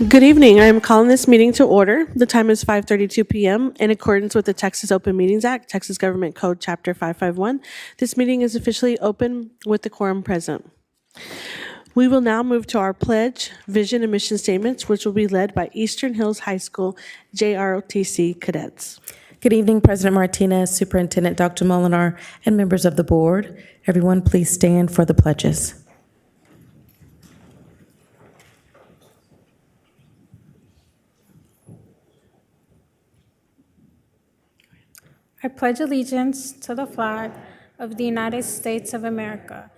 Good evening. I am calling this meeting to order. The time is 5:32 p.m. In accordance with the Texas Open Meetings Act, Texas Government Code Chapter 551. This meeting is officially open with the quorum present. We will now move to our pledge, vision, and mission statements, which will be led by Eastern Hills High School JROTC cadets. Good evening, President Martinez, Superintendent Dr. Molinar, and members of the board. Everyone, please stand for the pledges. I pledge allegiance to the flag of the United States of America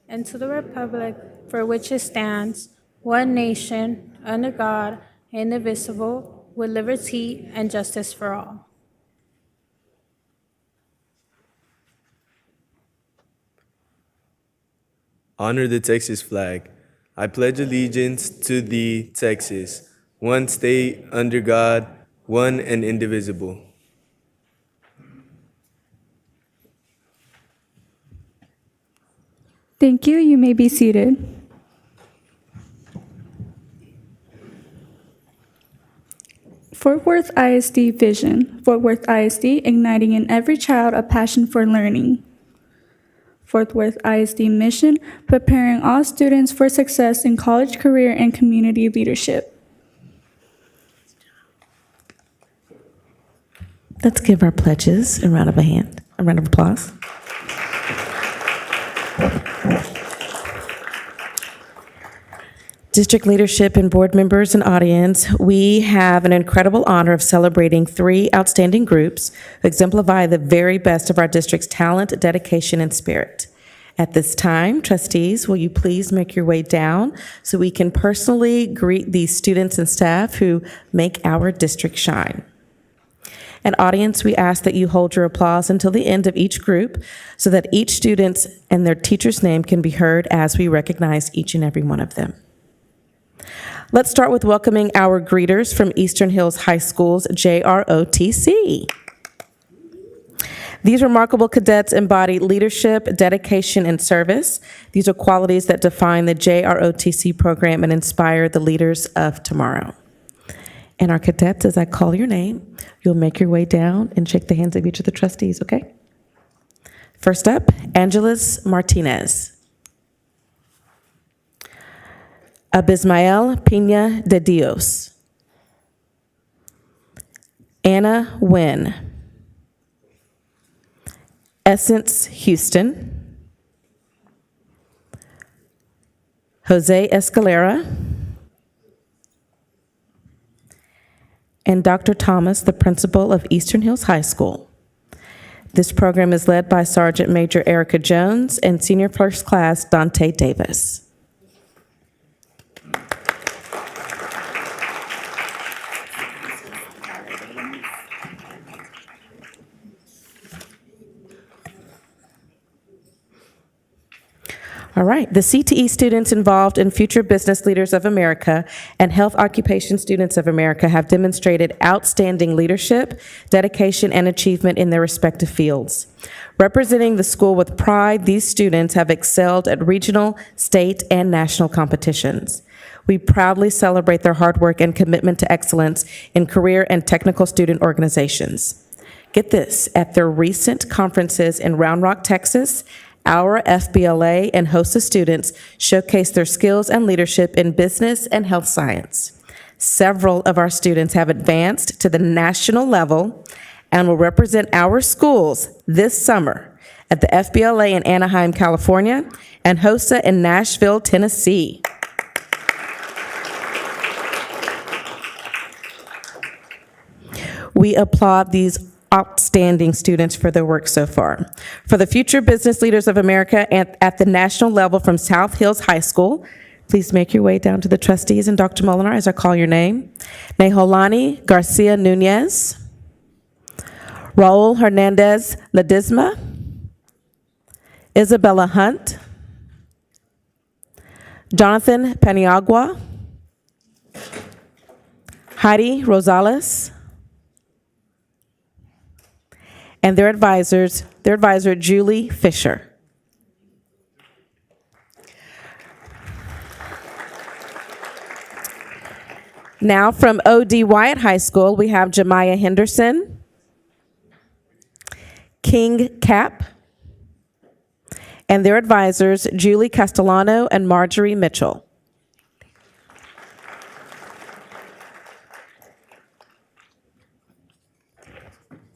and to the republic for which it stands, one nation, under God, indivisible, with liberty and justice for all. Honor the Texas flag. I pledge allegiance to thee, Texas, one state under God, one and indivisible. Thank you. You may be seated. Fort Worth ISD Vision. Fort Worth ISD, igniting in every child a passion for learning. Fort Worth ISD Mission, preparing all students for success in college, career, and community leadership. Let's give our pledges a round of applause. District leadership and board members and audience, we have an incredible honor of celebrating 3 outstanding groups who exemplify the very best of our district's talent, dedication, and spirit. At this time, trustees, will you please make your way down so we can personally greet these students and staff who make our district shine. And audience, we ask that you hold your applause until the end of each group so that each student and their teacher's name can be heard as we recognize each and every one of them. Let's start with welcoming our greeters from Eastern Hills High School's JROTC. These remarkable cadets embody leadership, dedication, and service. These are qualities that define the JROTC program and inspire the leaders of tomorrow. And our cadets, as I call your name, you'll make your way down and shake the hands of each of the trustees, okay? First up, Angeles Martinez. Abismael Pina de Dios. Anna Wynn. Essence Houston. Jose Escalera. And Dr. Thomas, the principal of Eastern Hills High School. This program is led by Sergeant Major Erica Jones and Senior First Class Dante Davis. All right, the CTE students involved in Future Business Leaders of America and Health Occupation Students of America have demonstrated outstanding leadership, dedication, and achievement in their respective fields. Representing the school with pride, these students have excelled at regional, state, and national competitions. We proudly celebrate their hard work and commitment to excellence in career and technical student organizations. Get this, at their recent conferences in Round Rock, Texas, our FBLA and HOSA students showcase their skills and leadership in business and health science. Several of our students have advanced to the national level and will represent our schools this summer at the FBLA in Anaheim, California, and HOSA in Nashville, Tennessee. We applaud these outstanding students for their work so far. For the Future Business Leaders of America at the national level from South Hills High School, please make your way down to the trustees and Dr. Molinar as I call your name. Neholani Garcia Nunez, Raul Hernandez Ledesma, Isabella Hunt, Jonathan Paniagua, Heidi Rosales, and their advisor, Julie Fisher. Now from O.D. Wyatt High School, we have Jemiah Henderson, King Cap, and their advisors, Julie Castellano and Marjorie Mitchell.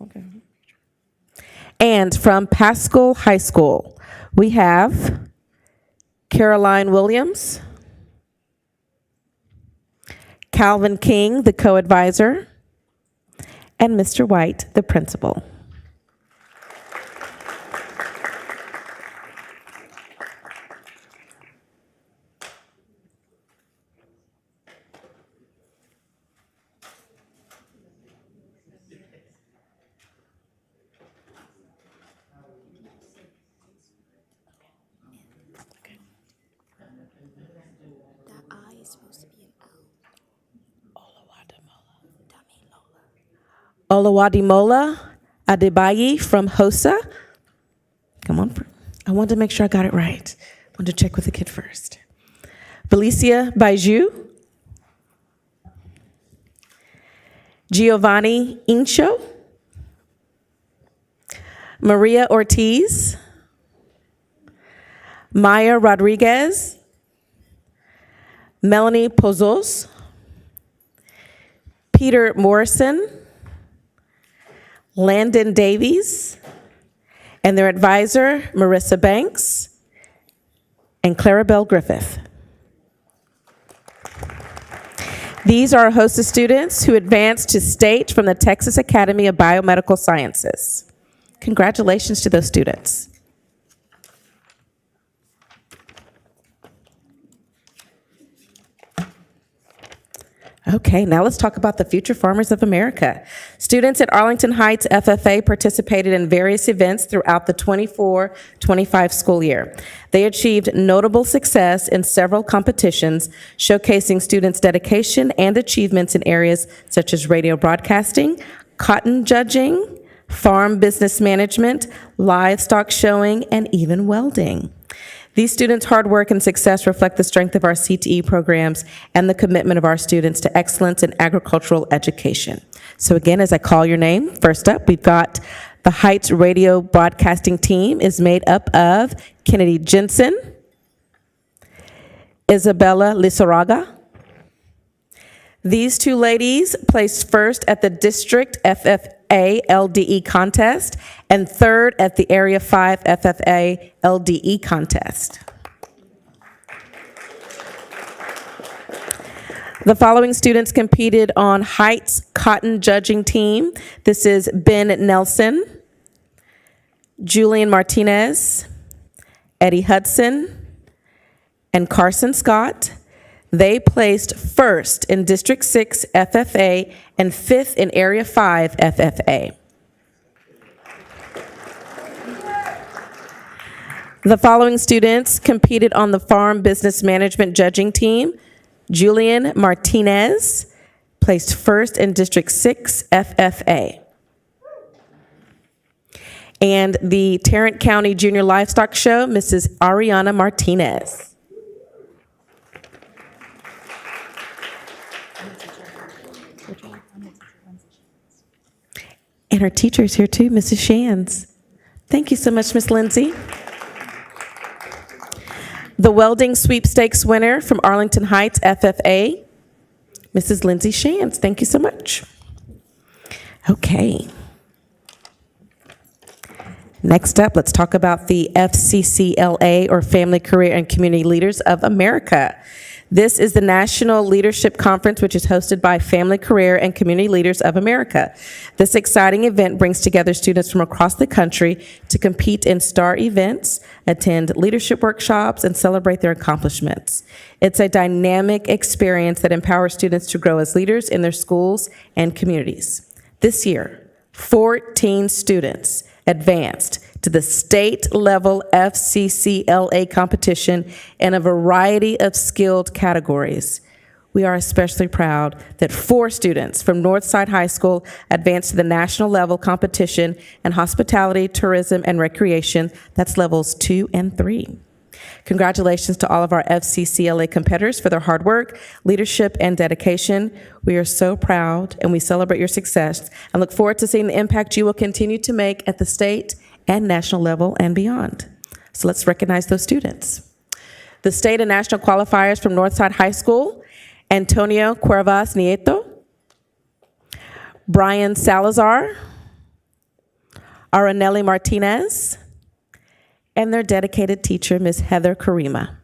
Okay. And from Pascal High School, we have Caroline Williams, Calvin King, the co-advisor, and Mr. White, the principal. Oluwadimola Adebayi from HOSA. Come on. I wanted to make sure I got it right. I wanted to check with the kid first. Felicia Baiju. Giovanni Incho. Maria Ortiz. Maya Rodriguez. Melanie Pozos. Peter Morrison. Landon Davies, and their advisor, Marissa Banks, and Clarabelle Griffith. These are HOSA students who advanced to state from the Texas Academy of Biomedical Sciences. Congratulations to those students. Okay, now let's talk about the future farmers of America. Students at Arlington Heights FFA participated in various events throughout the 24-25 school year. They achieved notable success in several competitions, showcasing students' dedication and achievements in areas such as radio broadcasting, cotton judging, farm business management, livestock showing, and even welding. These students' hard work and success reflect the strength of our CTE programs and the commitment of our students to excellence in agricultural education. So again, as I call your name, first up, we've got the Heights Radio Broadcasting Team is made up of Kennedy Jensen, Isabella Lizarraga. These two ladies placed first at the District FFA LDE contest and third at the Area 5 FFA LDE contest. The following students competed on Heights Cotton Judging Team. This is Ben Nelson, Julian Martinez, Eddie Hudson, and Carson Scott. They placed first in District 6 FFA and fifth in Area 5 FFA. The following students competed on the Farm Business Management Judging Team. Julian Martinez placed first in District 6 FFA. And the Tarrant County Junior Livestock Show, Mrs. Ariana Martinez. And our teacher's here too, Mrs. Shands. Thank you so much, Miss Lindsay. The welding sweepstakes winner from Arlington Heights FFA, Mrs. Lindsay Shands. Thank you so much. Okay. Next up, let's talk about the FCCLA, or Family, Career, and Community Leaders of America. This is the National Leadership Conference, which is hosted by Family, Career, and Community Leaders of America. This exciting event brings together students from across the country to compete in STAR events, attend leadership workshops, and celebrate their accomplishments. It's a dynamic experience that empowers students to grow as leaders in their schools and communities. This year, 14 students advanced to the state-level FCCLA competition in a variety of skilled categories. We are especially proud that 4 students from Northside High School advanced to the national level competition in hospitality, tourism, and recreation. That's levels 2 and 3. Congratulations to all of our FCCLA competitors for their hard work, leadership, and dedication. We are so proud and we celebrate your success and look forward to seeing the impact you will continue to make at the state and national level and beyond. So let's recognize those students. The state and national qualifiers from Northside High School: Antonio Cuervas Nieto, Brian Salazar, Aranelli Martinez, and their dedicated teacher, Ms. Heather Karima.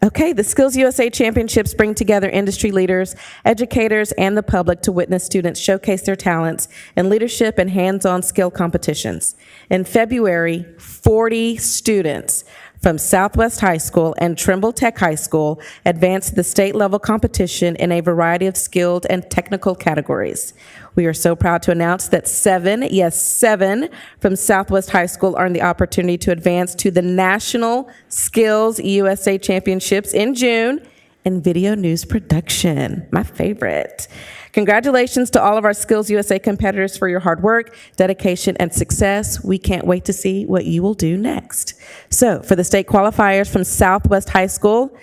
Okay, the SkillsUSA Championships bring together industry leaders, educators, and the public to witness students showcase their talents in leadership and hands-on skill competitions. In February, 40 students from Southwest High School and Trimble Tech High School advanced to the state-level competition in a variety of skilled and technical categories. We are so proud to announce that 7 from Southwest High School earned the opportunity to advance to the National SkillsUSA Championships in June in video news production, my favorite. Congratulations to all of our SkillsUSA competitors for your hard work, dedication, and success. We can't wait to see what you will do next. So, for the state qualifiers from Southwest High School,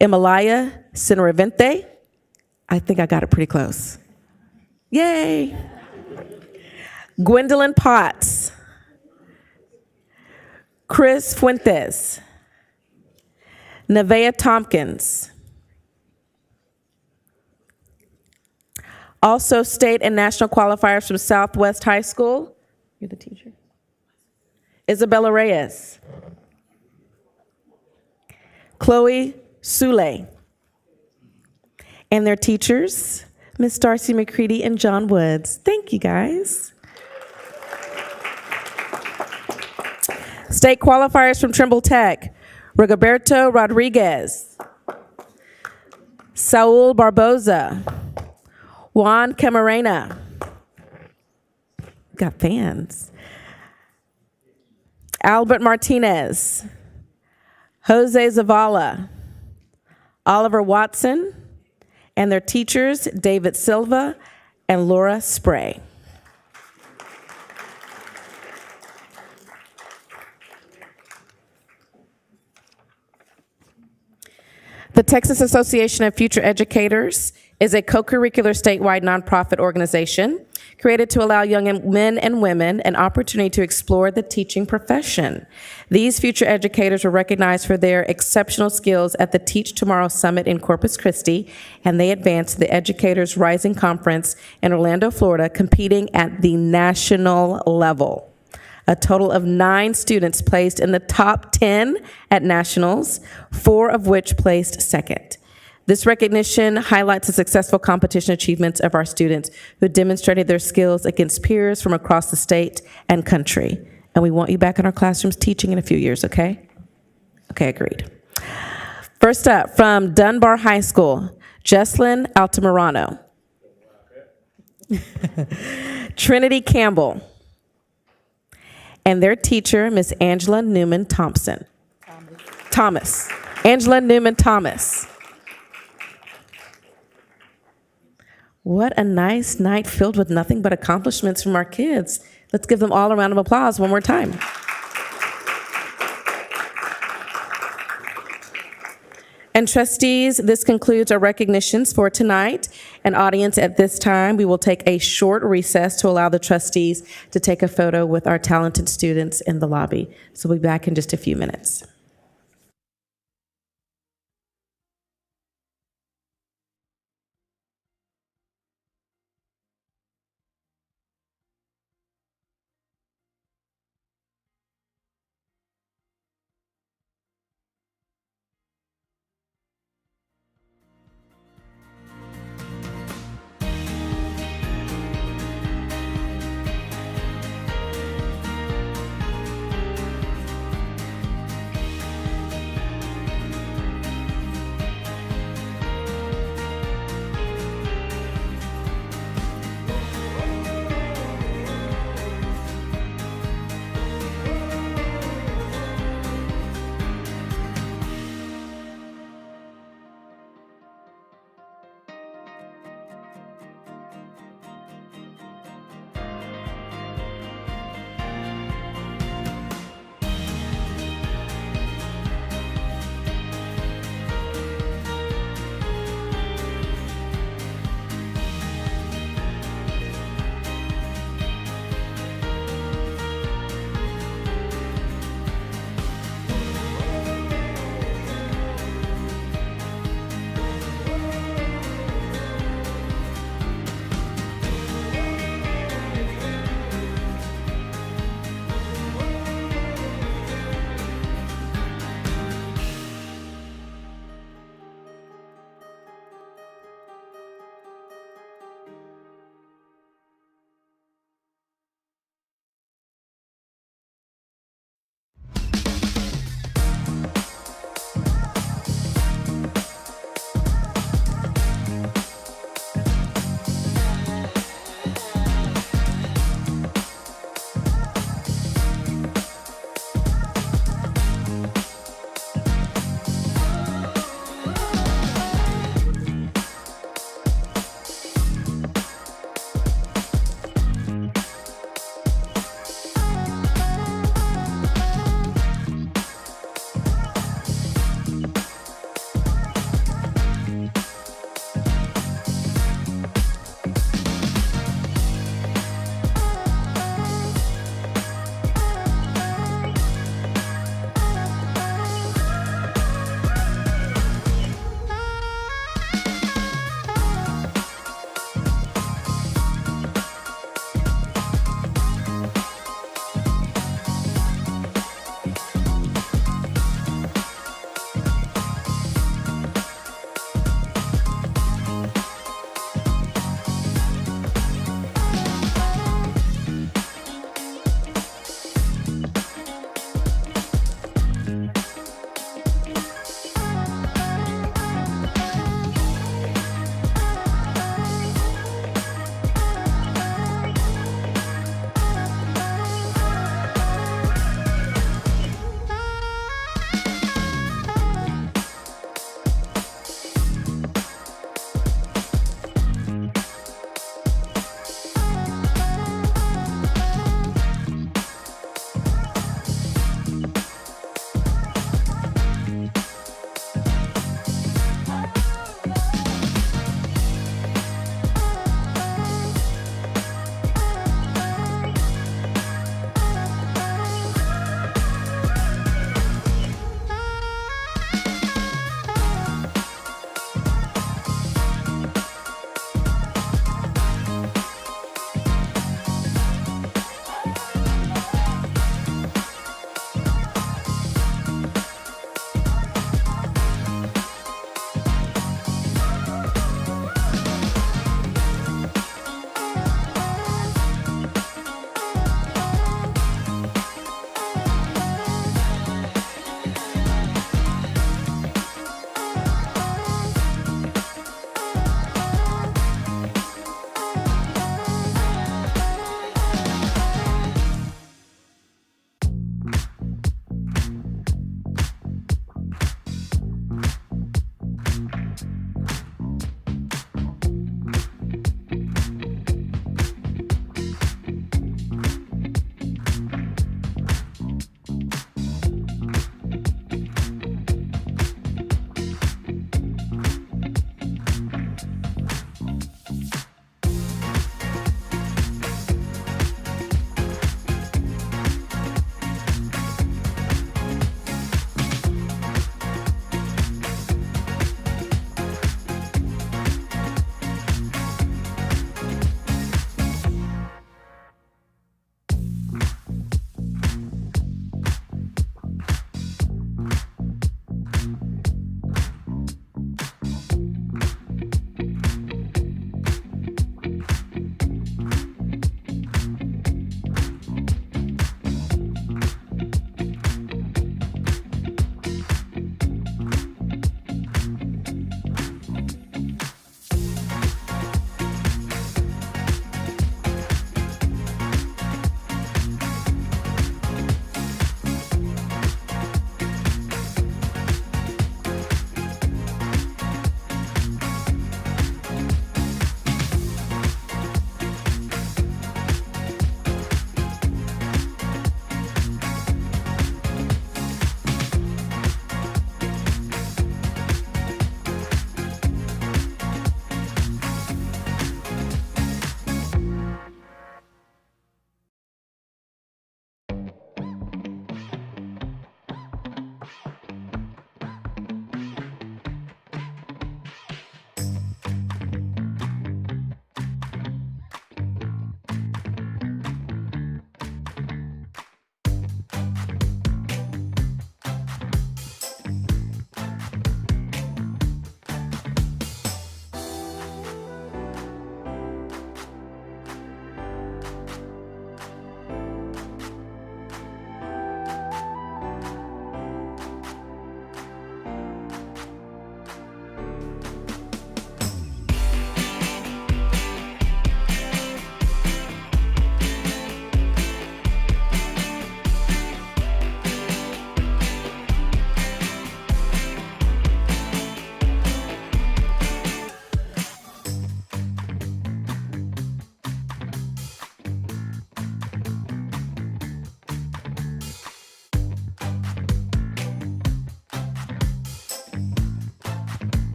Emalaya Cinervente, I think I got it pretty close. Yay! Gwendolyn Potts, Chris Fuentes, Nevaeh Tompkins. Also, state and national qualifiers from Southwest High School. You're the teacher. Isabella Reyes. Chloe Sule. And their teachers, Miss Darcy McCready and John Woods. Thank you, guys. State qualifiers from Trimble Tech, Rigoberto Rodriguez, Saul Barboza, Juan Camarena. Got fans. Albert Martinez, Jose Zavala, Oliver Watson, and their teachers, David Silva and Laura Spray. The Texas Association of Future Educators is a co-curricular statewide nonprofit organization created to allow young men and women an opportunity to explore the teaching profession. These future educators were recognized for their exceptional skills at the Teach Tomorrow Summit in Corpus Christi, and they advanced to the Educators Rising Conference in Orlando, Florida, competing at the national level. A total of 9 students placed in the top 10 at nationals, 4 of which placed second. This recognition highlights the successful competition achievements of our students who demonstrated their skills against peers from across the state and country. And we want you back in our classrooms teaching in a few years, okay? Okay, agreed. First up, from Dunbar High School, Jesslyn Altamirano. Trinity Campbell. And their teacher, Miss Angela Newman Thomas. Angela Newman Thomas. What a nice night filled with nothing but accomplishments from our kids. Let's give them all a round of applause one more time. And trustees, this concludes our recognitions for tonight. And audience, at this time, we will take a short recess to allow the trustees to take a photo with our talented students in the lobby. So we'll be back in just a few minutes.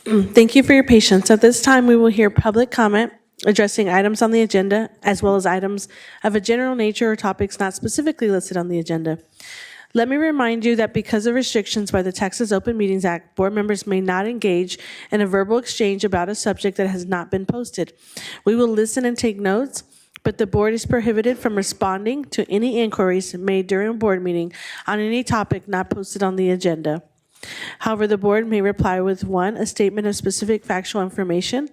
Thank you for your patience. At this time, we will hear public comment addressing items on the agenda, as well as items of a general nature or topics not specifically listed on the agenda. Let me remind you that because of restrictions by the Texas Open Meetings Act, board members may not engage in a verbal exchange about a subject that has not been posted. We will listen and take notes, but the board is prohibited from responding to any inquiries made during a board meeting on any topic not posted on the agenda. However, the board may reply with 1, a statement of specific factual information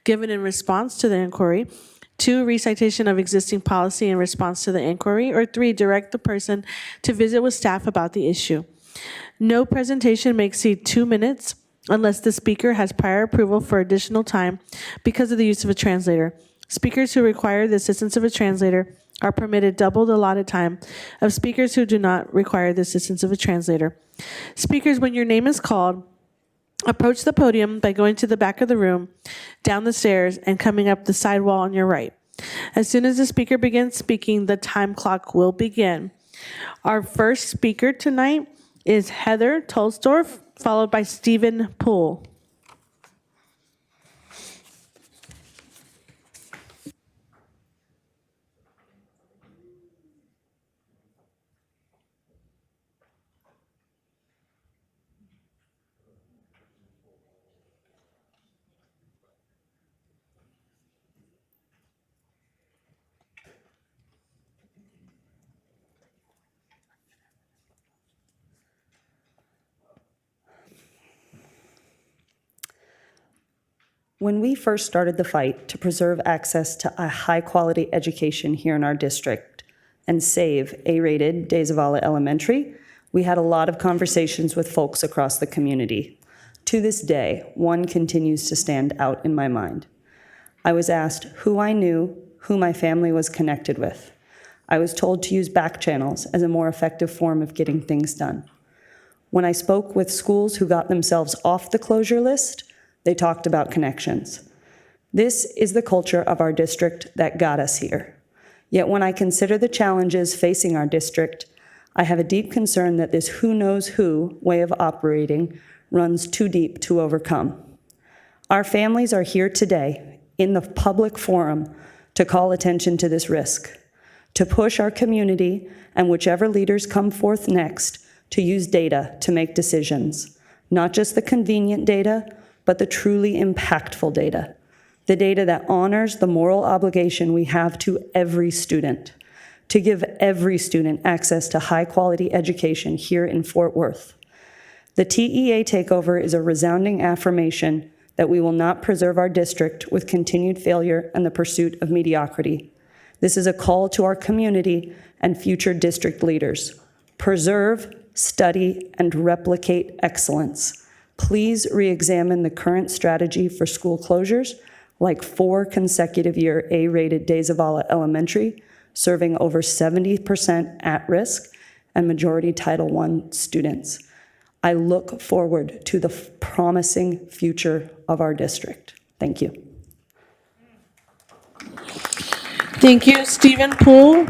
given in response to the inquiry, 2, recitation of existing policy in response to the inquiry, or 3, direct the person to visit with staff about the issue. No presentation may exceed 2 minutes unless the speaker has prior approval for additional time because of the use of a translator. Speakers who require the assistance of a translator are permitted double the allotted time of speakers who do not require the assistance of a translator. Speakers, when your name is called, approach the podium by going to the back of the room, down the stairs, and coming up the side wall on your right. As soon as the speaker begins speaking, the time clock will begin. Our first speaker tonight is Heather Tolsdorf, followed by Stephen Poole. When we first started the fight to preserve access to a high-quality education here in our district and save A-rated De Zavala Elementary, we had a lot of conversations with folks across the community. To this day, one continues to stand out in my mind. I was asked who I knew, who my family was connected with. I was told to use back channels as a more effective form of getting things done. When I spoke with schools who got themselves off the closure list, they talked about connections. This is the culture of our district that got us here. Yet when I consider the challenges facing our district, I have a deep concern that this who knows who way of operating runs too deep to overcome. Our families are here today in the public forum to call attention to this risk, to push our community and whichever leaders come forth next to use data to make decisions, not just the convenient data, but the truly impactful data, the data that honors the moral obligation we have to every student, to give every student access to high-quality education here in Fort Worth. The TEA takeover is a resounding affirmation that we will not preserve our district with continued failure and the pursuit of mediocrity. This is a call to our community and future district leaders. Preserve, study, and replicate excellence. Please re-examine the current strategy for school closures, like 4 consecutive year A-rated De Zavala Elementary, serving over 70% at risk and majority Title I students. I look forward to the promising future of our district. Thank you. Thank you, Stephen Poole.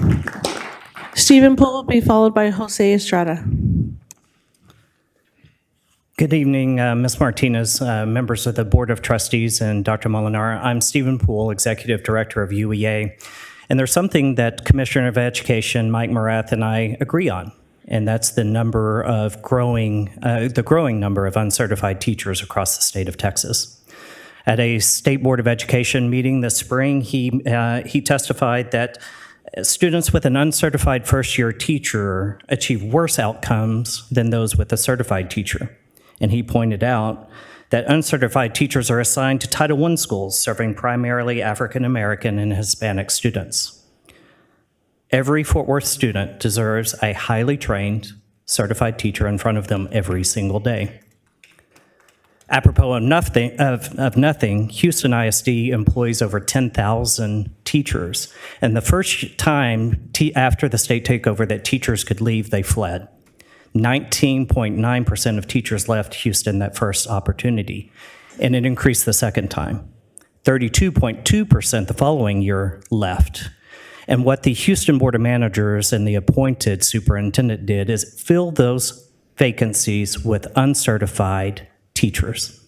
Stephen Poole will be followed by Jose Estrada. Good evening, Ms. Martinez, members of the Board of Trustees, and Dr. Molinar. I'm Stephen Poole, Executive Director of UEA, and there's something that Commissioner of Education Mike Morath and I agree on, and that's the growing number of uncertified teachers across the state of Texas. At a State Board of Education meeting this spring, he testified that students with an uncertified first-year teacher achieve worse outcomes than those with a certified teacher. And he pointed out that uncertified teachers are assigned to Title I schools serving primarily African American and Hispanic students. Every Fort Worth student deserves a highly trained, certified teacher in front of them every single day. Apropos of nothing, Houston ISD employs over 10,000 teachers. And the first time after the state takeover that teachers could leave, they fled. 19.9% of teachers left Houston that first opportunity, and it increased the second time. 32.2% the following year left. And what the Houston Board of Managers and the appointed superintendent did is fill those vacancies with uncertified teachers.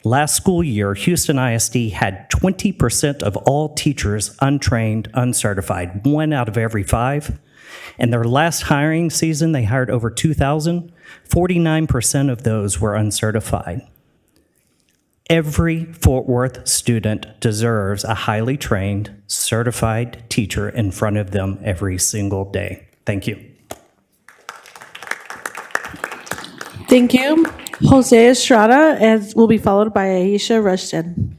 Last school year, Houston ISD had 20% of all teachers untrained, uncertified, 1 out of every 5. In their last hiring season, they hired over 2,000. 49% of those were uncertified. Every Fort Worth student deserves a highly trained, certified teacher in front of them every single day. Thank you. Thank you. Jose Estrada will be followed by Aisha Rushton.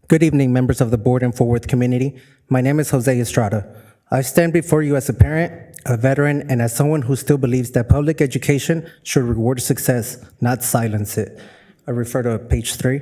Good evening, members of the board and Fort Worth community. My name is Jose Estrada. I stand before you as a parent, a veteran, and as someone who still believes that public education should reward success, not silence it. I refer to page 3.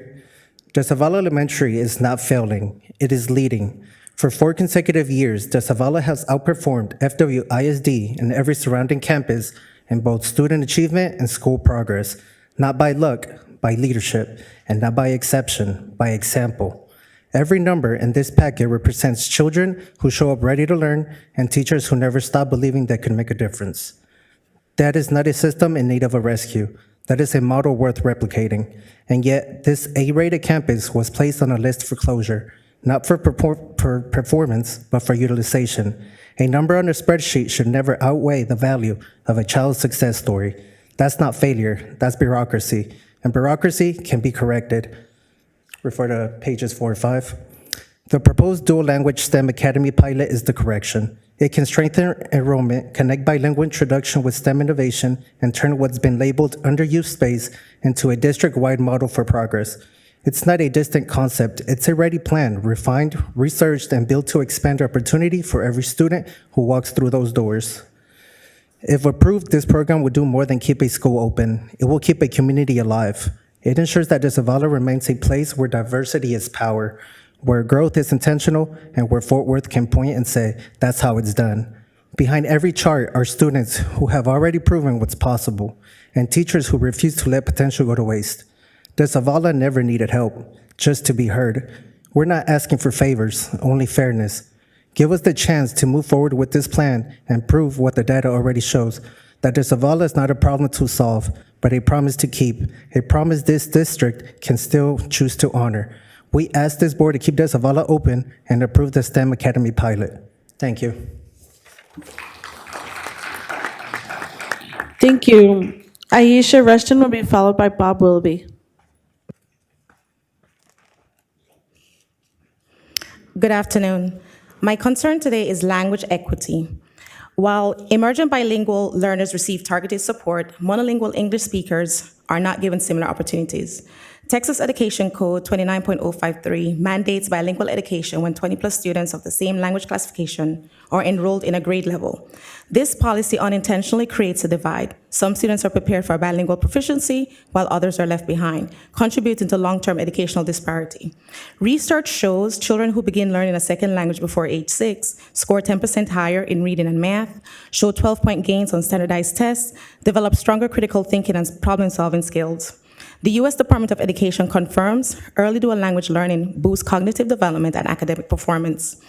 De Zavala Elementary is not failing, it is leading. For 4 consecutive years, De Zavala has outperformed FWISD and every surrounding campus in both student achievement and school progress, not by luck, by leadership, and not by exception, by example. Every number in this packet represents children who show up ready to learn and teachers who never stop believing they could make a difference. That is not a system in need of a rescue. That is a model worth replicating. And yet, this A-rated campus was placed on a list for closure, not for performance, but for utilization. A number on a spreadsheet should never outweigh the value of a child's success story. That's not failure, that's bureaucracy. And bureaucracy can be corrected. Refer to pages 4 and 5. The proposed dual language STEM Academy pilot is the correction. It can strengthen enrollment, connect bilingual introduction with STEM innovation, and turn what's been labeled underused space into a district-wide model for progress. It's not a distant concept, it's a ready plan, refined, researched, and built to expand opportunity for every student who walks through those doors. If approved, this program will do more than keep a school open. It will keep a community alive. It ensures that De Zavala remains a place where diversity is power, where growth is intentional, and where Fort Worth can point and say, that's how it's done. Behind every chart are students who have already proven what's possible, and teachers who refuse to let potential go to waste. De Zavala never needed help, just to be heard. We're not asking for favors, only fairness. Give us the chance to move forward with this plan and prove what the data already shows, that De Zavala is not a problem to solve, but a promise to keep, a promise this district can still choose to honor. We ask this board to keep De Zavala open and approve the STEM Academy pilot. Thank you. Thank you. Aisha Rushton will be followed by Bob Willoughby. Good afternoon. My concern today is language equity. While emergent bilingual learners receive targeted support, monolingual English speakers are not given similar opportunities. Texas Education Code 29.053 mandates bilingual education when 20+ students of the same language classification are enrolled in a grade level. This policy unintentionally creates a divide. Some students are prepared for bilingual proficiency, while others are left behind, contributing to long-term educational disparity. Research shows children who begin learning a second language before age 6 score 10% higher in reading and math, show 12-point gains on standardized tests, develop stronger critical thinking and problem-solving skills. The U.S. Department of Education confirms early dual language learning boosts cognitive development and academic performance.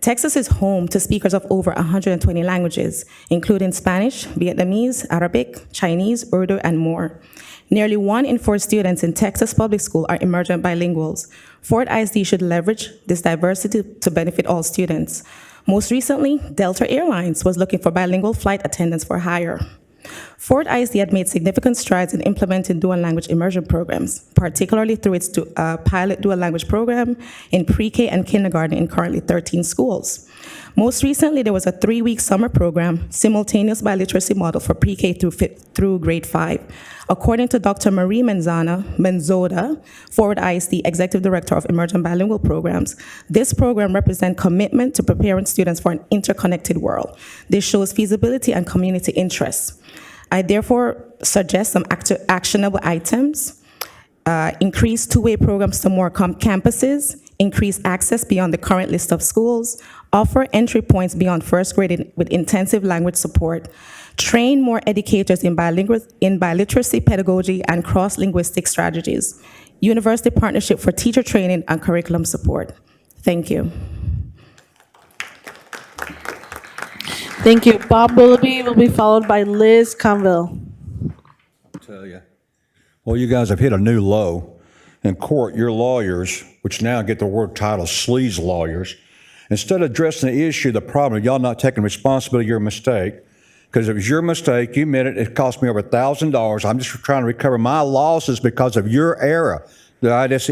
Texas is home to speakers of over 120 languages, including Spanish, Vietnamese, Arabic, Chinese, Urdu, and more. Nearly 1 in 4 students in Texas public school are emergent bilinguals. Fort ISD should leverage this diversity to benefit all students. Most recently, Delta Airlines was looking for bilingual flight attendants for hire. Fort ISD had made significant strides in implementing dual language immersion programs, particularly through its pilot dual language program in pre-K and kindergarten in currently 13 schools. Most recently, there was a 3-week summer program, simultaneous biliteracy model for pre-K through grade 5. According to Dr. Marie Menzoda, Fort ISD Executive Director of Emergent Bilingual Programs, this program represents commitment to preparing students for an interconnected world. This shows feasibility and community interests. I therefore suggest some actionable items: increase two-way programs to more campuses, increase access beyond the current list of schools, offer entry points beyond first grade with intensive language support, train more educators in biliteracy pedagogy and cross-linguistic strategies, university partnership for teacher training and curriculum support. Thank you. Thank you. Bob Willoughby will be followed by Liz Conville. Tell you. Well, you guys have hit a new low. In court, your lawyers, which now get the word title sleaze lawyers, instead of addressing the issue, the problem, y'all not taking responsibility of your mistake, because it was your mistake, you admit it, it cost me over $1,000. I'm just trying to recover my losses because of your error. The ISD,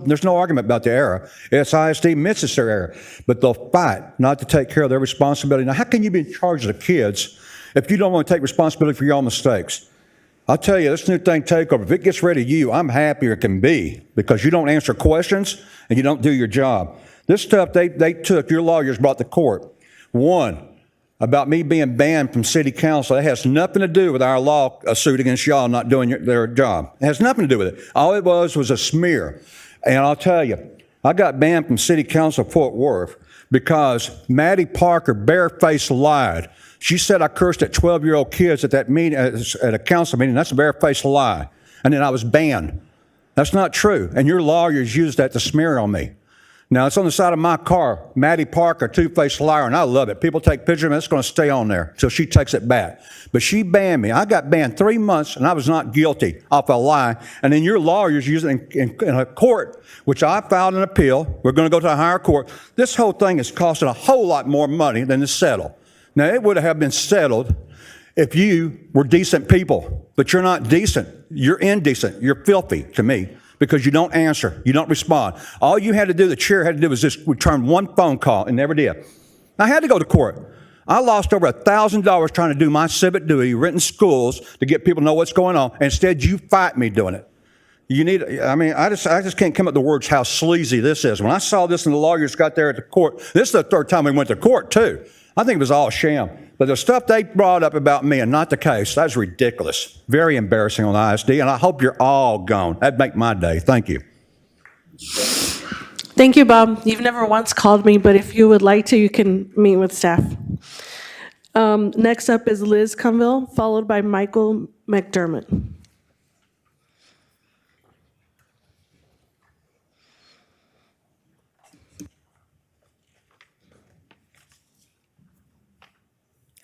there's no argument about the error. It's ISD misses their error, but they'll fight not to take care of their responsibility. Now, how can you be in charge of the kids if you don't want to take responsibility for your own mistakes? I'll tell you, this new thing, takeover, if it gets rid of you, I'm happier it can be because you don't answer questions and you don't do your job. This stuff they took, your lawyers brought to court. One, about me being banned from city council. It has nothing to do with our lawsuit against y'all not doing their job. It has nothing to do with it. All it was a smear. And I'll tell you, I got banned from city council of Fort Worth because Maddie Parker barefaced lied. She said I cursed at 12-year-old kids at that meeting, at a council meeting. That's a barefaced lie. And then I was banned. That's not true. And your lawyers used that to smear on me. Now, it's on the side of my car, Maddie Parker, two-faced liar, and I love it. People take pictures of it, it's going to stay on there until she takes it back. But she banned me. I got banned 3 months, and I was not guilty off a lie. And then your lawyers use it in a court, which I filed an appeal. We're going to go to a higher court. This whole thing is costing a whole lot more money than to settle. Now, it would have been settled if you were decent people, but you're not decent. You're indecent. You're filthy to me because you don't answer. You don't respond. All you had to do, the chair had to do was just return one phone call and never did. I had to go to court. I lost over $1,000 trying to do my civic duty, written schools to get people to know what's going on. Instead, you fight me doing it. You need, I mean, I just can't come up with the words how sleazy this is. When I saw this and the lawyers got there at the court, this is the third time we went to court too. I think it was all sham. But the stuff they brought up about me and not the case, that's ridiculous. Very embarrassing on the ISD, and I hope you're all gone. That'd make my day. Thank you. Thank you, Bob. You've never once called me, but if you would like to, you can meet with staff. Next up is Liz Conville, followed by Michael McDermott.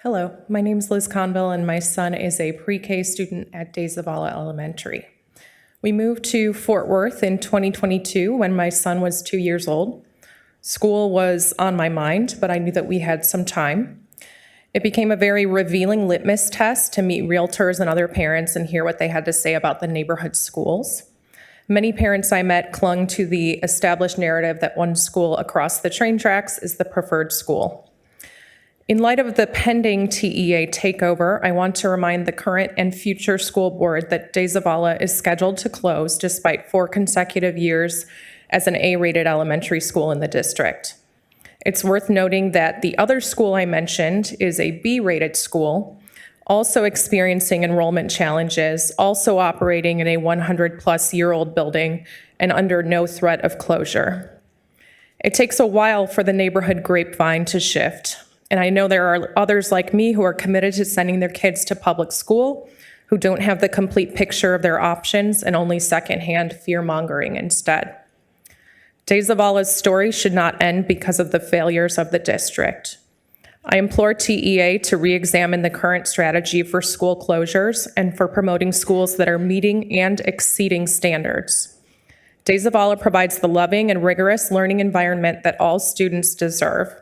Hello, my name is Liz Conville, and my son is a pre-K student at De Zavala Elementary. We moved to Fort Worth in 2022 when my son was 2 years old. School was on my mind, but I knew that we had some time. It became a very revealing litmus test to meet realtors and other parents and hear what they had to say about the neighborhood schools. Many parents I met clung to the established narrative that one school across the train tracks is the preferred school. In light of the pending TEA takeover, I want to remind the current and future school board that De Zavala is scheduled to close despite 4 consecutive years as an A-rated elementary school in the district. It's worth noting that the other school I mentioned is a B-rated school, also experiencing enrollment challenges, also operating in a 100-plus-year-old building and under no threat of closure. It takes a while for the neighborhood grapevine to shift. And I know there are others like me who are committed to sending their kids to public school, who don't have the complete picture of their options and only secondhand fear-mongering instead. De Zavala's story should not end because of the failures of the district. I implore TEA to re-examine the current strategy for school closures and for promoting schools that are meeting and exceeding standards. De Zavala provides the loving and rigorous learning environment that all students deserve.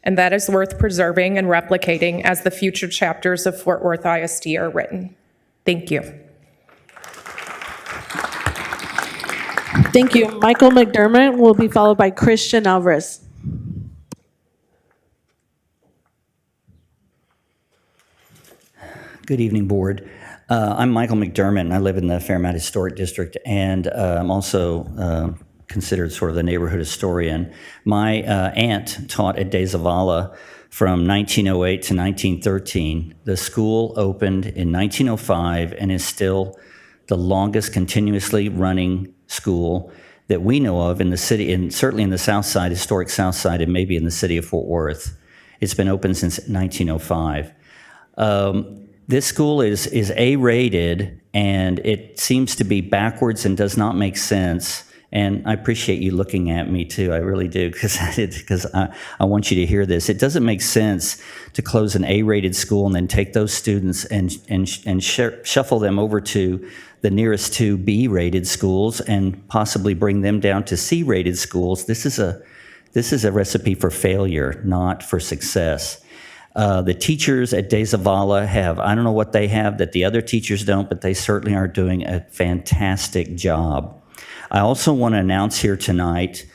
And that is worth preserving and replicating as the future chapters of Fort Worth ISD are written. Thank you. Thank you. Michael McDermott will be followed by Christian Alvarez. Good evening, Board. I'm Michael McDermott, and I live in the Fairmount Historic District, and I'm also considered sort of the neighborhood historian. My aunt taught at De Zavala from 1908 to 1913. The school opened in 1905 and is still the longest continuously running school that we know of in the city, and certainly in the South Side, historic South Side, and maybe in the city of Fort Worth. It's been open since 1905. This school is A-rated, and it seems to be backwards and does not make sense And I appreciate you looking at me too. I really do, because I want you to hear this. It doesn't make sense to close an A-rated school and then take those students and shuffle them over to the nearest two B-rated schools and possibly bring them down to C-rated schools. This is a recipe for failure, not for success. The teachers at De Zavala have, I don't know what they have that the other teachers don't, but they certainly are doing a fantastic job. I also want to announce here tonight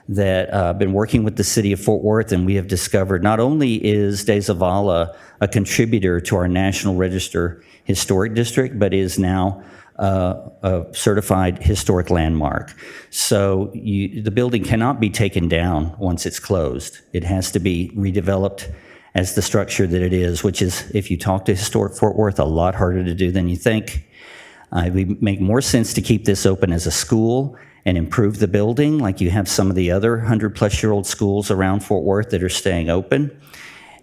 that I've been working with the city of Fort Worth, and we have discovered not only is De Zavala a contributor to our National Register Historic District, but is now a certified historic landmark. So the building cannot be taken down once it's closed. It has to be redeveloped as the structure that it is, which is, if you talk to Historic Fort Worth, a lot harder to do than you think. It would make more sense to keep this open as a school and improve the building like you have some of the other 100-plus-year-old schools around Fort Worth that are staying open,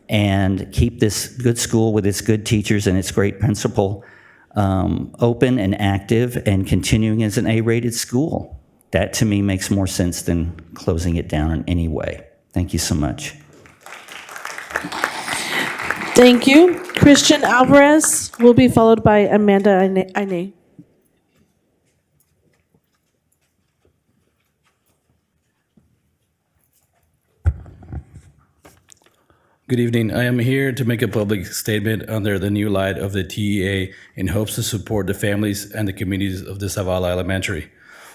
and keep this good school with its good teachers and its great principal open and active and continuing as an A-rated school. That, to me, makes more sense than closing it down in any way. Thank you so much. Thank you. Christian Alvarez will be followed by Amanda Ine. Good evening. I am here to make a public statement under the new light of the TEA in hopes to support the families and the communities of De Zavala Elementary.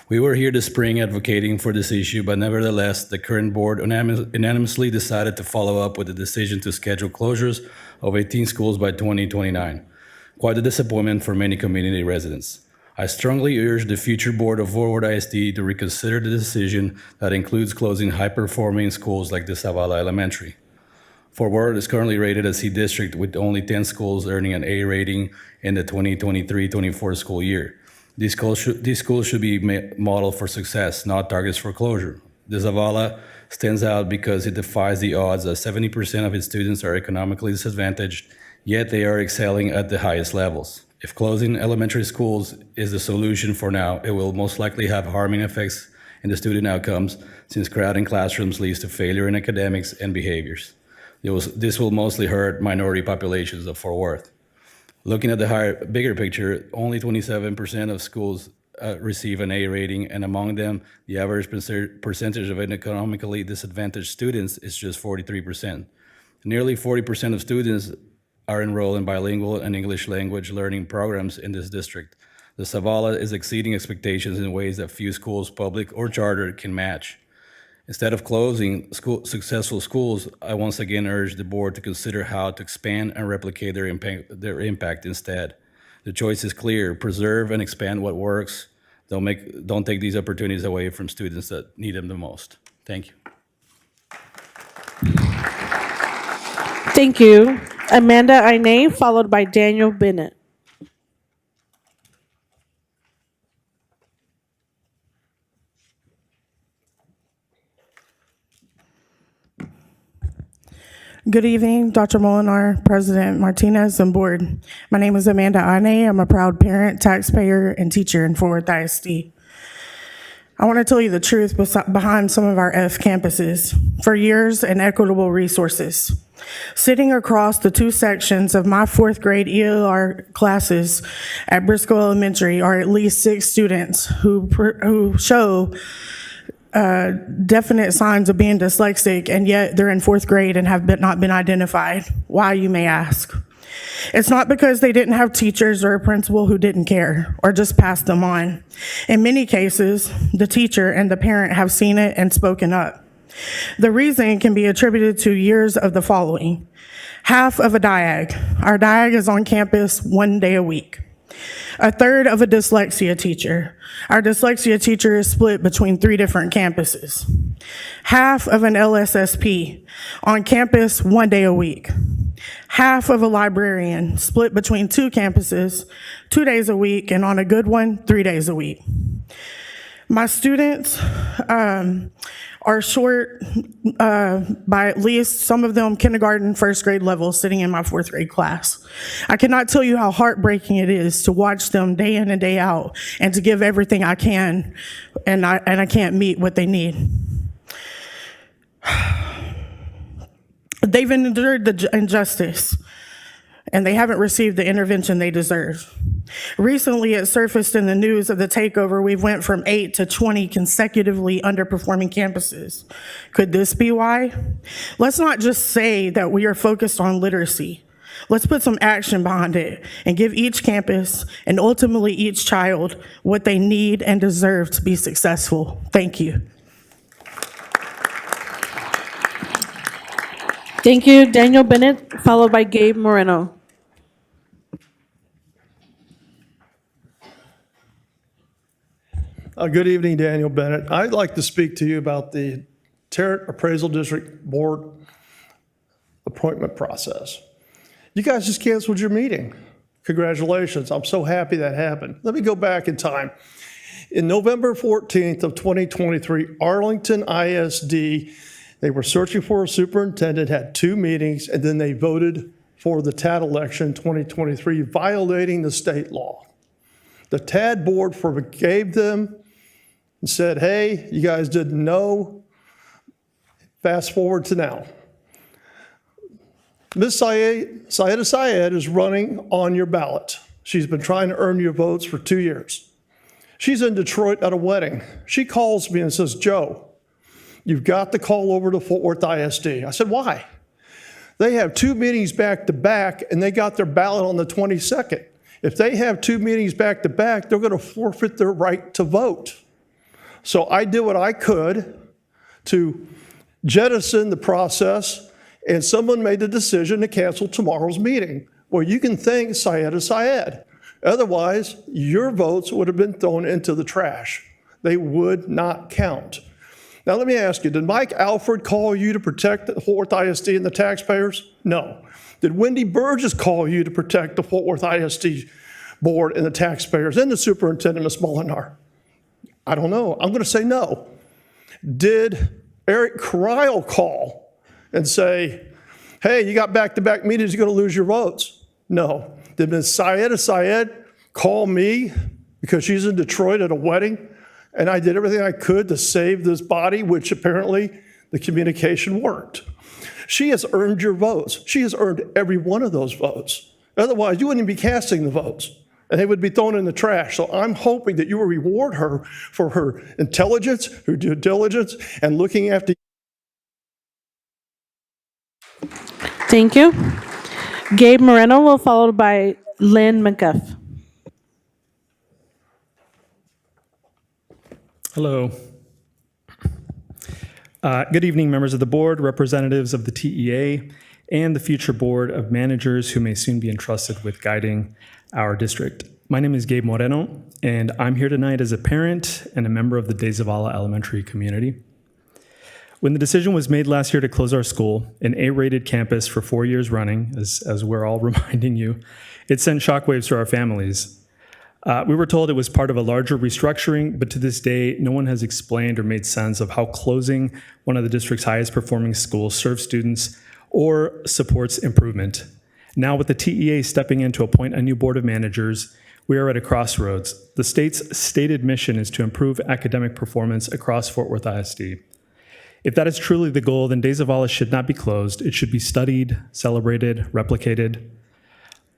We were here this spring advocating for this issue, but nevertheless, the current board unanimously decided to follow up with the decision to schedule closures of 18 schools by 2029. Quite a disappointment for many community residents. I strongly urge the future board of Fort Worth ISD to reconsider the decision that includes closing high-performing schools like De Zavala Elementary. Fort Worth is currently rated a C district with only 10 schools earning an A rating in the 2023-24 school year. These schools should be modeled for success, not targets for closure. De Zavala stands out because it defies the odds that 70% of its students are economically disadvantaged, yet they are excelling at the highest levels. If closing elementary schools is the solution for now, it will most likely have harming effects in the student outcomes, since crowding classrooms leads to failure in academics and behaviors. This will mostly hurt minority populations of Fort Worth. Looking at the bigger picture, only 27% of schools receive an A rating, and among them, the average percentage of economically disadvantaged students is just 43%. Nearly 40% of students are enrolled in bilingual and English language learning programs in this district. De Zavala is exceeding expectations in ways that few schools, public or charter, can match. Instead of closing successful schools, I once again urge the board to consider how to expand and replicate their impact instead. The choice is clear: preserve and expand what works. Don't take these opportunities away from students that need them the most. Thank you. Thank you. Amanda Ine, followed by Daniel Bennett. Good evening, Dr. Molinar, President Martinez, and Board. My name is Amanda Ine. I'm a proud parent, taxpayer, and teacher in Fort Worth ISD. I want to tell you the truth behind some of our F campuses. For years, inequitable resources. Sitting across the two sections of my fourth grade ELR classes at Briscoe Elementary are at least 6 students who show definite signs of being dyslexic, and yet they're in fourth grade and have not been identified. Why, you may ask? It's not because they didn't have teachers or a principal who didn't care or just passed them on. In many cases, the teacher and the parent have seen it and spoken up. The reason can be attributed to years of the following. Half of a diag. Our diag is on campus 1 day a week. A third of a dyslexia teacher. Our dyslexia teacher is split between 3 different campuses. Half of an LSSP on campus 1 day a week. Half of a librarian split between 2 campuses 2 days a week, and on a good one, 3 days a week. My students are short by at least some of them kindergarten, first grade level sitting in my fourth grade class. I cannot tell you how heartbreaking it is to watch them day in and day out and to give everything I can, and I can't meet what they need. They've endured the injustice, and they haven't received the intervention they deserve. Recently, it surfaced in the news of the takeover. We went from 8 to 20 consecutively underperforming campuses. Could this be why? Let's not just say that we are focused on literacy. Let's put some action behind it and give each campus and ultimately each child what they need and deserve to be successful. Thank you. Thank you, Daniel Bennett, followed by Gabe Moreno. Good evening, Daniel Bennett. I'd like to speak to you about the Tarrant Appraisal District Board appointment process. You guys just canceled your meeting. Congratulations. I'm so happy that happened. Let me go back in time. In November 14th of 2023, Arlington ISD, they were searching for a superintendent, had 2 meetings, and then they voted for the TAD election 2023, violating the state law. The TAD board forgave them and said, hey, you guys didn't know. Fast forward to now. Ms. Syeda Syed is running on your ballot. She's been trying to earn your votes for 2 years. She's in Detroit at a wedding. She calls me and says, Joe, you've got to call over to Fort Worth ISD. I said, why? They have 2 meetings back to back and they got their ballot on the 22nd. If they have 2 meetings back to back, they're going to forfeit their right to vote. So I did what I could to jettison the process, and someone made the decision to cancel tomorrow's meeting. Well, you can thank Syeda Syed. Otherwise, your votes would have been thrown into the trash. They would not count. Now, let me ask you, did Mike Alford call you to protect the Fort Worth ISD and the taxpayers? No. Did Wendy Burgess call you to protect the Fort Worth ISD board and the taxpayers and the superintendent, Ms. Molinar? I don't know. I'm going to say no. Did Eric Cryle call and say, hey, you got back-to-back meetings, you're going to lose your votes? No. Did Ms. Syeda Syed call me because she's in Detroit at a wedding and I did everything I could to save this body, which apparently the communication worked? She has earned your votes. She has earned every one of those votes. Otherwise, you wouldn't even be casting the votes, and they would be thrown in the trash. So I'm hoping that you will reward her for her intelligence, her due diligence, and looking after. Thank you. Gabe Moreno will followed by Lynn McGuff. Hello. Good evening, members of the board, representatives of the TEA, and the future board of managers who may soon be entrusted with guiding our district. My name is Gabe Moreno, and I'm here tonight as a parent and a member of the De Zavala Elementary community. When the decision was made last year to close our school, an A-rated campus for 4 years running, as we're all reminding you, it sent shockwaves through our families. We were told it was part of a larger restructuring, but to this day, no one has explained or made sense of how closing one of the district's highest performing schools serves students or supports improvement. Now, with the TEA stepping in to appoint a new board of managers, we are at a crossroads. The state's stated mission is to improve academic performance across Fort Worth ISD. If that is truly the goal, then De Zavala should not be closed. It should be studied, celebrated, replicated.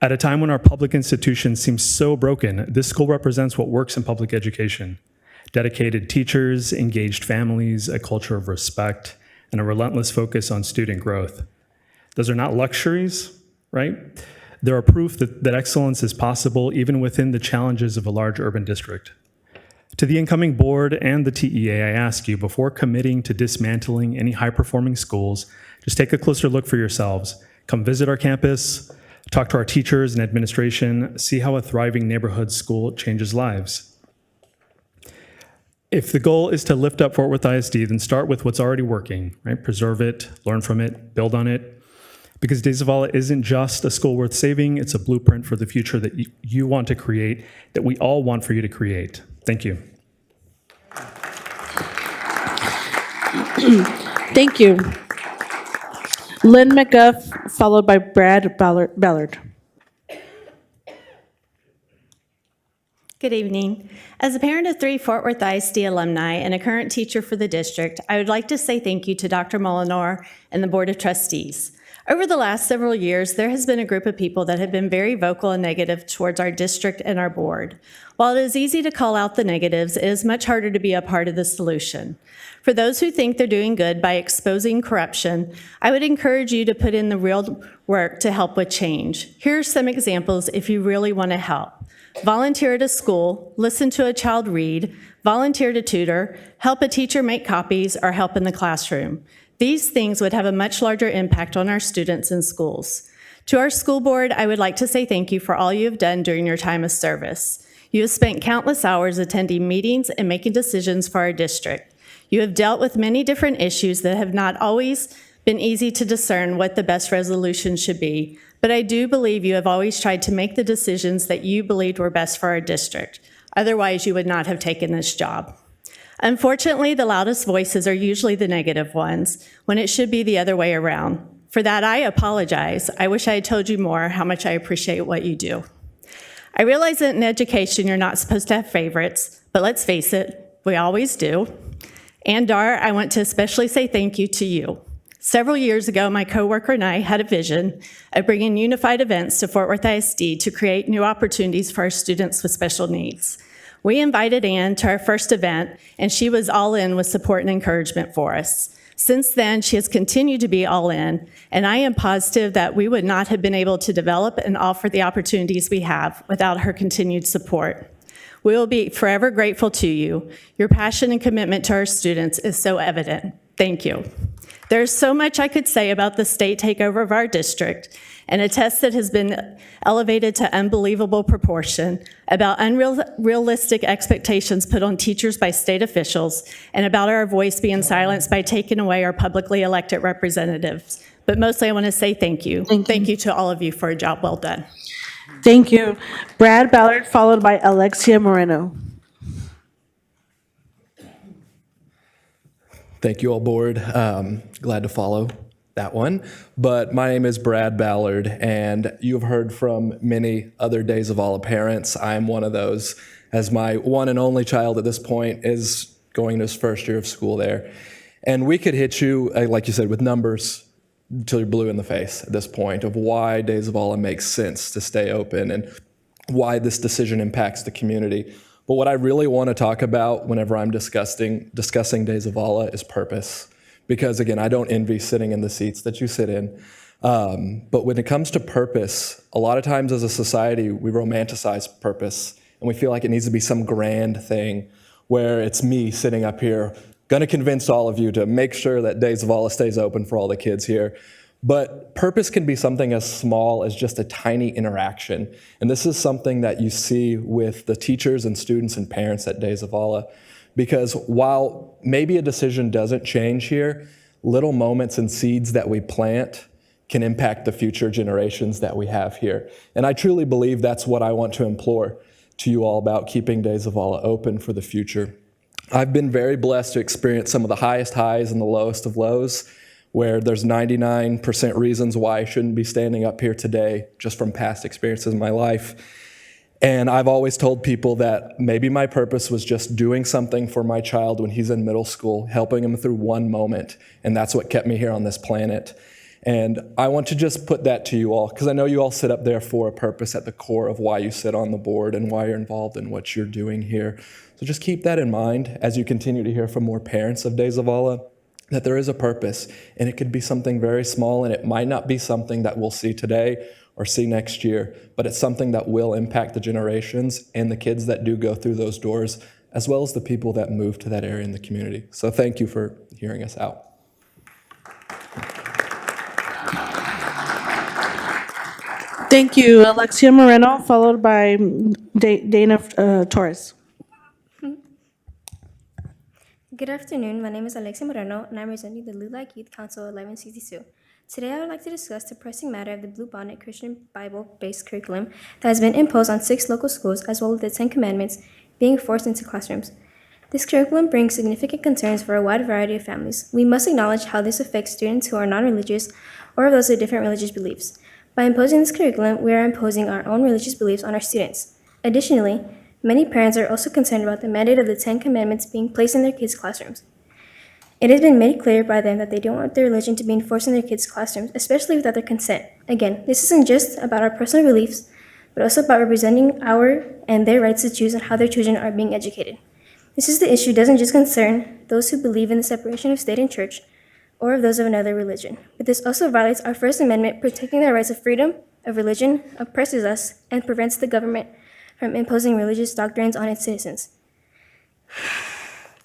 At a time when our public institutions seem so broken, this school represents what works in public education. Dedicated teachers, engaged families, a culture of respect, and a relentless focus on student growth. Those are not luxuries, right? They're a proof that excellence is possible even within the challenges of a large urban district. To the incoming board and the TEA, I ask you, before committing to dismantling any high-performing schools, just take a closer look for yourselves. Come visit our campus, talk to our teachers and administration, see how a thriving neighborhood school changes lives. If the goal is to lift up Fort Worth ISD, then start with what's already working, right? Preserve it, learn from it, build on it. Because De Zavala isn't just a school worth saving, it's a blueprint for the future that you want to create, that we all want for you to create. Thank you. Thank you. Lynn McGuff, followed by Brad Ballard. Good evening. As a parent of 3 Fort Worth ISD alumni and a current teacher for the district, I would like to say thank you to Dr. Molinor and the Board of Trustees. Over the last several years, there has been a group of people that have been very vocal and negative towards our district and our board. While it is easy to call out the negatives, it is much harder to be a part of the solution. For those who think they're doing good by exposing corruption, I would encourage you to put in the real work to help with change. Here are some examples if you really want to help. Volunteer at a school, listen to a child read, volunteer to tutor, help a teacher make copies, or help in the classroom. These things would have a much larger impact on our students and schools. To our school board, I would like to say thank you for all you have done during your time of service. You have spent countless hours attending meetings and making decisions for our district. You have dealt with many different issues that have not always been easy to discern what the best resolution should be, but I do believe you have always tried to make the decisions that you believed were best for our district. Otherwise, you would not have taken this job. Unfortunately, the loudest voices are usually the negative ones, when it should be the other way around. For that, I apologize. I wish I had told you more how much I appreciate what you do. I realize that in education, you're not supposed to have favorites, but let's face it, we always do. And Dar, I want to especially say thank you to you. Several years ago, my coworker and I had a vision of bringing unified events to Fort Worth ISD to create new opportunities for our students with special needs. We invited Ann to our first event, and she was all in with support and encouragement for us. Since then, she has continued to be all in, and I am positive that we would not have been able to develop and offer the opportunities we have without her continued support. We will be forever grateful to you. Your passion and commitment to our students is so evident. Thank you. There's so much I could say about the state takeover of our district and a test that has been elevated to unbelievable proportion, about unrealistic expectations put on teachers by state officials, and about our voice being silenced by taking away our publicly elected representatives. But mostly I want to say thank you. Thank you to all of you for a job well done. Thank you. Brad Ballard, followed by Alexia Moreno. Thank you all, board. Glad to follow that one. But my name is Brad Ballard, and you've heard from many other Days of All parents. I'm one of those, as my one and only child at this point is going to his first year of school there. And we could hit you, like you said, with numbers until you're blue in the face at this point of why Days of All makes sense to stay open and why this decision impacts the community. But what I really want to talk about whenever I'm discussing Days of Allah is purpose. Because again, I don't envy sitting in the seats that you sit in. But when it comes to purpose, a lot of times as a society, we romanticize purpose. And we feel like it needs to be some grand thing where it's me sitting up here, gonna convince all of you to make sure that Days of Allah stays open for all the kids here. But purpose can be something as small as just a tiny interaction. And this is something that you see with the teachers and students and parents at Days of Allah. Because while maybe a decision doesn't change here, little moments and seeds that we plant can impact the future generations that we have here. And I truly believe that's what I want to implore to you all about keeping Days of Allah open for the future. I've been very blessed to experience some of the highest highs and the lowest of lows, where there's 99% reasons why I shouldn't be standing up here today, just from past experiences in my life. And I've always told people that maybe my purpose was just doing something for my child when he's in middle school, helping him through one moment, and that's what kept me here on this planet. And I want to just put that to you all, because I know you all sit up there for a purpose at the core of why you sit on the board and why you're involved in what you're doing here. So just keep that in mind as you continue to hear from more parents of Days of Allah, that there is a purpose, and it could be something very small, and it might not be something that we'll see today or see next year, but it's something that will impact the generations and the kids that do go through those doors, as well as the people that move to that area in the community. So thank you for hearing us out. Thank you, Alexia Moreno, followed by Dana Torres. Good afternoon. My name is Alexia Moreno, and I'm representing the Lulac Youth Council 1162. Today, I would like to discuss the pressing matter of the Blue Bonnet Christian Bible-based curriculum that has been imposed on 6 local schools, as well as the 10 Commandments being forced into classrooms. This curriculum brings significant concerns for a wide variety of families. We must acknowledge how this affects students who are non-religious or those with different religious beliefs. By imposing this curriculum, we are imposing our own religious beliefs on our students. Additionally, many parents are also concerned about the mandate of the 10 Commandments being placed in their kids' classrooms. It has been made clear by them that they don't want their religion to be enforced in their kids' classrooms, especially without their consent. Again, this isn't just about our personal beliefs, but also about representing our and their rights to choose on how their children are being educated. This is the issue doesn't just concern those who believe in the separation of state and church or of those of another religion, but this also violates our First Amendment, protecting the rights of freedom of religion, oppresses us, and prevents the government from imposing religious doctrines on its citizens.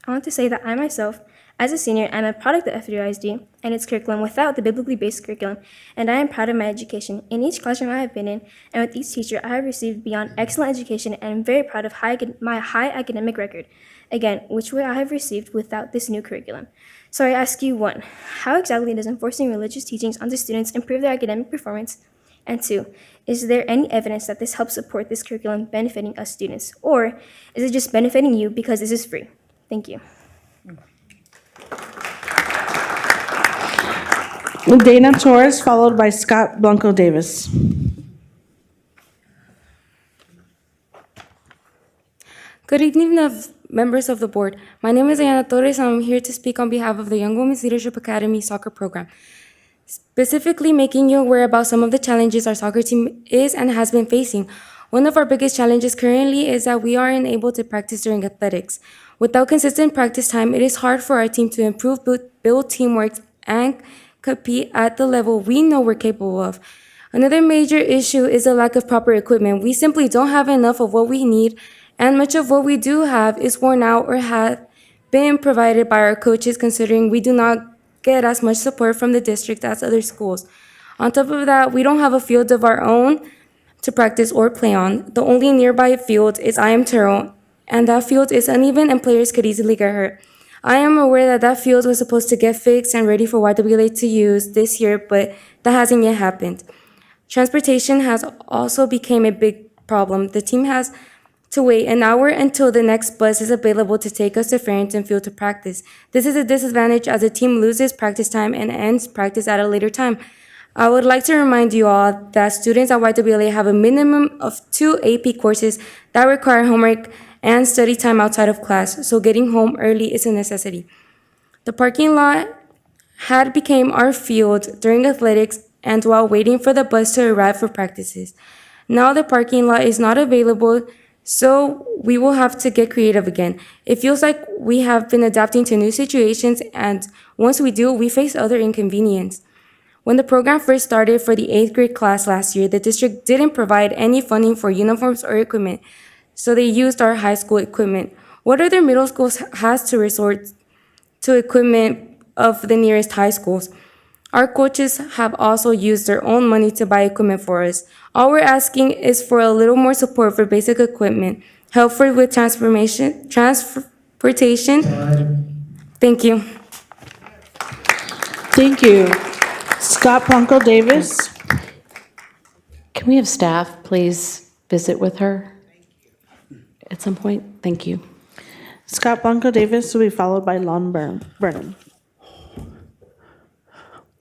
I want to say that I myself, as a senior, am a product of FDISD and its curriculum without the biblically based curriculum, and I am proud of my education. In each classroom I have been in, and with each teacher, I have received beyond excellent education, and I'm very proud of my high academic record, again, which I have received without this new curriculum. So I ask you, 1, how exactly does enforcing religious teachings onto students improve their academic performance? And 2, is there any evidence that this helps support this curriculum benefiting us students? Or is it just benefiting you because this is free? Thank you. Dana Torres, followed by Scott Blanco Davis. Good evening, members of the board. My name is Ayana Torres, and I'm here to speak on behalf of the Young Women's Leadership Academy soccer program, specifically making you aware about some of the challenges our soccer team is and has been facing. One of our biggest challenges currently is that we are unable to practice during athletics. Without consistent practice time, it is hard for our team to improve, build teamwork, and compete at the level we know we're capable of. Another major issue is the lack of proper equipment. We simply don't have enough of what we need, and much of what we do have is worn out or have been provided by our coaches, considering we do not get as much support from the district as other schools. On top of that, we don't have a field of our own to practice or play on. The only nearby field is I Am Terrell, and that field is uneven and players could easily get hurt. I am aware that that field was supposed to get fixed and ready for YWLA to use this year, but that hasn't yet happened. Transportation has also become a big problem. The team has to wait an hour until the next bus is available to take us to Farrington Field to practice. This is a disadvantage as the team loses practice time and ends practice at a later time. I would like to remind you all that students at YWLA have a minimum of 2 AP courses that require homework and study time outside of class, so getting home early is a necessity. The parking lot had become our field during athletics and while waiting for the bus to arrive for practices. Now the parking lot is not available, so we will have to get creative again. It feels like we have been adapting to new situations, and once we do, we face other inconvenience. When the program first started for the 8th grade class last year, the district didn't provide any funding for uniforms or equipment, so they used our high school equipment. What other middle schools has to resort to equipment of the nearest high schools? Our coaches have also used their own money to buy equipment for us. All we're asking is for a little more support for basic equipment, help with transportation. Thank you. Thank you. Scott Blanco Davis. Can we have staff please visit with her at some point? Thank you. Scott Blanco Davis will be followed by Lon Burnham.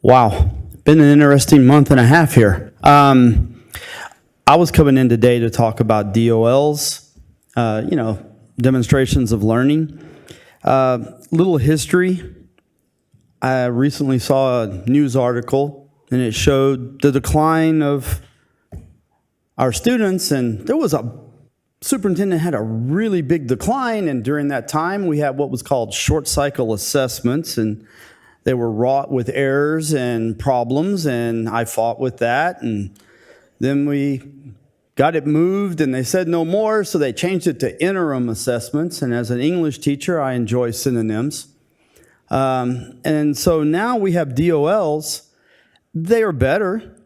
Wow, been an interesting month and a half here. I was coming in today to talk about DOLs, demonstrations of learning. Little history. I recently saw a news article, and it showed the decline of our students, and there was a superintendent had a really big decline, and during that time, we had what was called short cycle assessments, and they were wrought with errors and problems, and I fought with that, and then we got it moved, and they said no more, so they changed it to interim assessments, and as an English teacher, I enjoy synonyms. And so now we have DOLs. They are better,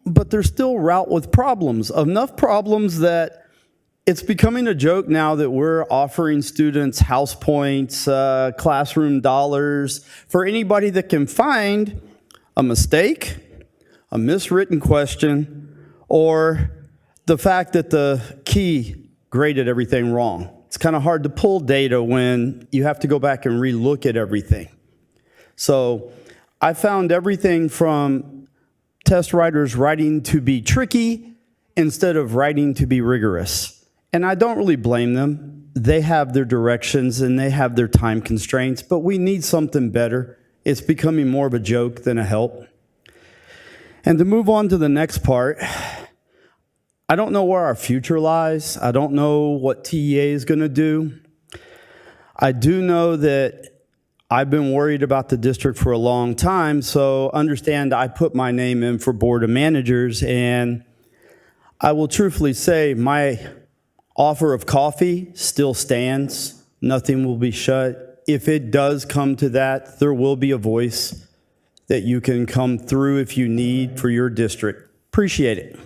but they're still wrought with problems, enough problems that it's becoming a joke now that we're offering students house points, classroom dollars for anybody that can find a mistake, a miswritten question, or the fact that the key graded everything wrong. it's kind of hard to pull data when you have to go back and relook at everything. So I found everything from test writers writing to be tricky instead of writing to be rigorous. And I don't really blame them. They have their directions and they have their time constraints, but we need something better. It's becoming more of a joke than a help. And to move on to the next part, I don't know where our future lies. I don't know what TEA is going to do. I do know that I've been worried about the district for a long time, so understand I put my name in for Board of Managers, and I will truthfully say my offer of coffee still stands. Nothing will be shut. If it does come to that, there will be a voice that you can come through if you need for your district. Appreciate it.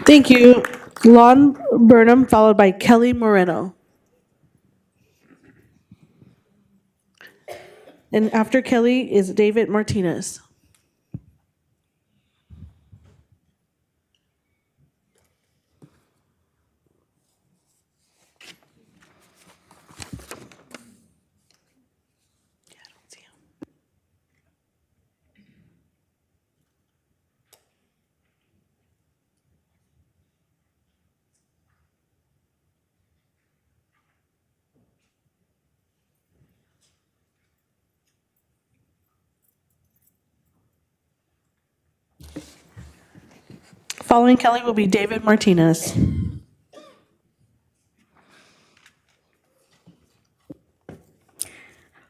Thank you. Lon Burnham, followed by Kelly Moreno. And after Kelly is David Martinez. Following Kelly will be David Martinez.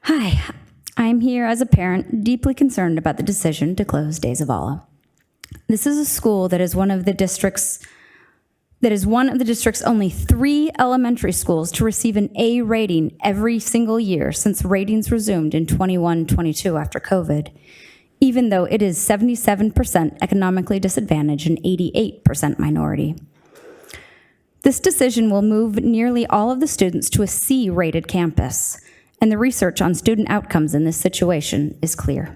Hi, I'm here as a parent deeply concerned about the decision to close De Zavala. This is a school that is one of the district's only 3 elementary schools to receive an A rating every single year since ratings resumed in 21-22 after COVID, even though it is 77% economically disadvantaged and 88% minority. This decision will move nearly all of the students to a C-rated campus, and the research on student outcomes in this situation is clear.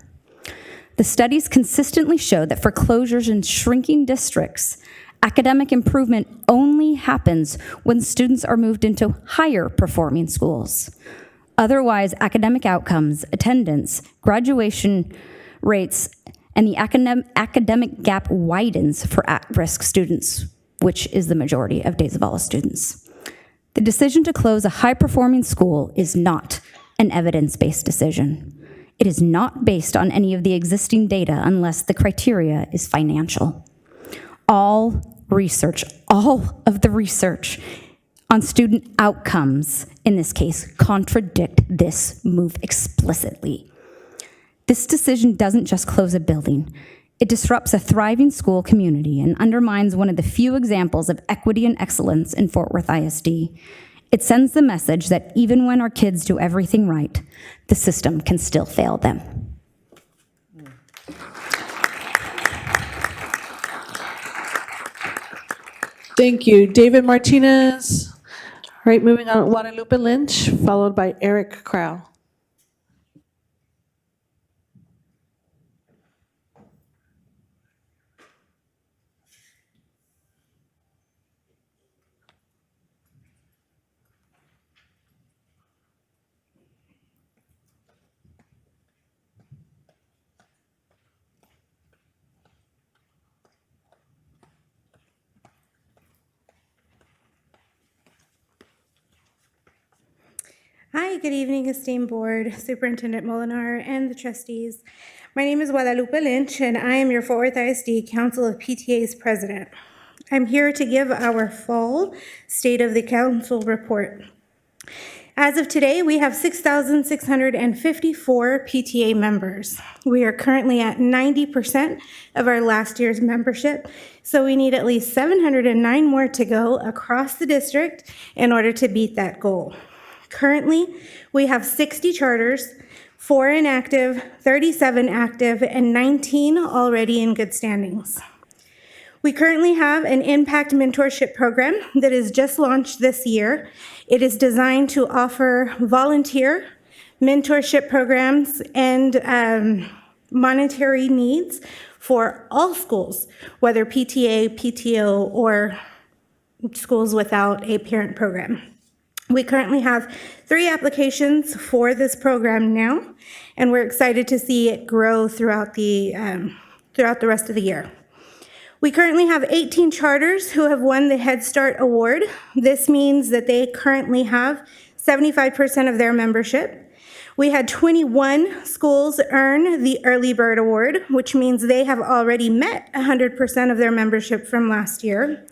The studies consistently show that for closures in shrinking districts, academic improvement only happens when students are moved into higher performing schools. Otherwise, academic outcomes, attendance, graduation rates, and the academic gap widens for at-risk students, which is the majority of De Zavala students. The decision to close a high-performing school is not an evidence-based decision. It is not based on any of the existing data unless the criteria is financial. All of the research on student outcomes, in this case, contradict this move explicitly. This decision doesn't just close a building. It disrupts a thriving school community and undermines one of the few examples of equity and excellence in Fort Worth ISD. It sends the message that even when our kids do everything right, the system can still fail them. Thank you. David Martinez. All right, moving on, Guadalupe Lynch, followed by Eric Crow. Hi, good evening, esteemed board, Superintendent Molinar, and the trustees. My name is Guadalupe Lynch, and I am your Fort Worth ISD Council of PTA's president. I'm here to give our fall State of the Council report. As of today, we have 6,654 PTA members. We are currently at 90% of our last year's membership, so we need at least 709 more to go across the district in order to beat that goal. Currently, we have 60 charters, 4 inactive, 37 active, and 19 already in good standings. We currently have an impact mentorship program that is just launched this year. It is designed to offer volunteer mentorship programs and monetary needs for all schools, whether PTA, PTO, or schools without a parent program. We currently have 3 applications for this program now, and we're excited to see it grow throughout the rest of the year. We currently have 18 charters who have won the Head Start Award. This means that they currently have 75% of their membership. We had 21 schools earn the Early Bird Award, which means they have already met 100% of their membership from last year.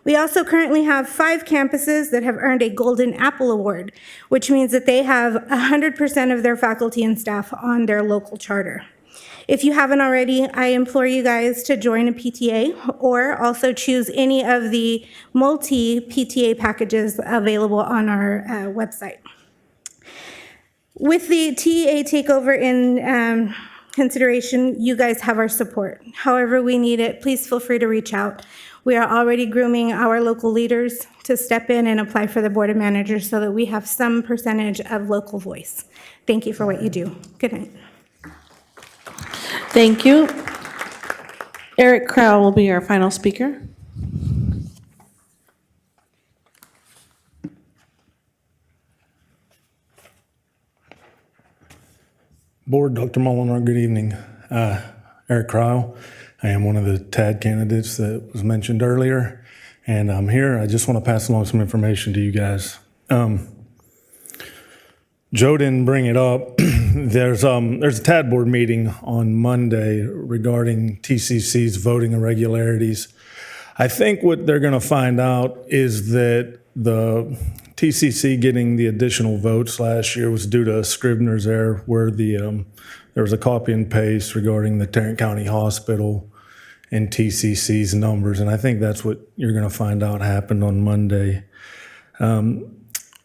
We also currently have 5 campuses that have earned a Golden Apple Award, which means that they have 100% of their faculty and staff on their local charter. If you haven't already, I implore you guys to join a PTA or also choose any of the multi-PTA packages available on our website. With the TEA takeover in consideration, you guys have our support. However we need it, please feel free to reach out. We are already grooming our local leaders to step in and apply for the Board of Managers so that we have some percentage of local voice. Thank you for what you do. Good night. Thank you. Eric Crowell will be our final speaker. Board, Dr. Molinar, good evening. Eric Crowell. I am one of the TAD candidates that was mentioned earlier, and I'm here. I just want to pass along some information to you guys. Joe didn't bring it up. There's a TAD board meeting on Monday regarding TCC's voting irregularities. I think what they're going to find out is that the TCC getting the additional votes last year was due to a Scrivener's error where there was a copy and paste regarding the Tarrant County Hospital and TCC's numbers, and I think that's what you're going to find out happened on Monday.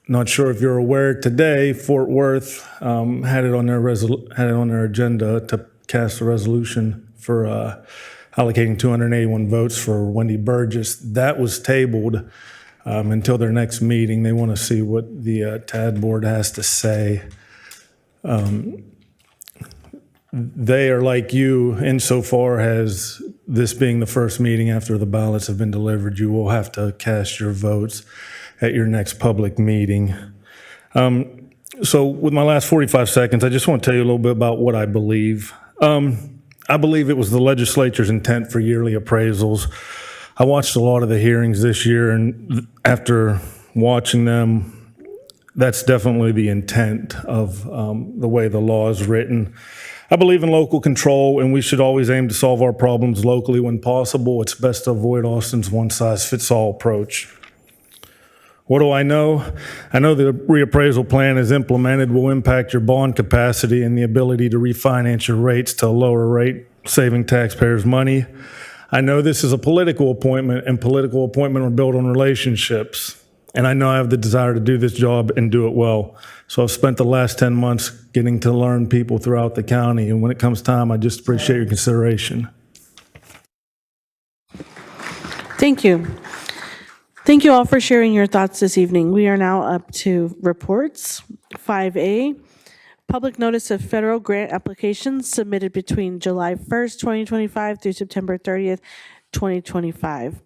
Not sure if you're aware today, Fort Worth had it on their agenda to cast a resolution for allocating 281 votes for Wendy Burgess. That was tabled until their next meeting. They want to see what the TAD board has to say. They are like you insofar as this being the first meeting after the ballots have been delivered. You will have to cast your votes at your next public meeting. So with my last 45 seconds, I just want to tell you a little bit about what I believe. I believe it was the legislature's intent for yearly appraisals. I watched a lot of the hearings this year, and after watching them, that's definitely the intent of the way the law is written. I believe in local control, and we should always aim to solve our problems locally when possible. It's best to avoid Austin's one-size-fits-all approach. What do I know? I know the reappraisal plan as implemented will impact your bond capacity and the ability to refinance your rates to a lower rate, saving taxpayers money. I know this is a political appointment, and political appointments are built on relationships. And I know I have the desire to do this job and do it well. So I've spent the last 10 months getting to learn people throughout the county. And when it comes time, I just appreciate your consideration. Thank you. Thank you all for sharing your thoughts this evening. We are now up to reports. 5A, public notice of federal grant applications submitted between July 1st, 2025 through September 30th, 2025.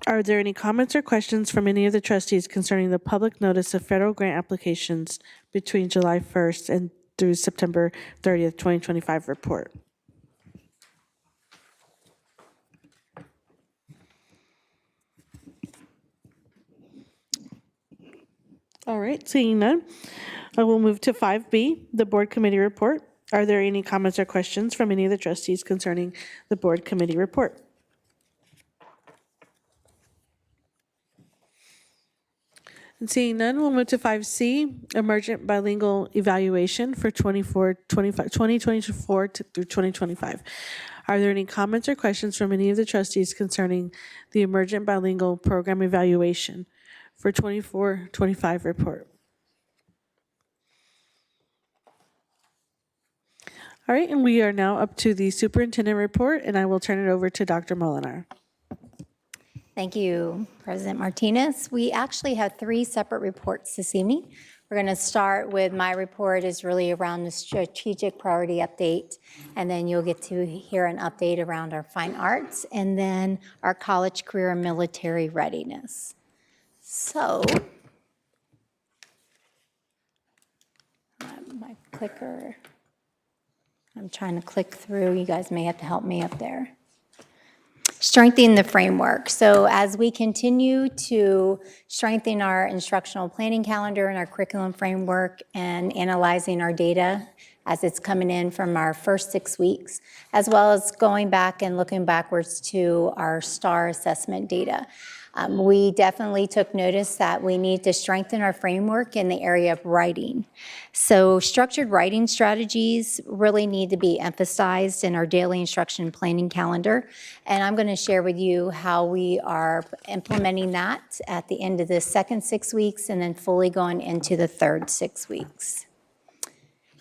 Are there any comments or questions from any of the trustees concerning the public notice of federal grant applications between July 1st and through September 30th, 2025 report? All right, seeing none, I will move to 5B, the board committee report. Are there any comments or questions from any of the trustees concerning the board committee report? And seeing none, we'll move to 5C, emergent bilingual evaluation for 2024 through 2025. Are there any comments or questions from any of the trustees concerning the emergent bilingual program evaluation for 24-25 report? All right, and we are now up to the superintendent report, and I will turn it over to Dr. Molinar. Thank you, President Martinez. We actually have 3 separate reports this evening. We're going to start with my report is really around the strategic priority update, and then you'll get to hear an update around our fine arts, and then our college, career, and military readiness. So, my clicker, I'm trying to click through. You guys may have to help me up there. Strengthening the framework. So as we continue to strengthen our instructional planning calendar and our curriculum framework and analyzing our data as it's coming in from our first 6 weeks, as well as going back and looking backwards to our STAR assessment data. We definitely took notice that we need to strengthen our framework in the area of writing. So structured writing strategies really need to be emphasized in our daily instruction planning calendar. And I'm going to share with you how we are implementing that at the end of the second 6 weeks and then fully going into the third 6 weeks.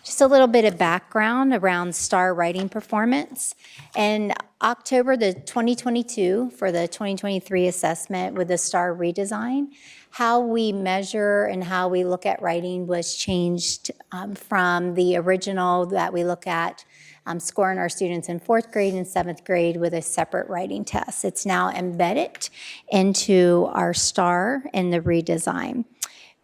Just a little bit of background around STAR writing performance. In October the 2022, for the 2023 assessment with the STAR redesign, how we measure and how we look at writing was changed from the original that we look at scoring our students in 4th grade and 7th grade with a separate writing test. It's now embedded into our STAR in the redesign.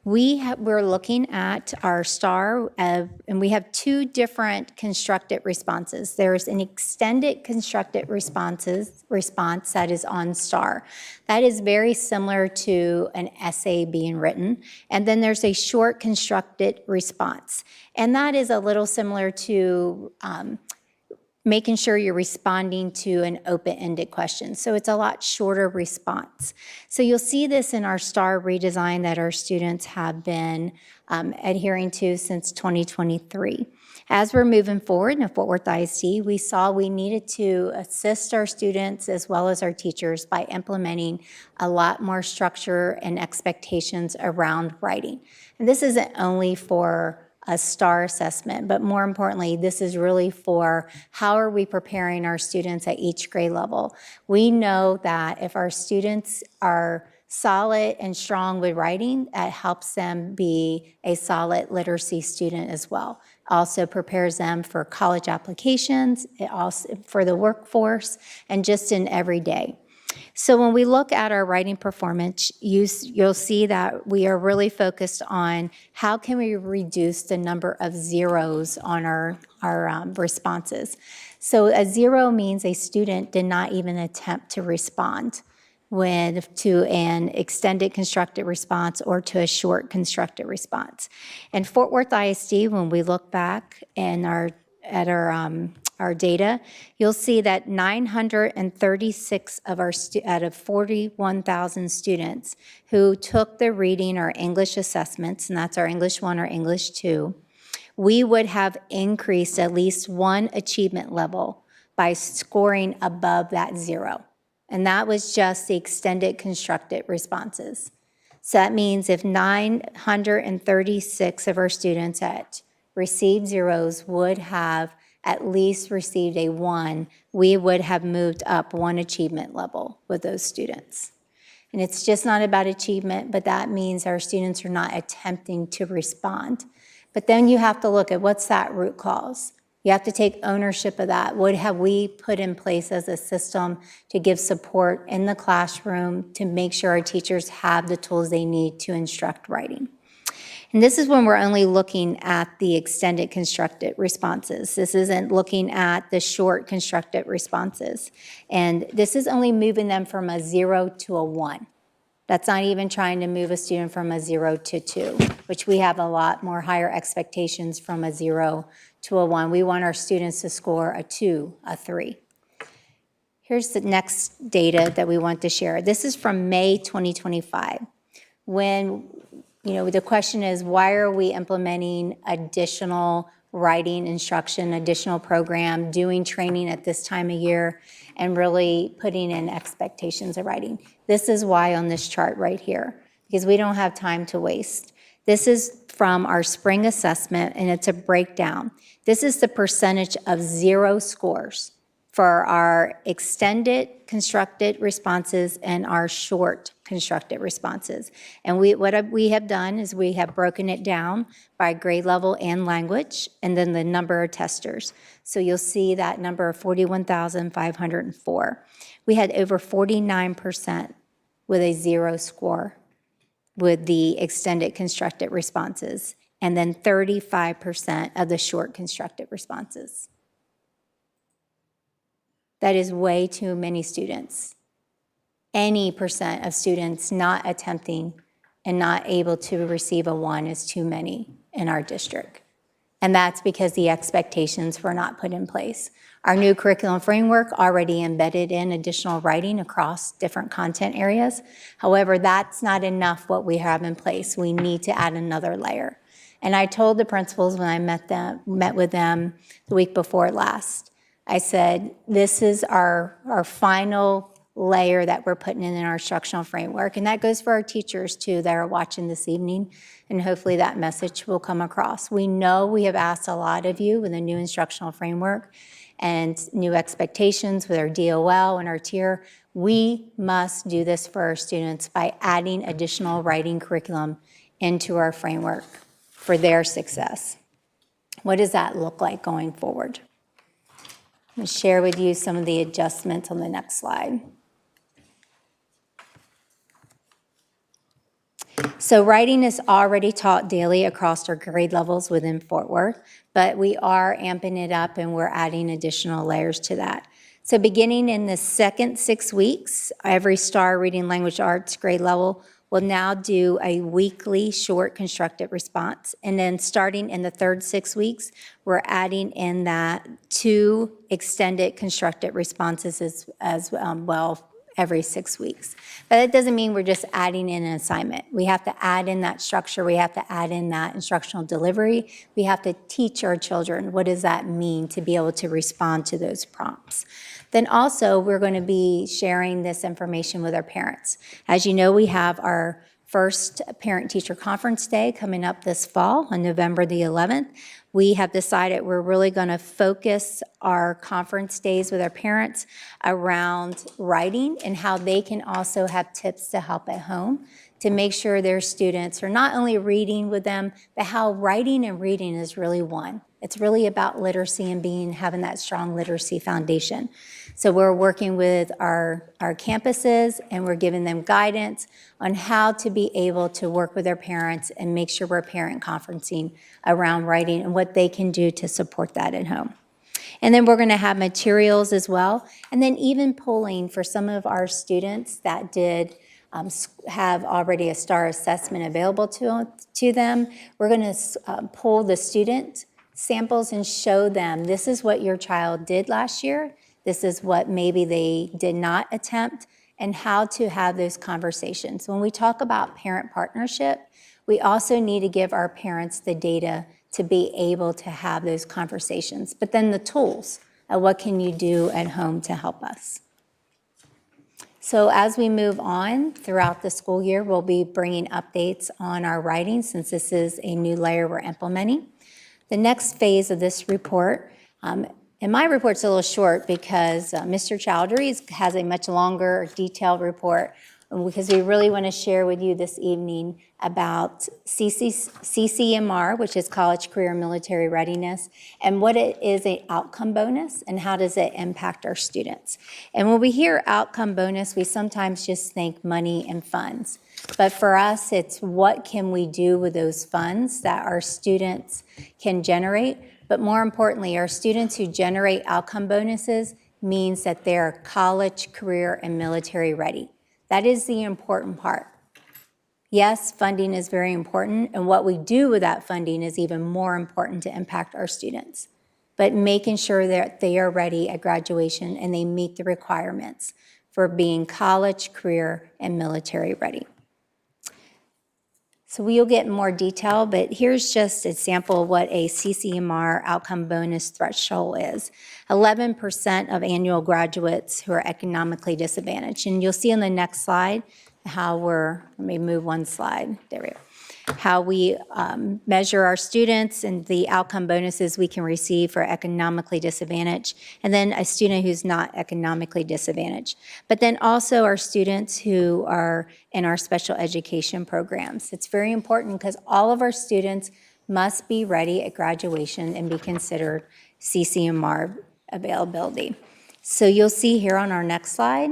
We're looking at our STAR, and we have 2 different constructed responses. There's an extended constructed response that is on STAR. That is very similar to an essay being written. And then there's a short constructed response. And that is a little similar to making sure you're responding to an open-ended question. So it's a lot shorter response. So you'll see this in our STAR redesign that our students have been adhering to since 2023. As we're moving forward in Fort Worth ISD, we saw we needed to assist our students as well as our teachers by implementing a lot more structure and expectations around writing. And this isn't only for a STAR assessment, but more importantly, this is really for how are we preparing our students at each grade level. We know that if our students are solid and strong with writing, that helps them be a solid literacy student as well. Also prepares them for college applications, it also for the workforce, and just in every day. So when we look at our writing performance, you'll see that we are really focused on how can we reduce the number of zeros on our responses. So a 0 means a student did not even attempt to respond to an extended constructed response or to a short constructed response. In Fort Worth ISD, when we look back in our data, you'll see that 936 of our out of 41,000 students who took the reading or English assessments, and that's our English 1 or English 2, we would have increased at least 1 achievement level by scoring above that 0. And that was just the extended constructed responses. So that means if 936 of our students that received zeros would have at least received a 1, we would have moved up 1 achievement level with those students. And it's just not about achievement, but that means our students are not attempting to respond. But then you have to look at what's that root cause. You have to take ownership of that. What have we put in place as a system to give support in the classroom to make sure our teachers have the tools they need to instruct writing? And this is when we're only looking at the extended constructed responses. This isn't looking at the short constructed responses. And this is only moving them from a 0 to a 1. That's not even trying to move a student from a 0 to 2, which we have a lot more higher expectations from a 0 to a 1. We want our students to score a 2, a 3. Here's the next data that we want to share. This is from May 2025, when the question is, why are we implementing additional writing instruction, additional program, doing training at this time of year, and really putting in expectations of writing? This is why on this chart right here, because we don't have time to waste. This is from our spring assessment, and it's a breakdown. This is the percentage of 0 scores. for our extended constructed responses and our short constructed responses. And what we have done is we have broken it down by grade level and language, and then the number of testers. So you'll see that number of 41,504. We had over 49% with a 0 score with the extended constructed responses, and then 35% of the short constructed responses. That is way too many students. Any percent of students not attempting and not able to receive a 1 is too many in our district. And that's because the expectations were not put in place. Our new curriculum framework already embedded in additional writing across different content areas. However, that's not enough what we have in place. We need to add another layer. And I told the principals when I met with them the week before last, I said, this is our final layer that we're putting in our instructional framework. And that goes for our teachers too that are watching this evening. And hopefully that message will come across. We know we have asked a lot of you with the new instructional framework and new expectations with our DOL and our tier. We must do this for our students by adding additional writing curriculum into our framework for their success. What does that look like going forward? I'm going to share with you some of the adjustments on the next slide. So writing is already taught daily across our grade levels within Fort Worth, but we are amping it up and we're adding additional layers to that. So beginning in the second 6 weeks, every STAR Reading Language Arts grade level will now do a weekly short constructed response. And then starting in the third 6 weeks, we're adding in that 2 extended constructed responses as well every 6 weeks. But that doesn't mean we're just adding in an assignment. We have to add in that structure. We have to add in that instructional delivery. We have to teach our children what does that mean to be able to respond to those prompts. Then also, we're going to be sharing this information with our parents. As you know, we have our first parent-teacher conference day coming up this fall on November the 11th. We have decided we're really going to focus our conference days with our parents around writing and how they can also have tips to help at home to make sure their students are not only reading with them, but how writing and reading is really one. It's really about literacy and having that strong literacy foundation. So we're working with our campuses and we're giving them guidance on how to be able to work with their parents and make sure we're parent conferencing around writing and what they can do to support that at home. And then we're going to have materials as well. And then even polling for some of our students that did have already a STAR assessment available to them. We're going to pull the student samples and show them this is what your child did last year. This is what maybe they did not attempt and how to have those conversations. When we talk about parent partnership, we also need to give our parents the data to be able to have those conversations, but then the tools of what can you do at home to help us. So as we move on throughout the school year, we'll be bringing updates on our writing since this is a new layer we're implementing. The next phase of this report, and my report's a little short because Mr. Chowdhury has a much longer, detailed report because we really want to share with you this evening about CCMR, which is College Career and Military Readiness, and what it is an outcome bonus and how does it impact our students. And when we hear outcome bonus, we sometimes just think money and funds. But for us, it's what can we do with those funds that our students can generate. But more importantly, our students who generate outcome bonuses means that they're college, career, and military ready. That is the important part. Yes, funding is very important, and what we do with that funding is even more important to impact our students. But making sure that they are ready at graduation and they meet the requirements for being college, career, and military ready. So we'll get more detail, but here's just a sample of what a CCMR outcome bonus threshold is. 11% of annual graduates who are economically disadvantaged. And you'll see on the next slide how let me move one slide, there we go. how we measure our students and the outcome bonuses we can receive for economically disadvantaged, and then a student who's not economically disadvantaged. But then also our students who are in our special education programs. It's very important because all of our students must be ready at graduation and be considered CCMR availability. So you'll see here on our next slide,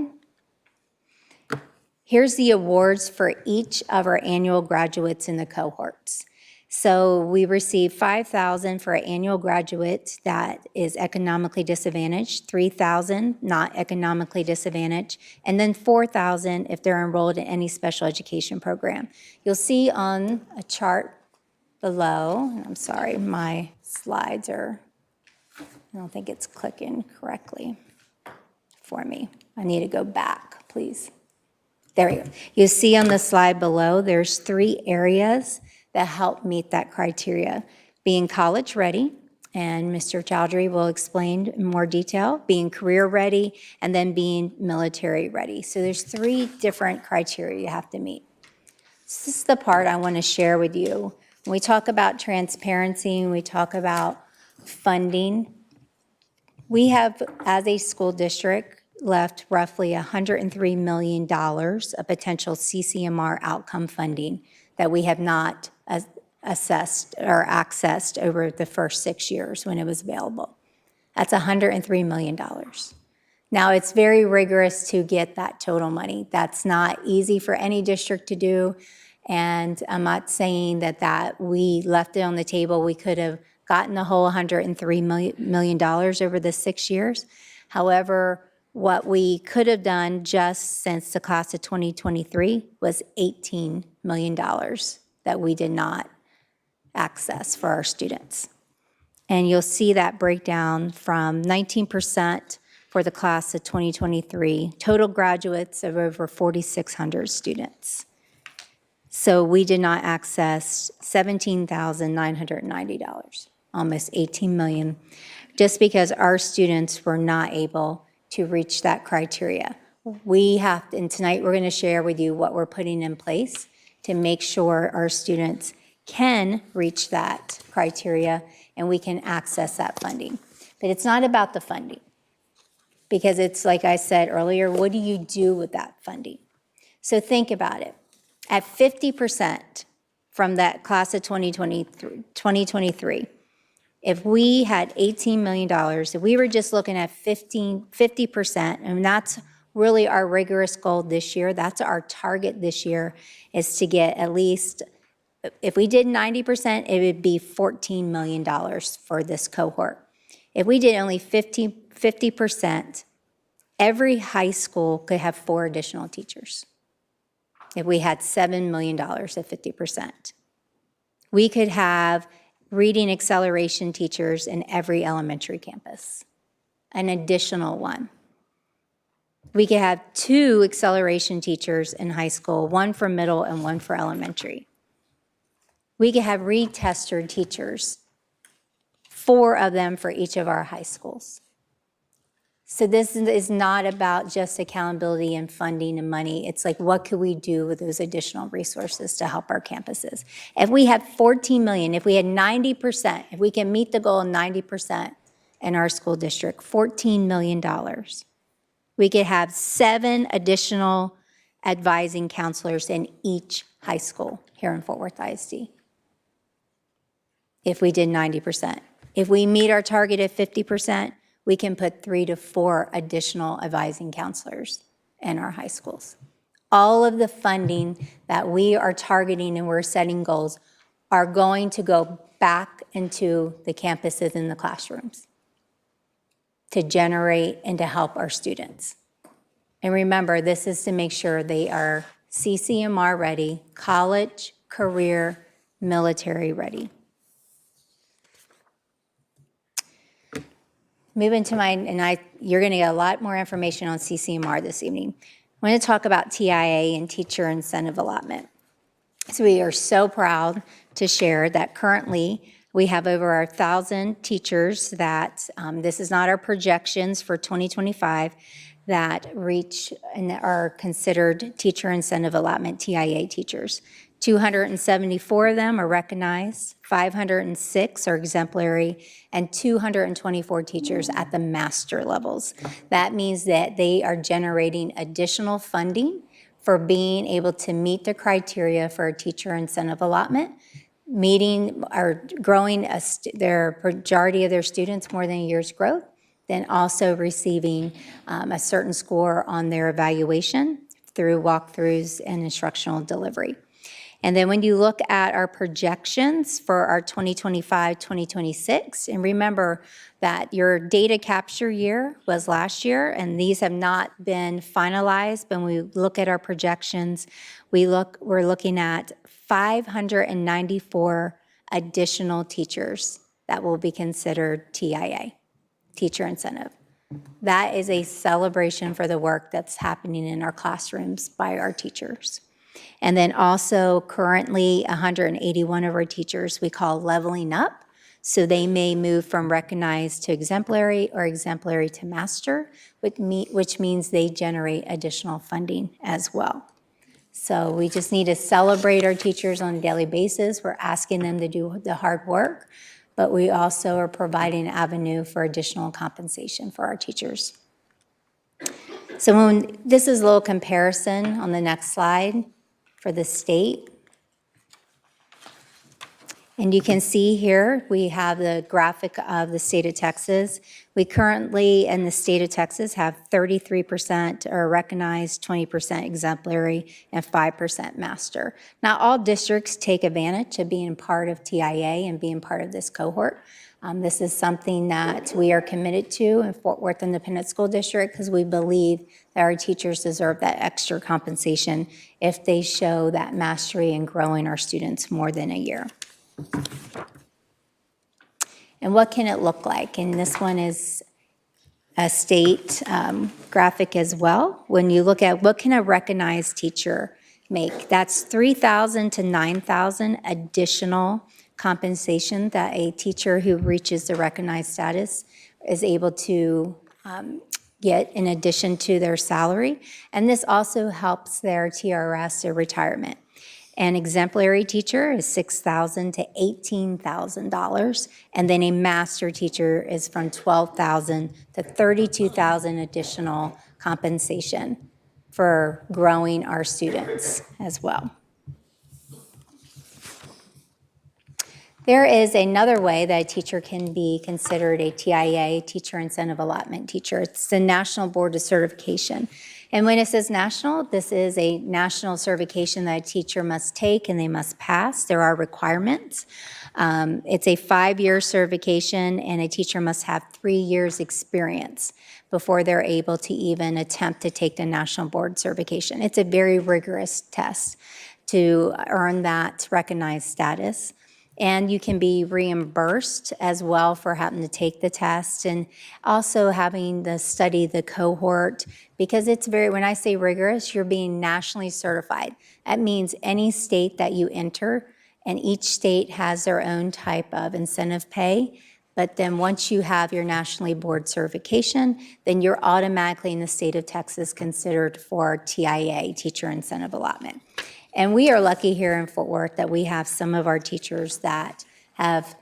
here's the awards for each of our annual graduates in the cohorts. So we receive $5,000 for an annual graduate that is economically disadvantaged, $3,000 not economically disadvantaged, and then $4,000 if they're enrolled in any special education program. You'll see on a chart below, I'm sorry, my slides are, I don't think it's clicking correctly for me. I need to go back, please. There we go. You see on the slide below, there's 3 areas that help meet that criteria. Being college ready, and Mr. Chowdhury will explain in more detail, being career ready, and then being military ready. So there's 3 different criteria you have to meet. This is the part I want to share with you. When we talk about transparency, and we talk about funding, we have, as a school district, left roughly $103 million of potential CCMR outcome funding that we have not assessed or accessed over the first 6 years when it was available. That's $103 million. Now, it's very rigorous to get that total money. That's not easy for any district to do, and I'm not saying that we left it on the table. We could have gotten the whole $103 million over the 6 years. However, what we could have done just since the class of 2023 was $18 million that we did not access for our students. And you'll see that breakdown from 19% for the class of 2023, total graduates of over 4,600 students. So we did not access $17,990, almost $18 million, just because our students were not able to reach that criteria. We have to, and tonight we're going to share with you what we're putting in place to make sure our students can reach that criteria and we can access that funding. But it's not about the funding, because it's like I said earlier, what do you do with that funding? So think about it. At 50% from that class of 2023, if we had $18 million, if we were just looking at 50%, and that's really our rigorous goal this year, that's our target this year, is to get at least, if we did 90%, it would be $14 million for this cohort. If we did only 50%, every high school could have 4 additional teachers. If we had $7 million at 50%. We could have reading acceleration teachers in every elementary campus, an additional 1. We could have 2 acceleration teachers in high school, 1 for middle and 1 for elementary. We could have retester teachers, 4 of them for each of our high schools. So this is not about just accountability and funding and money. It's like, what could we do with those additional resources to help our campuses? If we had 14 million, if we had 90%, if we can meet the goal of 90% in our school district, $14 million, we could have 7 additional advising counselors in each high school here in Fort Worth ISD. If we did 90%. If we meet our target of 50%, we can put 3 to 4 additional advising counselors in our high schools. All of the funding that we are targeting and we're setting goals are going to go back into the campuses and the classrooms to generate and to help our students. And remember, this is to make sure they are CCMR ready, college, career, military ready. Moving to you're going to get a lot more information on CCMR this evening. I want to talk about TIA and teacher incentive allotment. So we are so proud to share that currently we have over 1,000 teachers that, this is not our projections for 2025, that reach and are considered teacher incentive allotment, TIA teachers. 274 of them are recognized, 506 are exemplary, and 224 teachers at the master levels. That means that they are generating additional funding for being able to meet the criteria for a teacher incentive allotment, meeting or growing their majority of their students more than a year's growth, then also receiving a certain score on their evaluation through walkthroughs and instructional delivery. And then when you look at our projections for our 2025-2026, and remember that your data capture year was last year, and these have not been finalized. When we look at our projections, we're looking at 594 additional teachers that will be considered TIA, teacher incentive. That is a celebration for the work that's happening in our classrooms by our teachers. And then also currently 181 of our teachers we call leveling up. So they may move from recognized to exemplary or exemplary to master, which means they generate additional funding as well. So we just need to celebrate our teachers on a daily basis. We're asking them to do the hard work, but we also are providing an avenue for additional compensation for our teachers. So this is a little comparison on the next slide for the state. And you can see here, we have the graphic of the state of Texas. We currently, in the state of Texas, have 33% are recognized, 20% exemplary, and 5% master. Now, all districts take advantage of being part of TIA and being part of this cohort. This is something that we are committed to in Fort Worth Independent School District because we believe that our teachers deserve that extra compensation if they show that mastery in growing our students more than a year. And what can it look like? And this one is a state graphic as well. When you look at what can a recognized teacher make, that's 3,000 to 9,000 additional compensation that a teacher who reaches the recognized status is able to get in addition to their salary. And this also helps their TRS or retirement. An exemplary teacher is $6,000 to $18,000, and then a master teacher is from $12,000 to $32,000 additional compensation for growing our students as well. There is another way that a teacher can be considered a TIA, Teacher Incentive Allotment Teacher. It's the National Board of Certification. And when it says national, this is a national certification that a teacher must take and they must pass. There are requirements. It's a 5-year certification, and a teacher must have 3 years experience before they're able to even attempt to take the National Board certification. It's a very rigorous test to earn that recognized status. And you can be reimbursed as well for having to take the test and also having to study the cohort, because it's when I say rigorous, you're being nationally certified. That means any state that you enter, and each state has their own type of incentive pay. But then once you have your nationally board certification, then you're automatically in the state of Texas considered for TIA, Teacher Incentive Allotment. And we are lucky here in Fort Worth that we have some of our teachers that have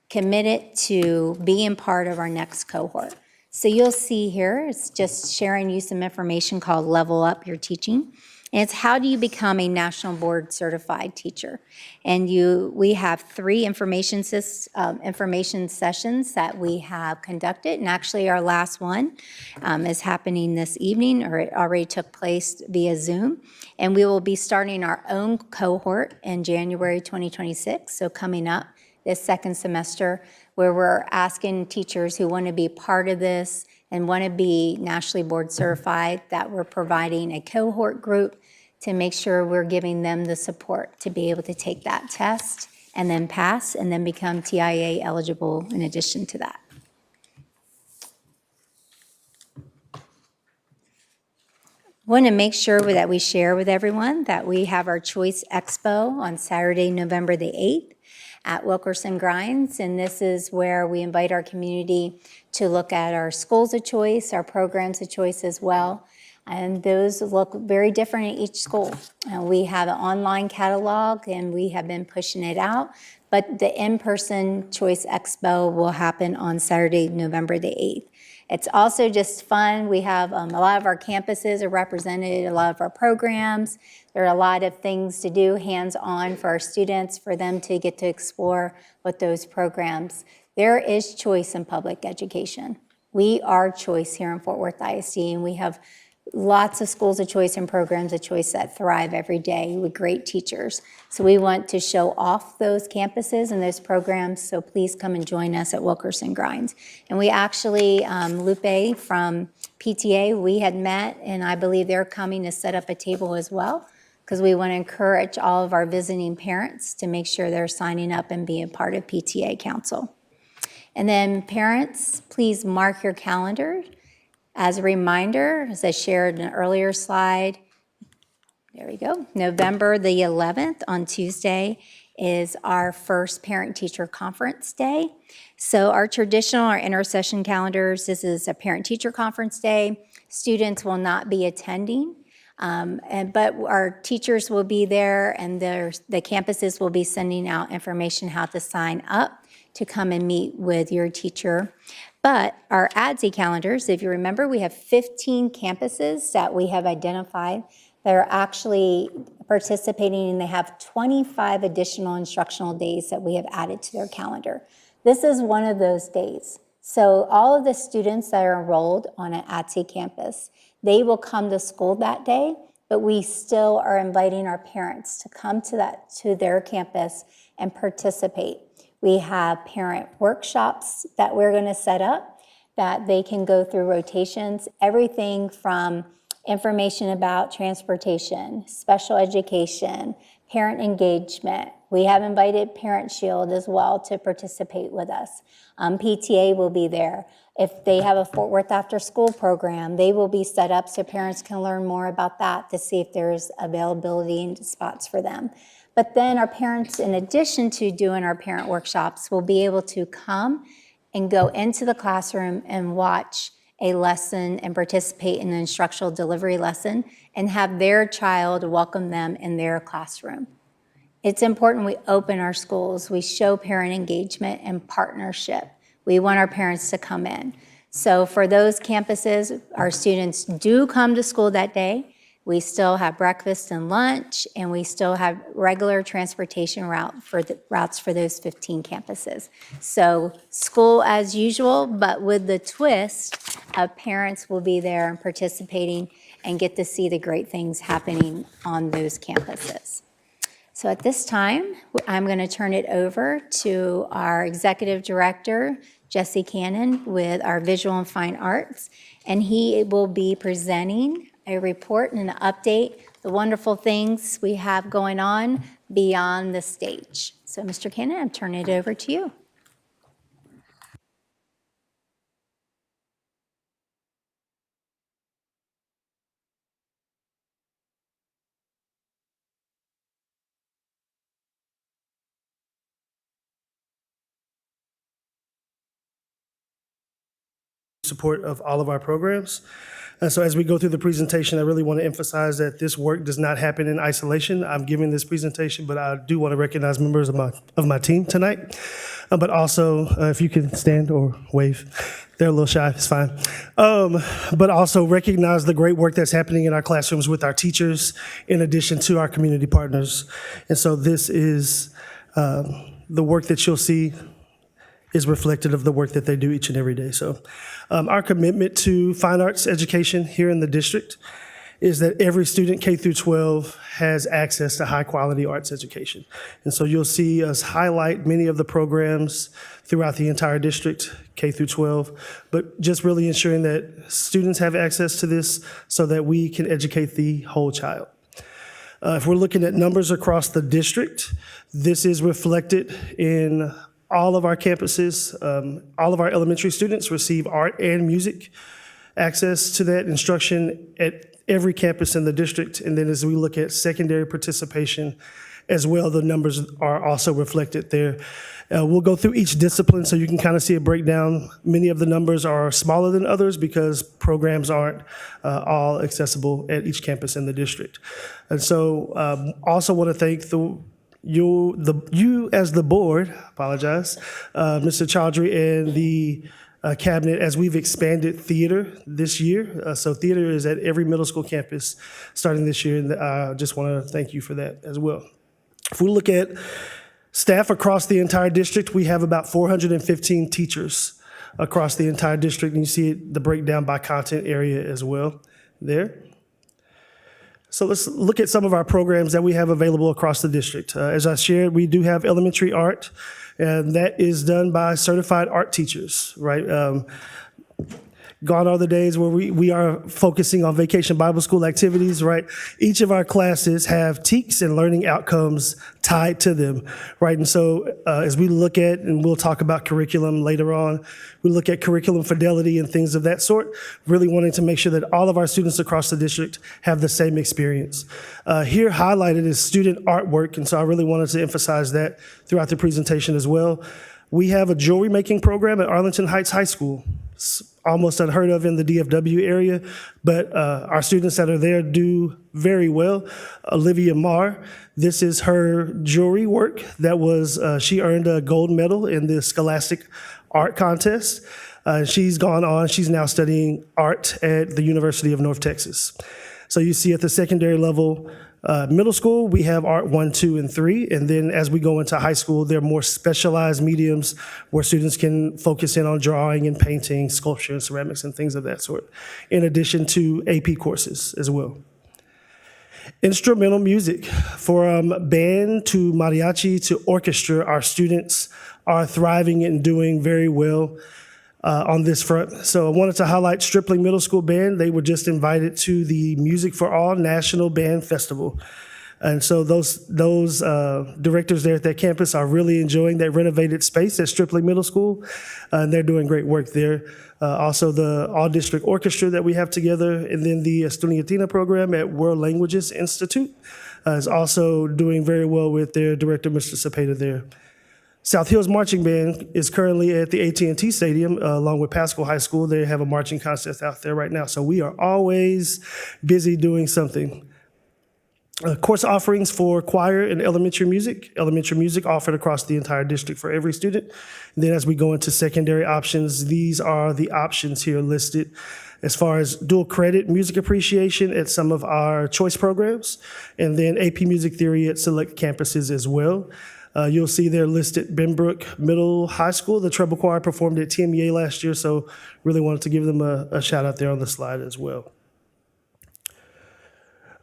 committed to being part of our next cohort. So you'll see here, it's just sharing you some information called Level Up Your Teaching. And it's how do you become a National Board Certified Teacher? And we have 3 information sessions that we have conducted. And actually our last one is happening this evening, or it already took place via Zoom. And we will be starting our own cohort in January 2026, so coming up this second semester, where we're asking teachers who want to be part of this and want to be nationally board certified, that we're providing a cohort group to make sure we're giving them the support to be able to take that test and then pass and then become TIA eligible in addition to that. Want to make sure that we share with everyone that we have our Choice Expo on Saturday, November the 8th at Wilkerson Grimes, and this is where we invite our community to look at our schools of choice, our programs of choice as well. And those look very different in each school. We have an online catalog, and we have been pushing it out. But the in-person Choice Expo will happen on Saturday, November the 8th. It's also just fun. We have a lot of our campuses are represented, a lot of our programs. There are a lot of things to do hands-on for our students, for them to get to explore what those programs. There is choice in public education. We are choice here in Fort Worth ISD, and we have lots of schools of choice and programs of choice that thrive every day with great teachers. So we want to show off those campuses and those programs, so please come and join us at Wilkerson Grimes. And we actually, Lupe from PTA, we had met, and I believe they're coming to set up a table as well, because we want to encourage all of our visiting parents to make sure they're signing up and being part of PTA Council. And then parents, please mark your calendar. As a reminder, as I shared in an earlier slide, there we go, November the 11th on Tuesday is our first parent-teacher conference day. So our intersession calendars, this is a parent-teacher conference day. Students will not be attending, but our teachers will be there, and the campuses will be sending out information how to sign up to come and meet with your teacher. But our ADSE calendars, if you remember, we have 15 campuses that we have identified that are actually participating, and they have 25 additional instructional days that we have added to their calendar. This is one of those days. So all of the students that are enrolled on an ADSE campus, they will come to school that day, but we still are inviting our parents to come to their campus and participate. We have parent workshops that we're going to set up that they can go through rotations, everything from information about transportation, special education, parent engagement. We have invited Parent Shield as well to participate with us. PTA will be there. If they have a Fort Worth after school program, they will be set up so parents can learn more about that to see if there's availability and spots for them. But then our parents, in addition to doing our parent workshops, will be able to come and go into the classroom and watch a lesson and participate in an instructional delivery lesson and have their child welcome them in their classroom. It's important we open our schools. We show parent engagement and partnership. We want our parents to come in. So for those campuses, our students do come to school that day. We still have breakfast and lunch, and we still have regular transportation routes for those 15 campuses. So school as usual, but with the twist of parents will be there and participating and get to see the great things happening on those campuses. So at this time, I'm going to turn it over to our Executive Director, Jesse Cannon, with our Visual and Fine Arts, and he will be presenting a report and an update, the wonderful things we have going on beyond the stage. So Mr. Cannon, I'm turning it over to you. Support of all of our programs. So as we go through the presentation, I really want to emphasize that this work does not happen in isolation. I'm giving this presentation, but I do want to recognize members of my team tonight. But also, if you can stand or wave, they're a little shy, it's fine. But also recognize the great work that's happening in our classrooms with our teachers, in addition to our community partners. And so this is the work that you'll see is reflective of the work that they do each and every day. So our commitment to fine arts education here in the district is that every student K through 12 has access to high quality arts education. And so you'll see us highlight many of the programs throughout the entire district, K through 12, but just really ensuring that students have access to this so that we can educate the whole child. If we're looking at numbers across the district, this is reflected in all of our campuses. All of our elementary students receive art and music access to that instruction at every campus in the district. And then as we look at secondary participation, as well. The numbers are also reflected there. We'll go through each discipline so you can kind of see a breakdown. Many of the numbers are smaller than others because programs aren't all accessible at each campus in the district. And so also want to thank you as the board, Mr. Chaudhry and the cabinet as we've expanded theater this year. So theater is at every middle school campus starting this year, and I just want to thank you for that as well. If we look at staff across the entire district, we have about 415 teachers across the entire district, and you see the breakdown by content area as well there. So let's look at some of our programs that we have available across the district. As I shared, we do have elementary art, and that is done by certified art teachers, right? Gone are the days where we are focusing on Vacation Bible School activities, right? Each of our classes have TEKS and learning outcomes tied to them, right? And so as we look at, and we'll talk about curriculum later on, we look at curriculum fidelity and things of that sort, really wanting to make sure that all of our students across the district have the same experience. Here highlighted is student artwork, and so I really wanted to emphasize that throughout the presentation as well. We have a jewelry making program at Arlington Heights High School. It's almost unheard of in the DFW area, but our students that are there do very well. Olivia Marr, this is her jewelry work that was, she earned a gold medal in the Scholastic Art Contest. She's gone on, she's now studying art at the University of North Texas. So you see at the secondary level, middle school, we have art 1, 2, and 3. And then as we go into high school, there are more specialized mediums where students can focus in on drawing and painting, sculpture and ceramics and things of that sort, in addition to AP courses as well. Instrumental music, from band to mariachi to orchestra, our students are thriving and doing very well on this front. So I wanted to highlight Stripling Middle School Band. They were just invited to the Music for All National Band Festival. And so those directors there at that campus are really enjoying that renovated space at Stripling Middle School, and they're doing great work there. Also the all-district orchestra that we have together, and then the Estudiantina program at World Languages Institute is also doing very well with their director, Mr. Cepeda there. South Hills Marching Band is currently at the AT&T Stadium along with Pascal High School. They have a marching contest out there right now. So we are always busy doing something. Course offerings for choir and elementary music. Elementary music offered across the entire district for every student. And then as we go into secondary options, these are the options here listed. As far as dual credit music appreciation at some of our choice programs, and then AP Music Theory at select campuses as well. You'll see they're listed Benbrook Middle High School. The treble choir performed at TMEA last year, so really wanted to give them a shout out there on the slide as well.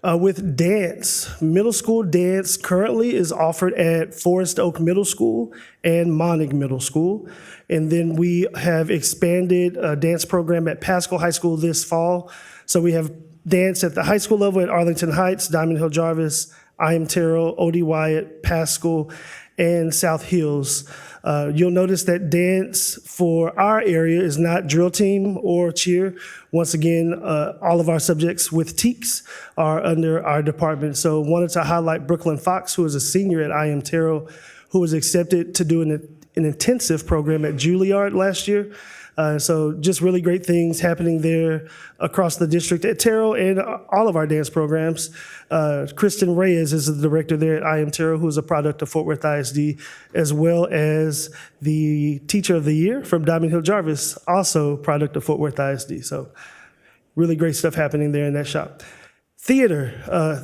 With dance, middle school dance currently is offered at Forest Oak Middle School and Monig Middle School. And then we have expanded a dance program at Pascal High School this fall. So we have dance at the high school level at Arlington Heights, Diamond Hill Jarvis, I Am Terrell, O.D. Wyatt, Pascal, and South Hills. You'll notice that dance for our area is not drill team or cheer. Once again, all of our subjects with TEKS are under our department. So wanted to highlight Brooklyn Fox, who is a senior at I Am Terrell, who was accepted to do an intensive program at Juilliard last year. So just really great things happening there across the district at Terrell and all of our dance programs. Kristen Reyes is the director there at I Am Terrell, who is a product of Fort Worth ISD, as well as the Teacher of the Year from Diamond Hill Jarvis, also product of Fort Worth ISD. So really great stuff happening there in that shop. Theater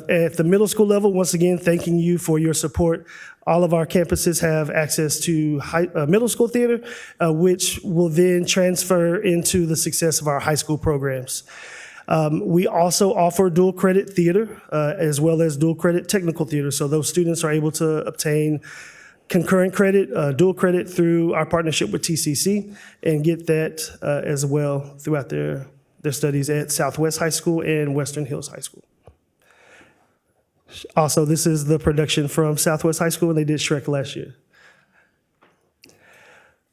at the middle school level, once again, thanking you for your support. All of our campuses have access to middle school theater, which will then transfer into the success of our high school programs. We also offer dual credit theater as well as dual credit technical theater. So those students are able to obtain concurrent credit, dual credit through our partnership with TCC and get that as well throughout their studies at Southwest High School and Western Hills High School. Also, this is the production from Southwest High School, and they did Shrek last year.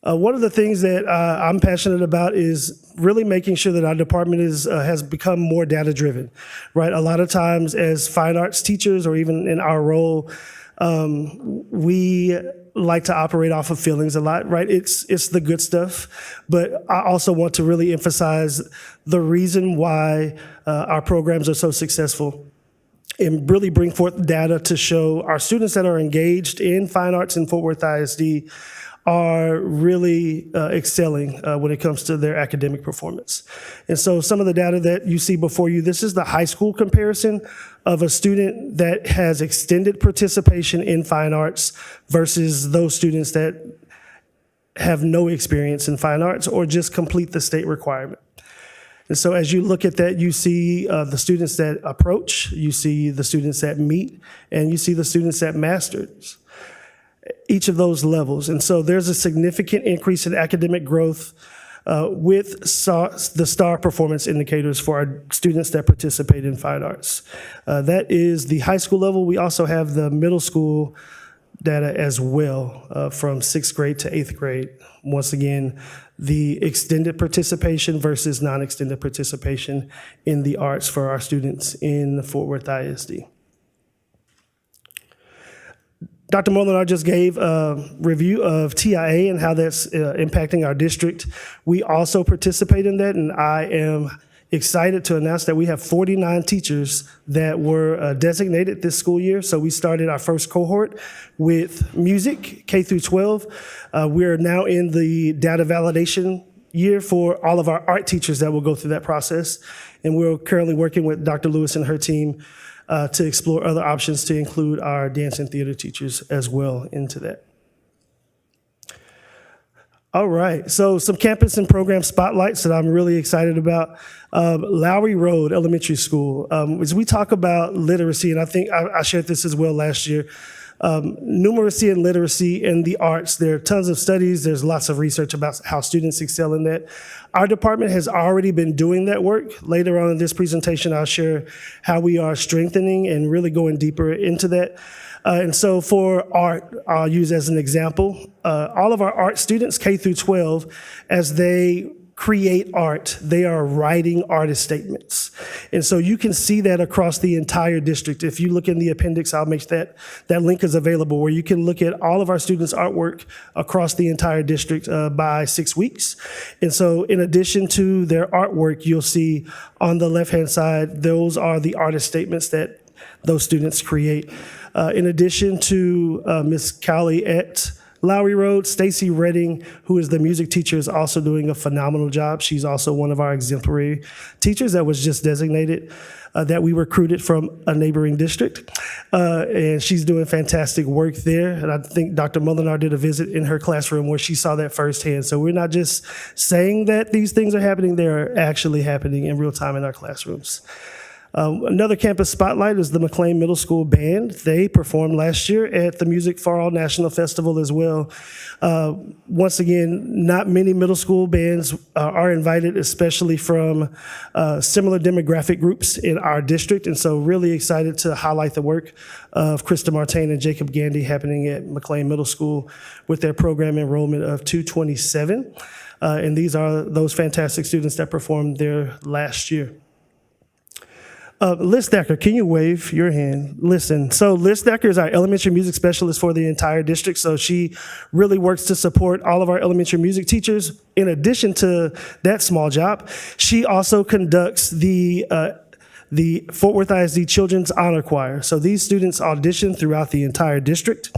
One of the things that I'm passionate about is really making sure that our department has become more data-driven, right? A lot of times as fine arts teachers or even in our role, We like to operate off of feelings a lot, right? It's the good stuff, but I also want to really emphasize the reason why our programs are so successful and really bring forth data to show our students that are engaged in fine arts in Fort Worth ISD are really excelling when it comes to their academic performance. And so some of the data that you see before you, this is the high school comparison of a student that has extended participation in fine arts versus those students that have no experience in fine arts or just complete the state requirement. And so as you look at that, you see the students that approach, you see the students that meet, and you see the students that masters each of those levels. And so there's a significant increase in academic growth with the STAR performance indicators for our students that participate in fine arts. That is the high school level. We also have the middle school data as well from 6th grade to 8th grade. Once again, the extended participation versus non-extended participation in the arts for our students in Fort Worth ISD. Dr. Molinar just gave a review of TIA and how that's impacting our district. We also participate in that, and I am excited to announce that we have 49 teachers that were designated this school year. So we started our first cohort with music, K through 12. We are now in the data validation year for all of our art teachers that will go through that process. And we're currently working with Dr. Lewis and her team to explore other options to include our dance and theater teachers as well into that. All right, so some campus and program spotlights that I'm really excited about. Lowry Road Elementary School. As we talk about literacy, and I think I shared this as well last year, numeracy and literacy in the arts, there are tons of studies, there's lots of research about how students excel in that. Our department has already been doing that work. Later on in this presentation, I'll share how we are strengthening and really going deeper into that. And so for art, I'll use as an example, all of our art students, K through 12, as they create art, they are writing artist statements. And so you can see that across the entire district. If you look in the appendix, I'll make that link is available where you can look at all of our students' artwork across the entire district by 6 weeks. And so in addition to their artwork, you'll see on the left-hand side, those are the artist statements that those students create. In addition to Ms. Cowley at Lowry Road, Stacy Redding, who is the music teacher, is also doing a phenomenal job. She's also one of our exemplary teachers that was just designated, that we recruited from a neighboring district. And she's doing fantastic work there. And I think Dr. Molinar did a visit in her classroom where she saw that firsthand. So we're not just saying that these things are happening, they're actually happening in real time in our classrooms. Another campus spotlight is the McLean Middle School Band. They performed last year at the Music for All National Festival as well. Once again, not many middle school bands are invited, especially from similar demographic groups in our district. And so really excited to highlight the work of Krista Martin and Jacob Gandy happening at McLean Middle School with their program enrollment of 227. And these are those fantastic students that performed there last year. Liz Thacker, can you wave your hand? Listen, so Liz Thacker is our elementary music specialist for the entire district. So she really works to support all of our elementary music teachers. In addition to that small job, she also conducts the Fort Worth ISD Children's Honor Choir. So these students audition throughout the entire district,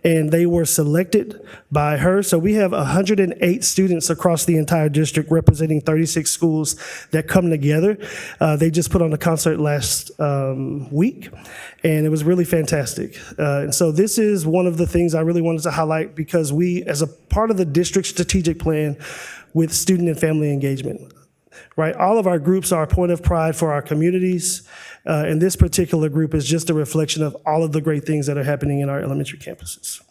and they were selected by her. So we have 108 students across the entire district representing 36 schools that come together. They just put on a concert last week, and it was really fantastic. And so this is one of the things I really wanted to highlight because we, as a part of the district strategic plan with student and family engagement, right? All of our groups are a point of pride for our communities, and this particular group is just a reflection of all of the great things that are happening in our elementary campuses.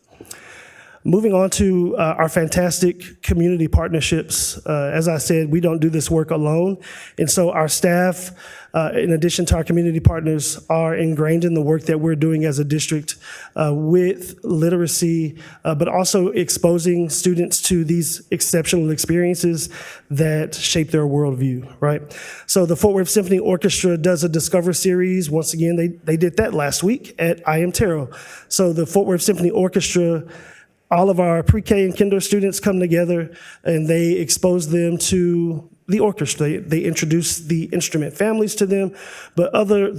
Moving on to our fantastic community partnerships. As I said, we don't do this work alone. And so our staff, in addition to our community partners, are ingrained in the work that we're doing as a district with literacy, but also exposing students to these exceptional experiences that shape their worldview, right? So the Fort Worth Symphony Orchestra does a Discover series. Once again, they did that last week at I Am Tarot. So the Fort Worth Symphony Orchestra, all of our pre-K and kinder students come together and they expose them to the orchestra. They introduce the instrument families to them. But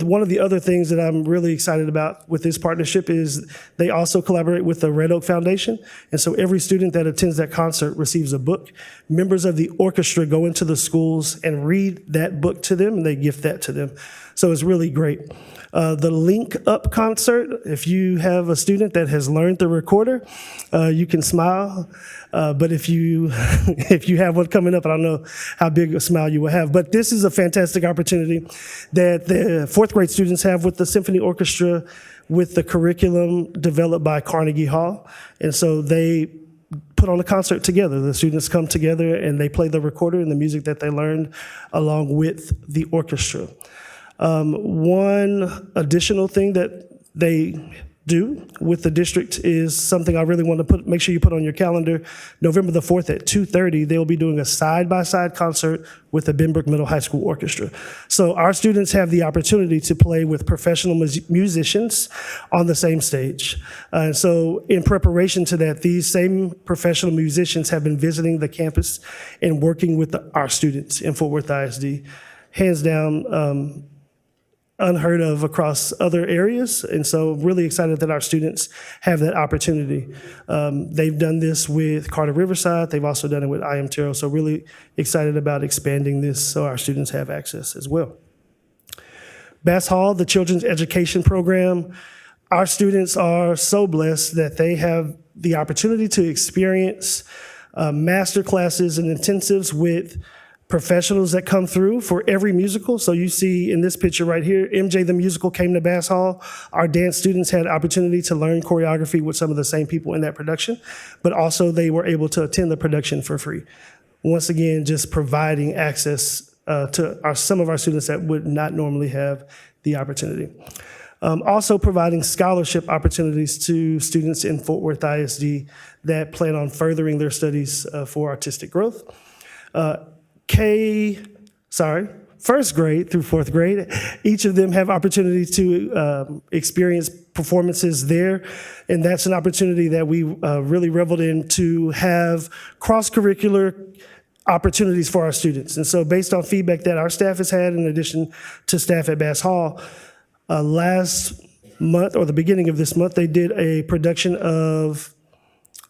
one of the other things that I'm really excited about with this partnership is they also collaborate with the Red Oak Foundation. And so every student that attends that concert receives a book. Members of the orchestra go into the schools and read that book to them, and they gift that to them. So it's really great. The Link Up concert, if you have a student that has learned the recorder, you can smile. But if you have one coming up, I don't know how big a smile you will have. But this is a fantastic opportunity that the fourth grade students have with the symphony orchestra, with the curriculum developed by Carnegie Hall. And so they put on a concert together. The students come together and they play the recorder and the music that they learned along with the orchestra. One additional thing that they do with the district is something I really want to make sure you put on your calendar. November the 4th at 2:30, they'll be doing a side-by-side concert with the Benbrook Middle High School Orchestra. So our students have the opportunity to play with professional musicians on the same stage. And so in preparation to that, these same professional musicians have been visiting the campus and working with our students in Fort Worth ISD. Hands down, unheard of across other areas, and so really excited that our students have that opportunity. They've done this with Carter Riverside, they've also done it with I Am Tarot, so really excited about expanding this so our students have access as well. Bass Hall, the Children's Education Program, our students are so blessed that they have the opportunity to experience master classes and intensives with professionals that come through for every musical. So you see in this picture right here, MJ the Musical came to Bass Hall. Our dance students had opportunity to learn choreography with some of the same people in that production, but also they were able to attend the production for free. Once again, just providing access to some of our students that would not normally have the opportunity. Also providing scholarship opportunities to students in Fort Worth ISD that plan on furthering their studies for artistic growth. First grade through fourth grade, each of them have opportunity to experience performances there. And that's an opportunity that we really reveled in, to have cross-curricular opportunities for our students. And so based on feedback that our staff has had, in addition to staff at Bass Hall, last month or the beginning of this month, they did a production of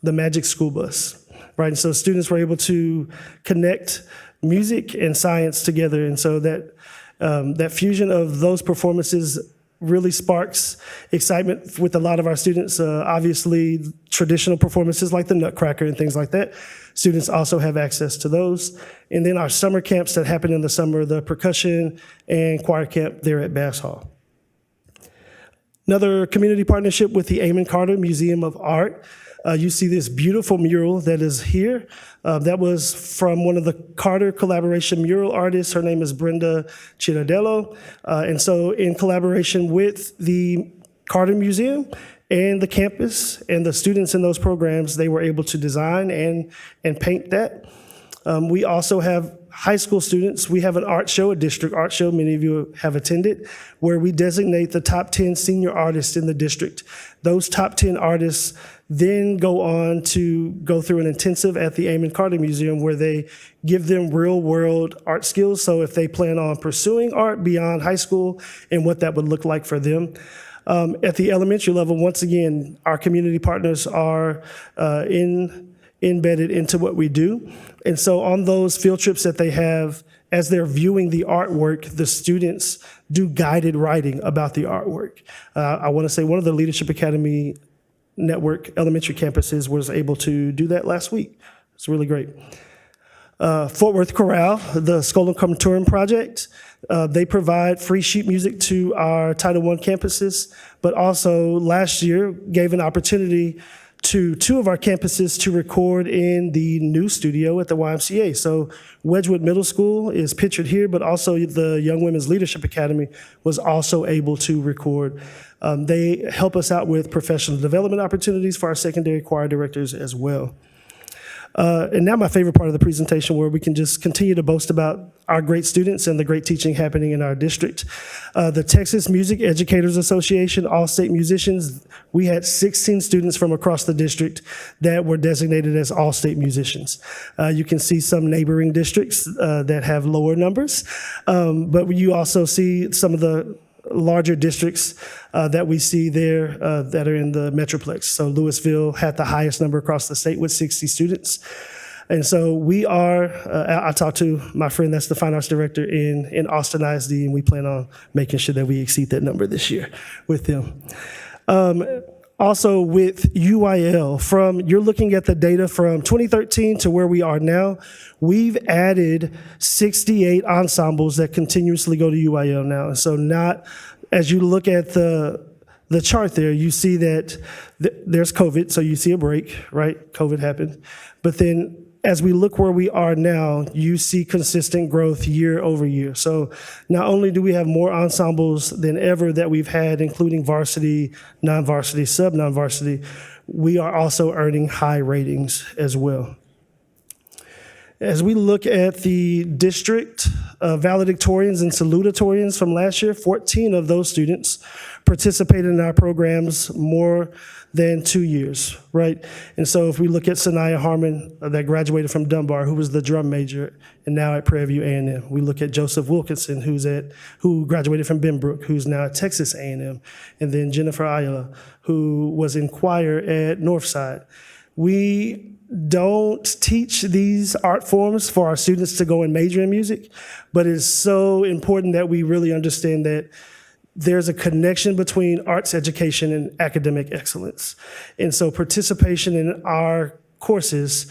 The Magic School Bus, right? And so students were able to connect music and science together, and so that fusion of those performances really sparks excitement with a lot of our students. Obviously, traditional performances like the Nutcracker and things like that, students also have access to those. And then our summer camps that happen in the summer, the percussion and choir camp there at Bass Hall. Another community partnership with the Amon Carter Museum of Art. You see this beautiful mural that is here. That was from one of the Carter collaboration mural artists. Her name is Brenda Chiradello. And so in collaboration with the Carter Museum and the campus and the students in those programs, they were able to design and paint that. We also have high school students. We have an art show, a district art show, many of you have attended, where we designate the top 10 senior artists in the district. Those top 10 artists then go on to go through an intensive at the Amon Carter Museum where they give them real world art skills. So if they plan on pursuing art beyond high school and what that would look like for them. At the elementary level, once again, our community partners are embedded into what we do. And so on those field trips that they have, as they're viewing the artwork, the students do guided writing about the artwork. I want to say one of the Leadership Academy Network elementary campuses was able to do that last week. It's really great. Fort Worth Chorale, the Skolum Cum Touring Project, they provide free sheet music to our Title I campuses, but also last year gave an opportunity to two of our campuses to record in the new studio at the YMCA. So Wedgwood Middle School is pictured here, but also the Young Women's Leadership Academy was also able to record. They help us out with professional development opportunities for our secondary choir directors as well. And now my favorite part of the presentation, where we can just continue to boast about our great students and the great teaching happening in our district. The Texas Music Educators Association, All-State Musicians, we had 16 students from across the district that were designated as All-State Musicians. You can see some neighboring districts that have lower numbers, but you also see some of the larger districts that we see there that are in the Metroplex. So Louisville had the highest number across the state with 60 students. And so we are, I talked to my friend that's the Fine Arts Director in Austin ISD, and we plan on making sure that we exceed that number this year with them. Also with UIL, you're looking at the data from 2013 to where we are now, we've added 68 ensembles that continuously go to UIL now. And so as you look at the chart there, you see that there's COVID, so you see a break, right? COVID happened. But then as we look where we are now, you see consistent growth year over year. So not only do we have more ensembles than ever that we've had, including varsity, non-varsity, sub-non-varsity, we are also earning high ratings as well. As we look at the district valedictorians and salutatorians from last year, 14 of those students participated in our programs more than 2 years, right? And so if we look at Sanaya Harmon that graduated from Dunbar, who was the drum major and now at Prairie View A&M. We look at Joseph Wilkinson, who graduated from Benbrook, who's now at Texas A&M. And then Jennifer Ayala, who was in choir at Northside. We don't teach these art forms for our students to go and major in music, but it's so important that we really understand that there's a connection between arts education and academic excellence. And so participation in our courses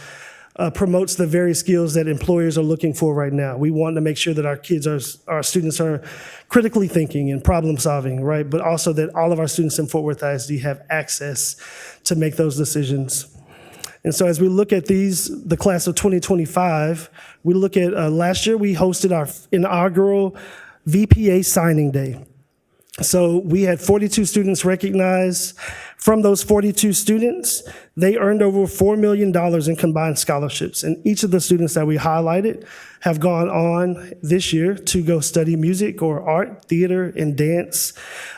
promotes the very skills that employers are looking for right now. We want to make sure that our students are critically thinking and problem solving, right? But also that all of our students in Fort Worth ISD have access to make those decisions. And so as we look at the class of 2025, we look at last year we hosted our inaugural VPA signing day. So we had 42 students recognized. From those 42 students, they earned over $4 million in combined scholarships. And each of the students that we highlighted have gone on this year to go study music or art, theater, and dance.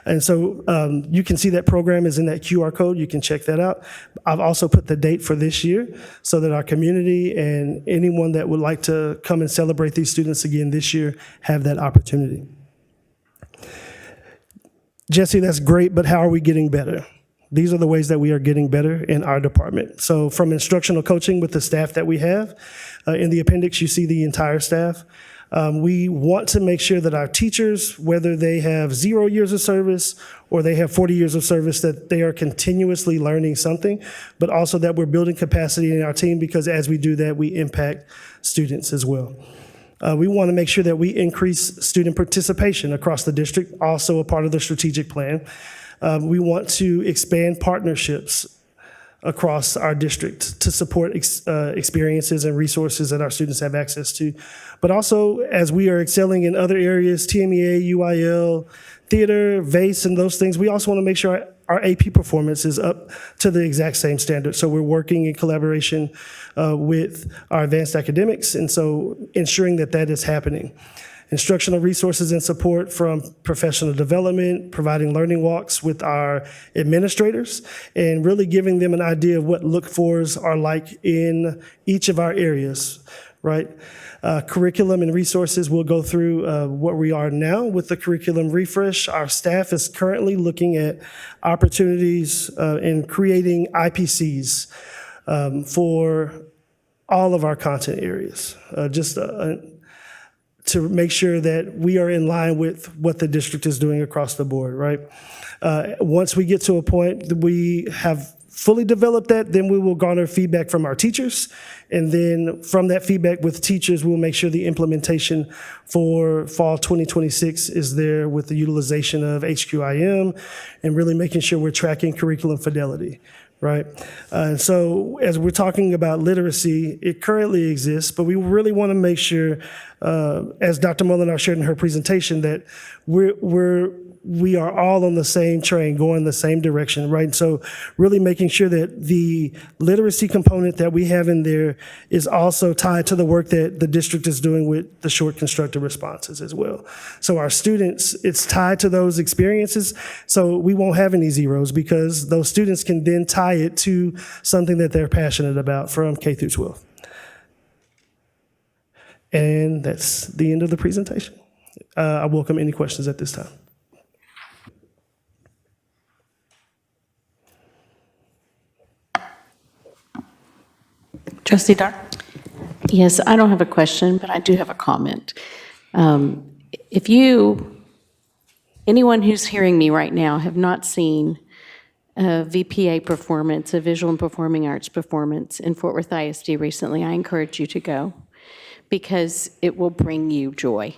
And so you can see that program is in that QR code. You can check that out. I've also put the date for this year so that our community and anyone that would like to come and celebrate these students again this year have that opportunity. Jesse, that's great, but how are we getting better? These are the ways that we are getting better in our department. So from instructional coaching with the staff that we have, in the appendix you see the entire staff. We want to make sure that our teachers, whether they have 0 years of service or they have 40 years of service, that they are continuously learning something, but also that we're building capacity in our team, because as we do that, we impact students as well. We want to make sure that we increase student participation across the district, also a part of the strategic plan. We want to expand partnerships across our district to support experiences and resources that our students have access to. But also, as we are excelling in other areas, TMEA, UIL, theater, VACE, and those things, we also want to make sure our AP performance is up to the exact same standard. So we're working in collaboration with our advanced academics, and so ensuring that that is happening. Instructional resources and support from professional development, providing learning walks with our administrators, and really giving them an idea of what look-fors are like in each of our areas, right? Curriculum and resources, we'll go through where we are now with the curriculum refresh. Our staff is currently looking at opportunities in creating IPCs for all of our content areas, to make sure that we are in line with what the district is doing across the board, right? Once we get to a point that we have fully developed that, then we will garner feedback from our teachers. And then from that feedback with teachers, we'll make sure the implementation for fall 2026 is there with the utilization of HQIM and really making sure we're tracking curriculum fidelity, right? And so as we're talking about literacy, it currently exists, but we really want to make sure, as Dr. Molinar shared in her presentation, that we are all on the same train, going the same direction, right? So really making sure that the literacy component that we have in there is also tied to the work that the district is doing with the short constructed responses as well. So our students, it's tied to those experiences, so we won't have any zeros because those students can then tie it to something that they're passionate about from K through 12. And that's the end of the presentation. I welcome any questions at this time. Trustee Dar? Yes, I don't have a question, but I do have a comment. Anyone who's hearing me right now have not seen a VPA performance, a visual and performing arts performance in Fort Worth ISD recently, I encourage you to go because it will bring you joy.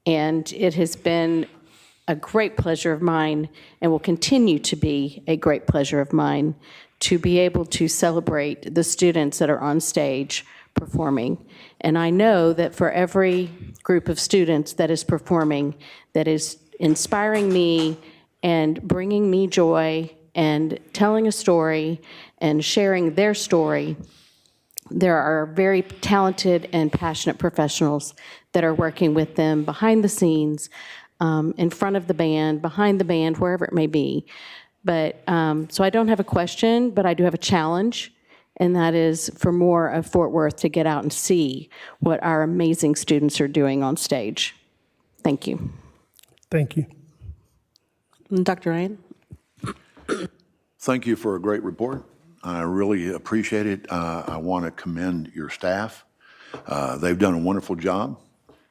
And it has been a great pleasure of mine and will continue to be a great pleasure of mine to be able to celebrate the students that are on stage performing. And I know that for every group of students that is performing, that is inspiring me and bringing me joy and telling a story and sharing their story, there are very talented and passionate professionals that are working with them behind the scenes, in front of the band, behind the band, wherever it may be. But, so I don't have a question, but I do have a challenge, and that is for more of Fort Worth to get out and see what our amazing students are doing on stage. Thank you. Thank you. Dr. Ryan? Thank you for a great report. I really appreciate it. I want to commend your staff. They've done a wonderful job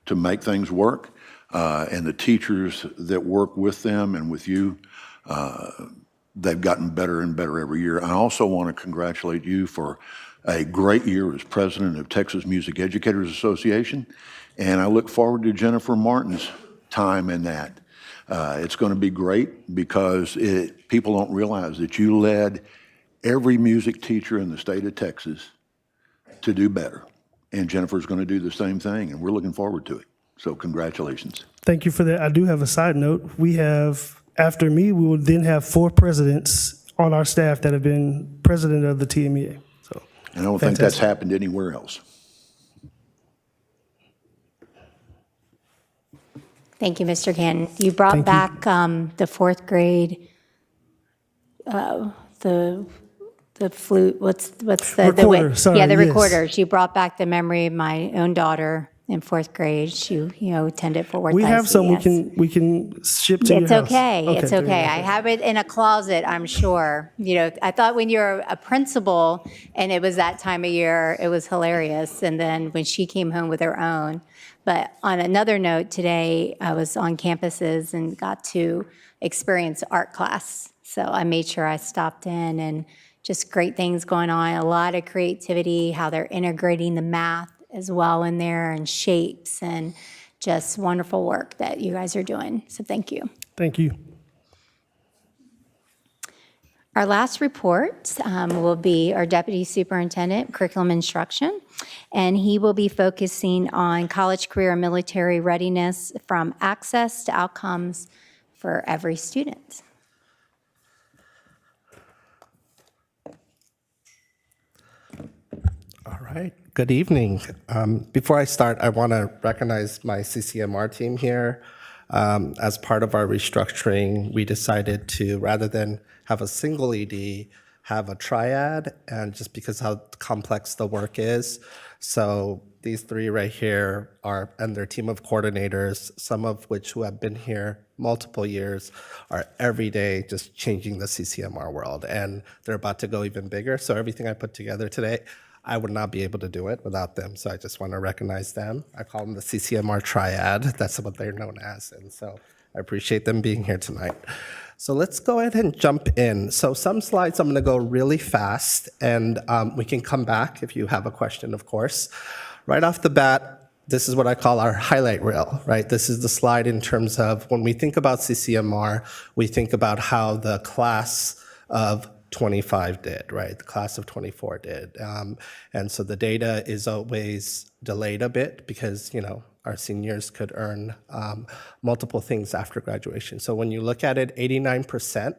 to make things work, and the teachers that work with them and with you, they've gotten better and better every year. I also want to congratulate you for a great year as president of Texas Music Educators Association, and I look forward to Jennifer Martin's time in that. It's going to be great because people don't realize that you led every music teacher in the state of Texas to do better, and Jennifer's going to do the same thing, and we're looking forward to it. So congratulations. Thank you for that. I do have a side note. We have, after me, we will then have 4 presidents on our staff that have been president of the TMEA. So, I don't think that's happened anywhere else. Thank you, Mr. Canton. You brought back the 4th grade, the flute. What's the recorder? Sorry, yeah, the yes. recorders. You brought back the memory of my own daughter in 4th grade. She attended Fort Worth. We have ISD, some yes. we can ship to your It's house. okay. It's okay. I have it in a closet, I'm sure. I thought when you're a principal and it was that time of year, it was hilarious. And then when she came home with her own. But on another note, today I was on campuses and got to experience art class. So I made sure I stopped in, and just great things going on. A lot of creativity, how they're integrating the math as well in there, and shapes, and just wonderful work that you guys are doing. So thank you. Thank you. Our last report will be our Deputy Superintendent, Curriculum Instruction, and he will be focusing on college, career, and military readiness from access to outcomes for every student. All right, good evening. Before I start, I want to recognize my CCMR team here. As part of our restructuring, we decided to, rather than have a single ED, have a triad, and just because how complex the work is. So these 3 right here and their team of coordinators, some of which who have been here multiple years, are every day just changing the CCMR world, and they're about to go even bigger. So everything I put together today, I would not be able to do it without them. So I just want to recognize them. I call them the CCMR triad. That's what they're known as. And so I appreciate them being here tonight. So let's go ahead and jump in. So some slides, I'm going to go really fast, and we can come back if you have a question, of course. Right off the bat, this is what I call our highlight reel, right? This is the slide in terms of when we think about CCMR, we think about how the class of 25 did, right? The class of 24 did. And so the data is always delayed a bit because, our seniors could earn multiple things after graduation. So when you look at it, 89%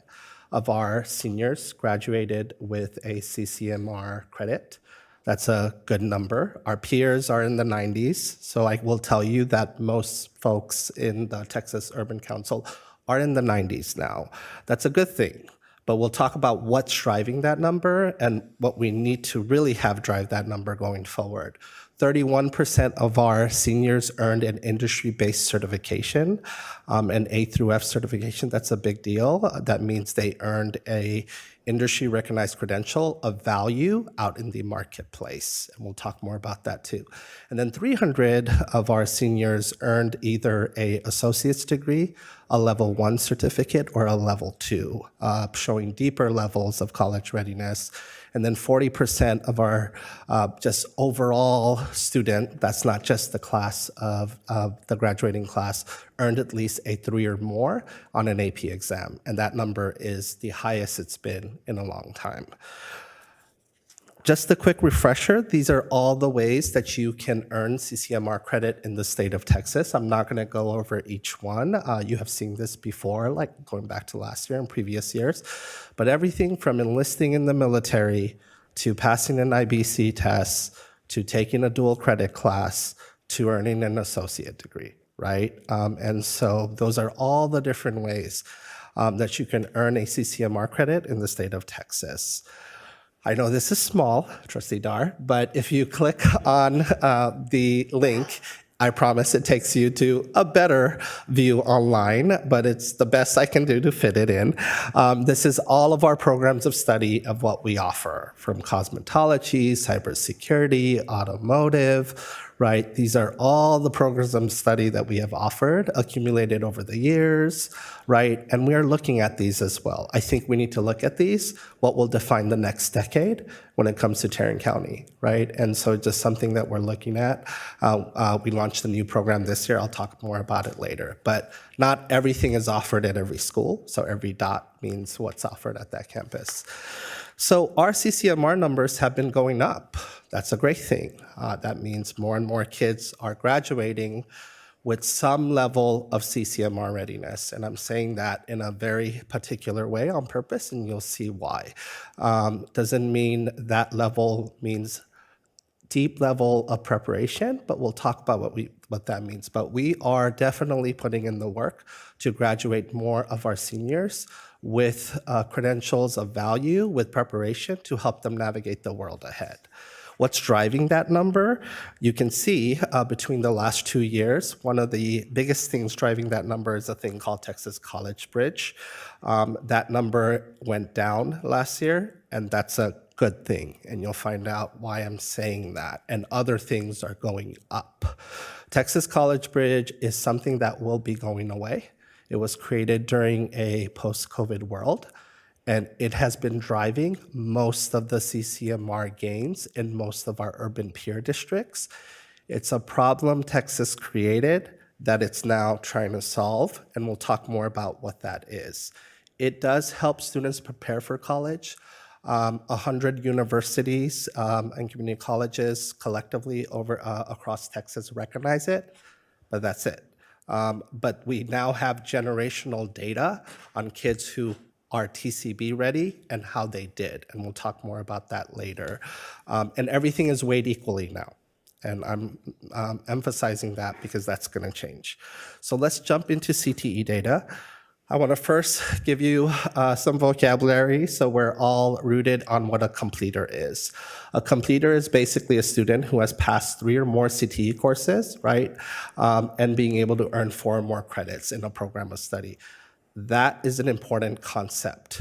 of our seniors graduated with a CCMR credit. That's a good number. Our peers are in the 90s. So I will tell you that most folks in the Texas Urban Council are in the 90s now. That's a good thing. But we'll talk about what's driving that number and what we need to really have drive that number going forward. 31% of our seniors earned an industry-based certification, an A through F certification. That's a big deal. That means they earned a industry-recognized credential of value out in the marketplace. And we'll talk more about that too. And then 300 of our seniors earned either a associate's degree, a level 1 certificate, or a level 2, showing deeper levels of college readiness. And then 40% of our just overall student, that's not just the class of the graduating class, earned at least a 3 or more on an AP exam. And that number is the highest it's been in a long time. Just a quick refresher, these are all the ways that you can earn CCMR credit in the state of Texas. I'm not gonna go over each one. You have seen this before, like going back to last year and previous years. But everything from enlisting in the military to passing an IBC test to taking a dual credit class to earning an associate degree, right? And so those are all the different ways that you can earn a CCMR credit in the state of Texas. I know this is small, Trustee Dar, but if you click on the link, I promise it takes you to a better view online, but it's the best I can do to fit it in. This is all of our programs of study of what we offer, from cosmetology, cybersecurity, automotive, right? These are all the programs of study that we have offered, accumulated over the years, right? And we are looking at these as well. I think we need to look at these, what will define the next decade when it comes to Tarrant County, right? And so just something that we're looking at. We launched a new program this year. I'll talk more about it later. But not everything is offered at every school, so every dot means what's offered at that campus. So our CCMR numbers have been going up. That's a great thing. That means more and more kids are graduating with some level of CCMR readiness. And I'm saying that in a very particular way on purpose, and you'll see why. Doesn't mean that level means deep level of preparation, but we'll talk about what that means. But we are definitely putting in the work to graduate more of our seniors with credentials of value, with preparation to help them navigate the world ahead. What's driving that number? You can see between the last 2 years, one of the biggest things driving that number is a thing called Texas College Bridge. That number went down last year, and that's a good thing. And you'll find out why I'm saying that. And other things are going up. Texas College Bridge is something that will be going away. It was created during a post-COVID world, and it has been driving most of the CCMR gains in most of our urban peer districts. It's a problem Texas created that it's now trying to solve, and we'll talk more about what that is. It does help students prepare for college. 100 universities and community colleges collectively across Texas recognize it, but that's it. But we now have generational data on kids who are TCB ready and how they did, and we'll talk more about that later. And everything is weighed equally now, and I'm emphasizing that because that's going to change. So let's jump into CTE data. I want to first give you some vocabulary so we're all rooted on what a completer is. A completer is basically a student who has passed 3 or more CTE courses, right? And being able to earn 4 or more credits in a program of study. That is an important concept.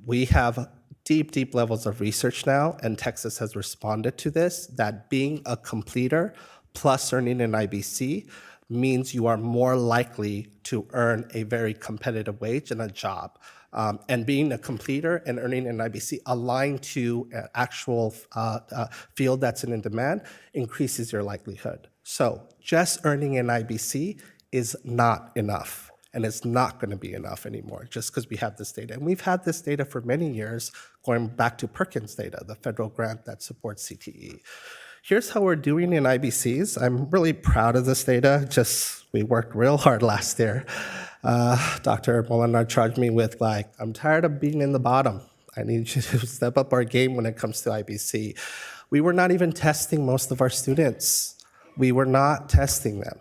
We have deep levels of research now, and Texas has responded to this, that being a completer plus earning an IBC means you are more likely to earn a very competitive wage and a job. And being a completer and earning an IBC aligned to an actual field that's in demand increases your likelihood. So just earning an IBC is not enough. And it's not going to be enough anymore just because we have this data. And we've had this data for many years, going back to Perkins data, the federal grant that supports CTE. Here's how we're doing in IBCs. I'm really proud of this data. We worked real hard last year. Dr. Molinar charged me with I'm tired of being in the bottom. I need you to step up our game when it comes to IBC. We were not even testing most of our students. We were not testing them,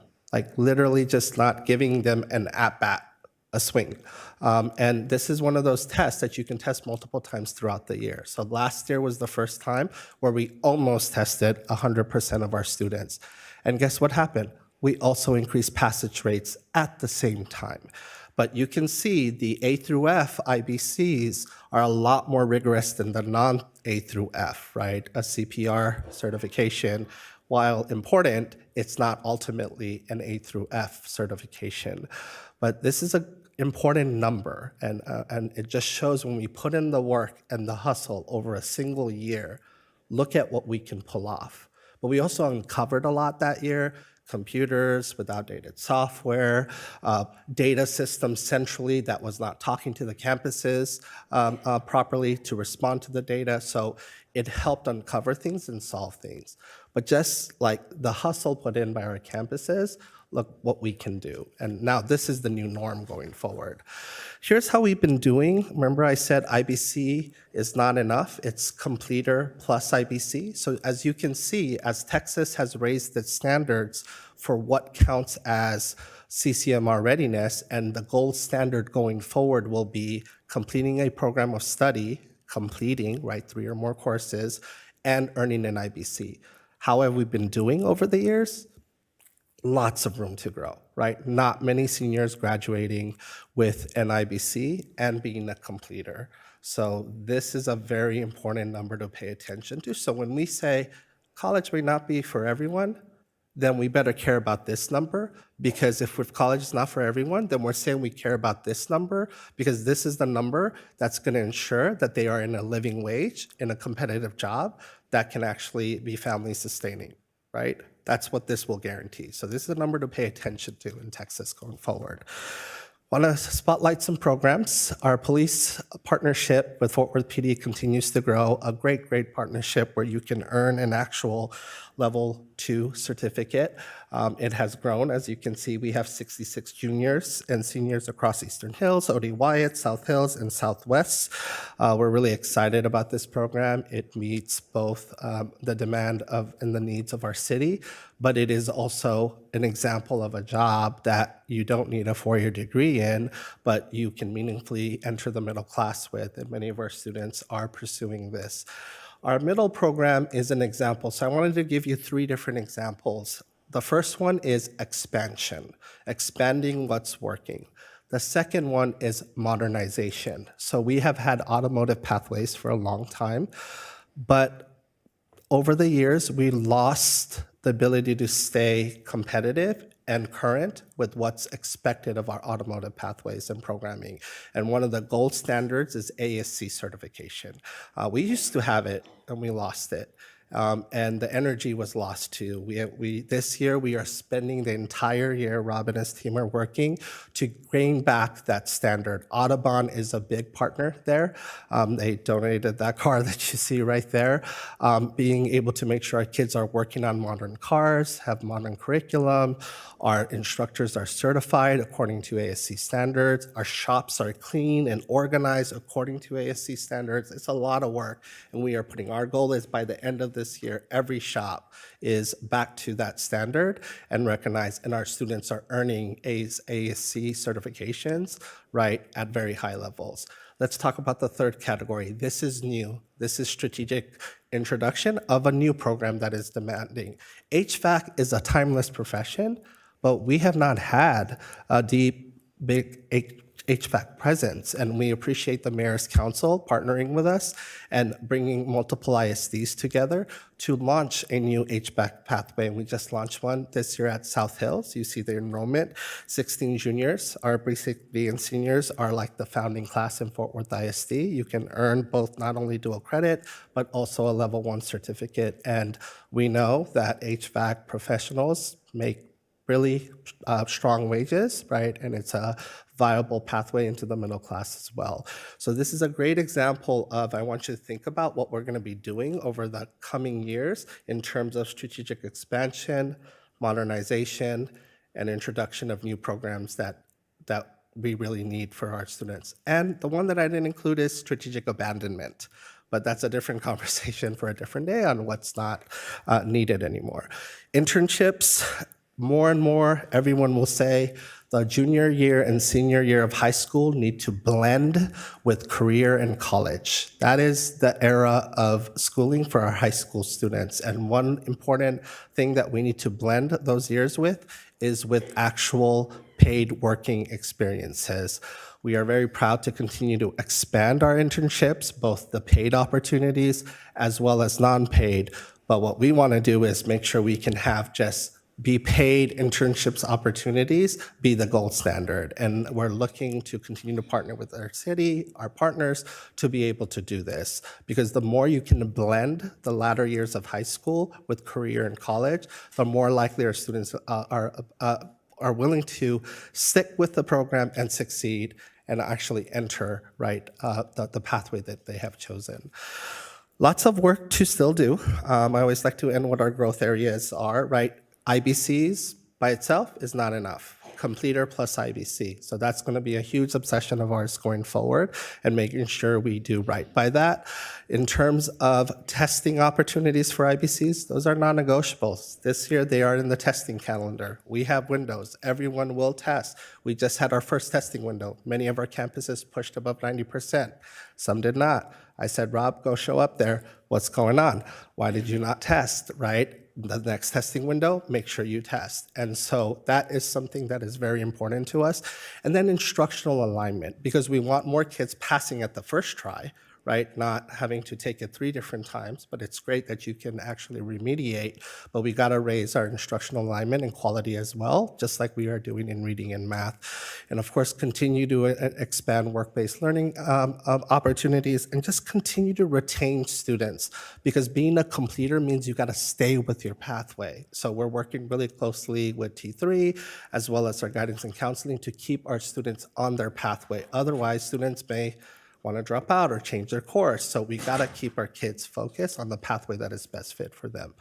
literally just not giving them an at-bat, a swing. And this is one of those tests that you can test multiple times throughout the year. So last year was the first time where we almost tested 100% of our students. And guess what happened? We also increased passage rates at the same time. But you can see the A through F IBCs are a lot more rigorous than the non-A through F, right? A CPR certification, while important, it's not ultimately an A through F certification. But this is an important number, and it just shows when we put in the work and the hustle over a single year, look at what we can pull off. But we also uncovered a lot that year. Computers with outdated software, data systems centrally that was not talking to the campuses properly to respond to the data. So it helped uncover things and solve things. But just like the hustle put in by our campuses, look what we can do. And now this is the new norm going forward. Here's how we've been doing. Remember I said IBC is not enough. It's completer plus IBC. So as you can see, as Texas has raised its standards for what counts as CCMR readiness, and the gold standard going forward will be completing a program of study, completing, right, 3 or more courses, and earning an IBC. How have we been doing over the years? Lots of room to grow, right? Not many seniors graduating with an IBC and being a completer. So this is a very important number to pay attention to. So when we say college may not be for everyone, then we better care about this number, because if college is not for everyone, then we're saying we care about this number, because this is the number that's going to ensure that they are in a living wage, in a competitive job that can actually be family sustaining, right? That's what this will guarantee. So this is a number to pay attention to in Texas going forward. Want to spotlight some programs. Our police partnership with Fort Worth PD continues to grow, a great, great partnership where you can earn an actual level 2 certificate. It has grown. As you can see, we have 66 juniors and seniors across Eastern Hills, O.D. Wyatt, South Hills, and Southwest. We're really excited about this program. It meets both the demand of and the needs of our city, but it is also an example of a job that you don't need a 4-year degree in, but you can meaningfully enter the middle class with, and many of our students are pursuing this. Our middle program is an example, so I wanted to give you 3 different examples. The first one is expansion, expanding what's working. The second one is modernization. So we have had automotive pathways for a long time, but over the years, we lost the ability to stay competitive and current with what's expected of our automotive pathways and programming. And one of the gold standards is ASC certification. We used to have it and we lost it. And the energy was lost too. This year, we are spending the entire year, Rob and his team are working to bring back that standard. Audubon is a big partner there. They donated that car that you see right there. Being able to make sure our kids are working on modern cars, have modern curriculum, our instructors are certified according to ASC standards, our shops are clean and organized according to ASC standards. It's a lot of work, and we are putting, our goal is by the end of this year, every shop is back to that standard and recognized, and our students are earning ASC certifications, right, at very high levels. Let's talk about the third category. This is new. This is strategic introduction of a new program that is demanding. HVAC is a timeless profession, but we have not had a deep, big HVAC presence, and we appreciate the Mayor's Council partnering with us and bringing multiple ISDs together to launch a new HVAC pathway. And we just launched one this year at South Hills. You see the enrollment, 16 juniors. Our Basic B and seniors are like the founding class in Fort Worth ISD. You can earn both not only dual credit, but also a level 1 certificate. And we know that HVAC professionals make really strong wages, right? And it's a viable pathway into the middle class as well. So this is a great example of, I want you to think about what we're gonna be doing over the coming years in terms of strategic expansion, modernization, and introduction of new programs that we really need for our students. And the one that I didn't include is strategic abandonment, but that's a different conversation for a different day on what's not needed anymore. Internships, more and more, everyone will say the junior year and senior year of high school need to blend with career and college. That is the era of schooling for our high school students. And one important thing that we need to blend those years with is with actual paid working experiences. We are very proud to continue to expand our internships, both the paid opportunities as well as non-paid. But what we want to do is make sure we can have just be paid internships opportunities be the gold standard. And we're looking to continue to partner with our city, our partners, to be able to do this. Because the more you can blend the latter years of high school with career and college, the more likely our students are willing to stick with the program and succeed and actually enter, right, the pathway that they have chosen. Lots of work to still do. I always like to end what our growth areas are, right? IBCs by itself is not enough. Completer plus IBC. So that's going to be a huge obsession of ours going forward and making sure we do right by that. In terms of testing opportunities for IBCs, those are non-negotiables. This year they are in the testing calendar. We have windows. Everyone will test. We just had our first testing window. Many of our campuses pushed above 90%. Some did not. I said, Rob, go show up there. What's going on? Why did you not test, right? The next testing window, make sure you test. And so that is something that is very important to us. And then instructional alignment, because we want more kids passing at the first try, right? Not having to take it 3 different times, but it's great that you can actually remediate, but we gotta raise our instructional alignment and quality as well, just like we are doing in reading and math. And of course, continue to expand work-based learning opportunities and just continue to retain students, because being a completer means you gotta stay with your pathway. So we're working really closely with T3, as well as our guidance and counseling to keep our students on their pathway. Otherwise, students may want to drop out or change their course. So we got to keep our kids focused on the pathway that is best fit for them.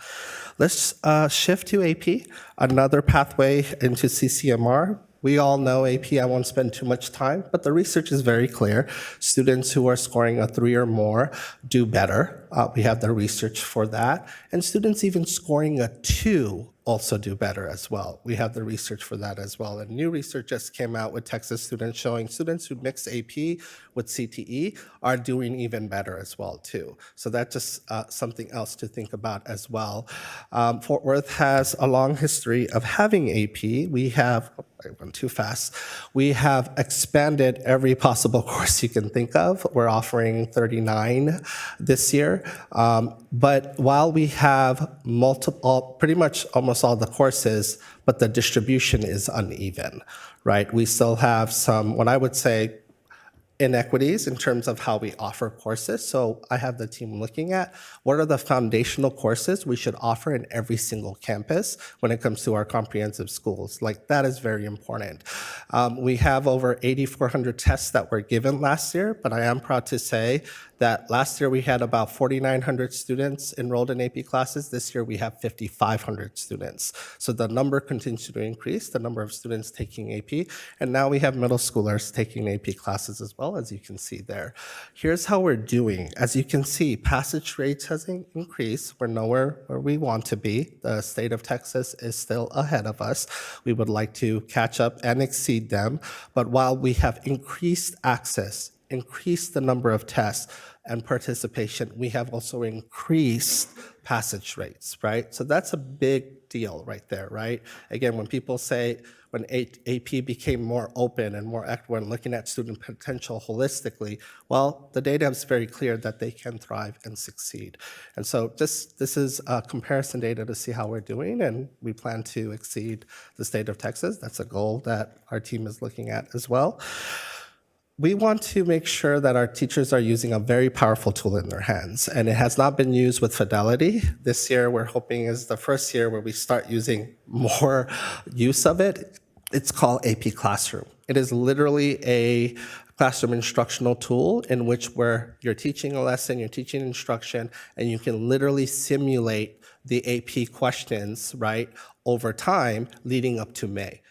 Let's shift to AP, another pathway into CCMR. We all know AP, I won't spend too much time, but the research is very clear. Students who are scoring a 3 or more do better. We have the research for that. And students even scoring a 2 also do better as well. We have the research for that as well. And new research just came out with Texas students showing students who mix AP with CTE are doing even better as well too. So that's just something else to think about as well. Fort Worth has a long history of having AP. We have, I went too fast. We have expanded every possible course you can think of. We're offering 39 this year. But while we have multiple, pretty much almost all the courses, but the distribution is uneven, right? We still have some, what I would say, inequities in terms of how we offer courses. So I have the team looking at what are the foundational courses we should offer in every single campus when it comes to our comprehensive schools. Like, that is very important. We have over 8,400 tests that were given last year, but I am proud to say that last year we had about 4,900 students enrolled in AP classes. This year we have 5,500 students. So the number continues to increase, the number of students taking AP, and now we have middle schoolers taking AP classes as well, as you can see there. Here's how we're doing. As you can see, passage rates has increased. We're nowhere where we want to be. The state of Texas is still ahead of us. We would like to catch up and exceed them. But while we have increased access, increased the number of tests and participation, we have also increased passage rates, right? So that's a big deal right there, right? Again, when people say, when AP became more open and more active when looking at student potential holistically, well, the data is very clear that they can thrive and succeed. And so this is comparison data to see how we're doing, and we plan to exceed the state of Texas. That's a goal that our team is looking at as well. we want to make sure that our teachers are using a very powerful tool in their hands, and it has not been used with fidelity. This year, we're hoping is the first year where we start using more use of it. It's called AP Classroom. It is literally a classroom instructional tool in which where you're teaching a lesson, you're teaching instruction, and you can literally simulate the AP questions, right, over time leading up to May.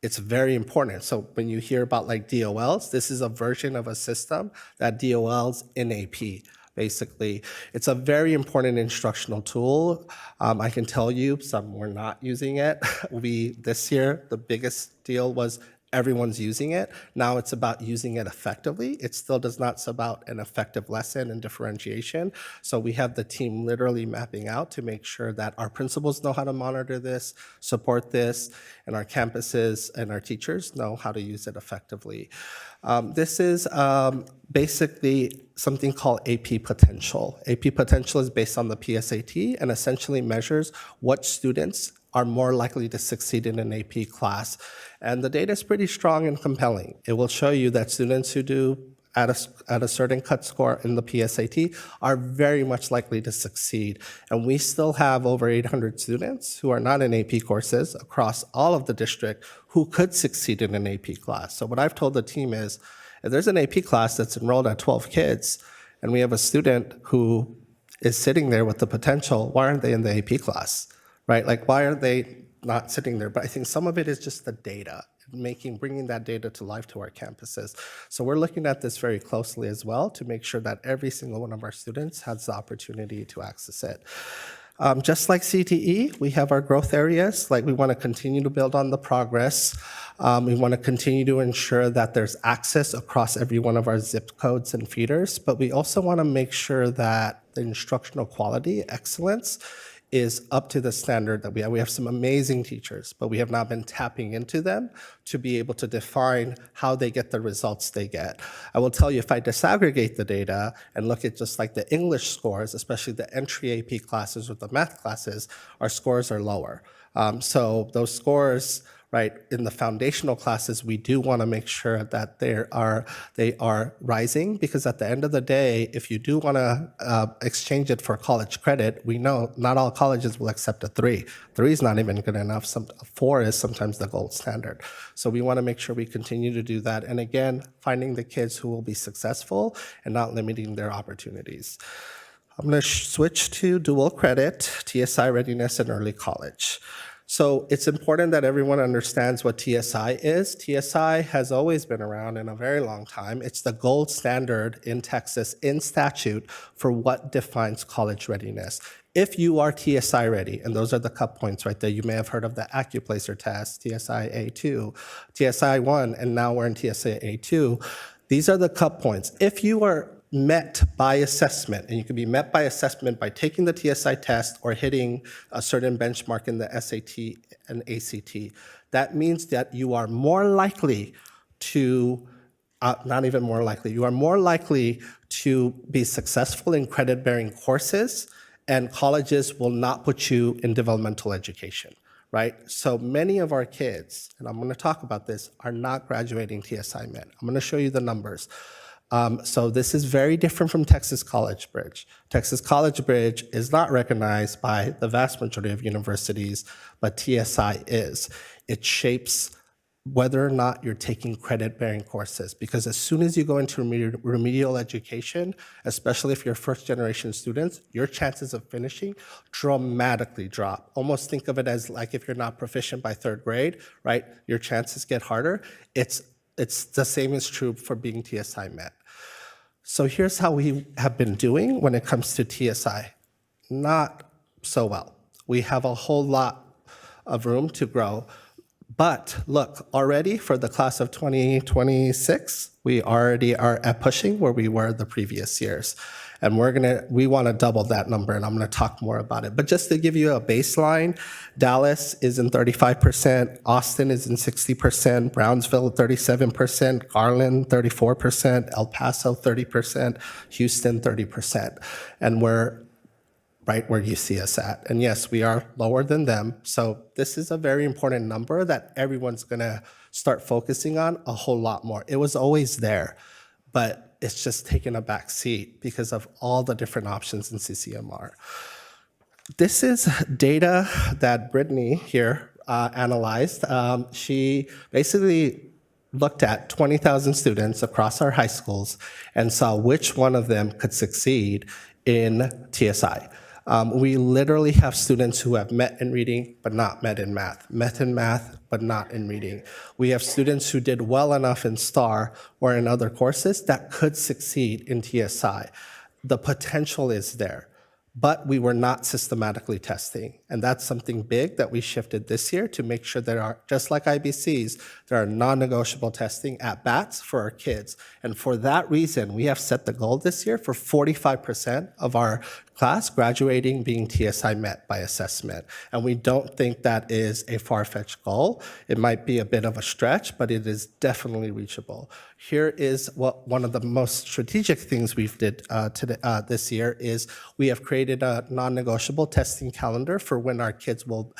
It's very important. So when you hear about like DOLs, this is a version of a system that DOLs in AP. Basically, it's a very important instructional tool. I can tell you some were not using it. This year, the biggest deal was everyone's using it. Now it's about using it effectively. It still does not about an effective lesson and differentiation. So we have the team literally mapping out to make sure that our principals know how to monitor this, support this, and our campuses and our teachers know how to use it effectively. This is basically something called AP Potential. AP Potential is based on the PSAT and essentially measures what students are more likely to succeed in an AP class. And the data is pretty strong and compelling. It will show you that students who do at a certain cut score in the PSAT are very much likely to succeed. And we still have over 800 students who are not in AP courses across all of the district who could succeed in an AP class. So what I've told the team is, if there's an AP class that's enrolled at 12 kids, and we have a student who is sitting there with the potential, why aren't they in the AP class? Right? Like, why are they not sitting there? But I think some of it is just the data, bringing that data to life to our campuses. So we're looking at this very closely as well to make sure that every single one of our students has the opportunity to access it. Just like CTE, we have our growth areas. Like, we want to continue to build on the progress. We want to continue to ensure that there's access across every one of our zip codes and feeders. But we also want to make sure that the instructional quality, excellence, is up to the standard that we have. We have some amazing teachers, but we have not been tapping into them to be able to define how they get the results they get. I will tell you, if I disaggregate the data and look at just like the English scores, especially the entry AP classes or the math classes, our scores are lower. So those scores, right, in the foundational classes, we do want to make sure that they are rising, because at the end of the day, if you do want to exchange it for college credit, we know not all colleges will accept a 3. 3 is not even good enough. 4 is sometimes the gold standard. So we want to make sure we continue to do that. And again, finding the kids who will be successful and not limiting their opportunities. I'm going to switch to dual credit, TSI readiness, and early college. So it's important that everyone understands what TSI is. TSI has always been around in a very long time. It's the gold standard in Texas in statute for what defines college readiness. If you are TSI ready, and those are the cut points right there, you may have heard of the AccuPlacer test, TSI A2, TSI 1, and now we're in TSI A2. These are the cut points. If you are met by assessment, and you can be met by assessment by taking the TSI test or hitting a certain benchmark in the SAT and ACT. That means that you are more likely to, not even more likely, you are more likely to be successful in credit-bearing courses, and colleges will not put you in developmental education, right? So many of our kids, and I'm gonna talk about this, are not graduating TSI Met. I'm gonna show you the numbers. So this is very different from Texas College Bridge. Texas College Bridge is not recognized by the vast majority of universities, but TSI is. It shapes whether or not you're taking credit-bearing courses, because as soon as you go into remedial education, especially if you're first-generation students, your chances of finishing dramatically drop. Almost think of it as like if you're not proficient by 3rd grade, right? Your chances get harder. It's the same is true for being TSI Met. So here's how we have been doing when it comes to TSI. Not so well. We have a whole lot of room to grow. But look, already for the class of 2026, we already are at pushing where we were the previous years. And we want to double that number, and I'm going to talk more about it. But just to give you a baseline, Dallas is in 35%, Austin is in 60%, Brownsville 37%, Garland 34%, El Paso 30%, Houston 30%. And we're right where you see us at. And yes, we are lower than them. So this is a very important number that everyone's gonna start focusing on a whole lot more. It was always there, but it's just taken a back seat because of all the different options in CCMR. This is data that Brittany here analyzed. She basically looked at 20,000 students across our high schools and saw which one of them could succeed in TSI. We literally have students who have met in reading but not met in math, met in math but not in reading. We have students who did well enough in STAR or in other courses that could succeed in TSI. The potential is there, but we were not systematically testing. And that's something big that we shifted this year to make sure there are, just like IBCs, there are non-negotiable testing at bats for our kids. And for that reason, we have set the goal this year for 45% of our class graduating being TSI met by assessment. And we don't think that is a far-fetched goal. It might be a bit of a stretch, but it is definitely reachable. Here is what one of the most strategic things we've did this year is we have created a non-negotiable testing calendar for when our kids will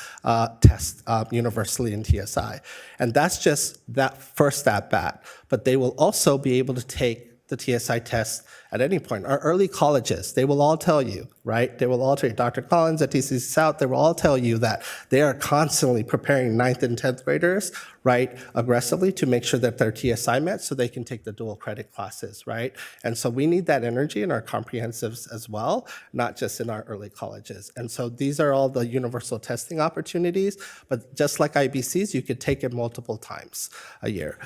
test universally in TSI. And that's just that first at bat, but they will also be able to take the TSI test at any point. Our early colleges, they will all tell you, right? They will all tell you, Dr. Collins at TCC South, they will all tell you that they are constantly preparing 9th and 10th graders, right, aggressively to make sure that they're TSI met so they can take the dual credit classes, right? And so we need that energy in our comprehensives as well, not just in our early colleges. And so these are all the universal testing opportunities, but just like IBCs, you could take it multiple times a year.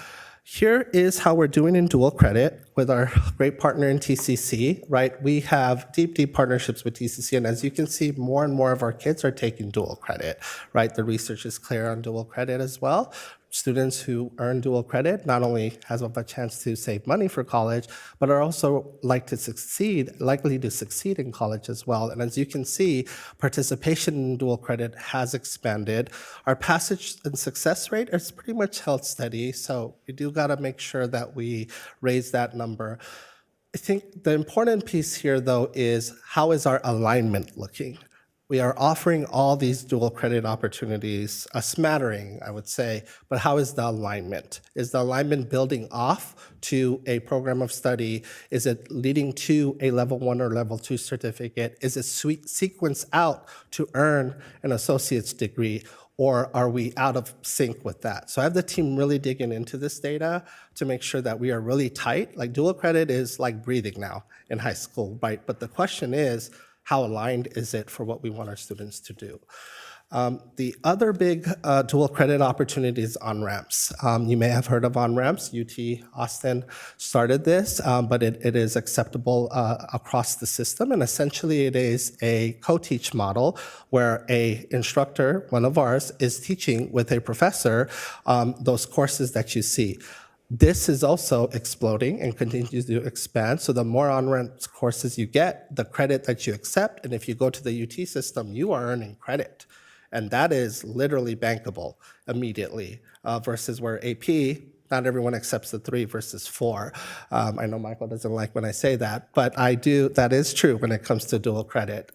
Here is how we're doing in dual credit with our great partner in TCC, right? We have deep, deep partnerships with TCC, and as you can see, more and more of our kids are taking dual credit, right? The research is clear on dual credit as well. Students who earn dual credit not only have a chance to save money for college, but are also likely to succeed in college as well. And as you can see, participation in dual credit has expanded. Our passage and success rate is pretty much held steady, so we do gotta make sure that we raise that number. I think the important piece here, though, is how is our alignment looking? We are offering all these dual credit opportunities, a smattering, I would say, but how is the alignment? Is the alignment building off to a program of study? Is it leading to a level 1 or level 2 certificate? Is it sequence out to earn an associate's degree? Or are we out of sync with that? So I have the team really digging into this data to make sure that we are really tight. Like dual credit is like breathing now in high school, right? But the question is, how aligned is it for what we want our students to do? The other big dual credit opportunity is on-ramps. You may have heard of on-ramps. UT Austin started this, but it is acceptable across the system. And essentially it is a co-teach model where a instructor, one of ours, is teaching with a professor those courses that you see. This is also exploding and continues to expand. So the more on-ramps courses you get, the credit that you accept, and if you go to the UT system, you are earning credit. And that is literally bankable immediately versus where AP, not everyone accepts the 3 versus 4. I know Michael doesn't like when I say that, but I do, that is true when it comes to dual credit.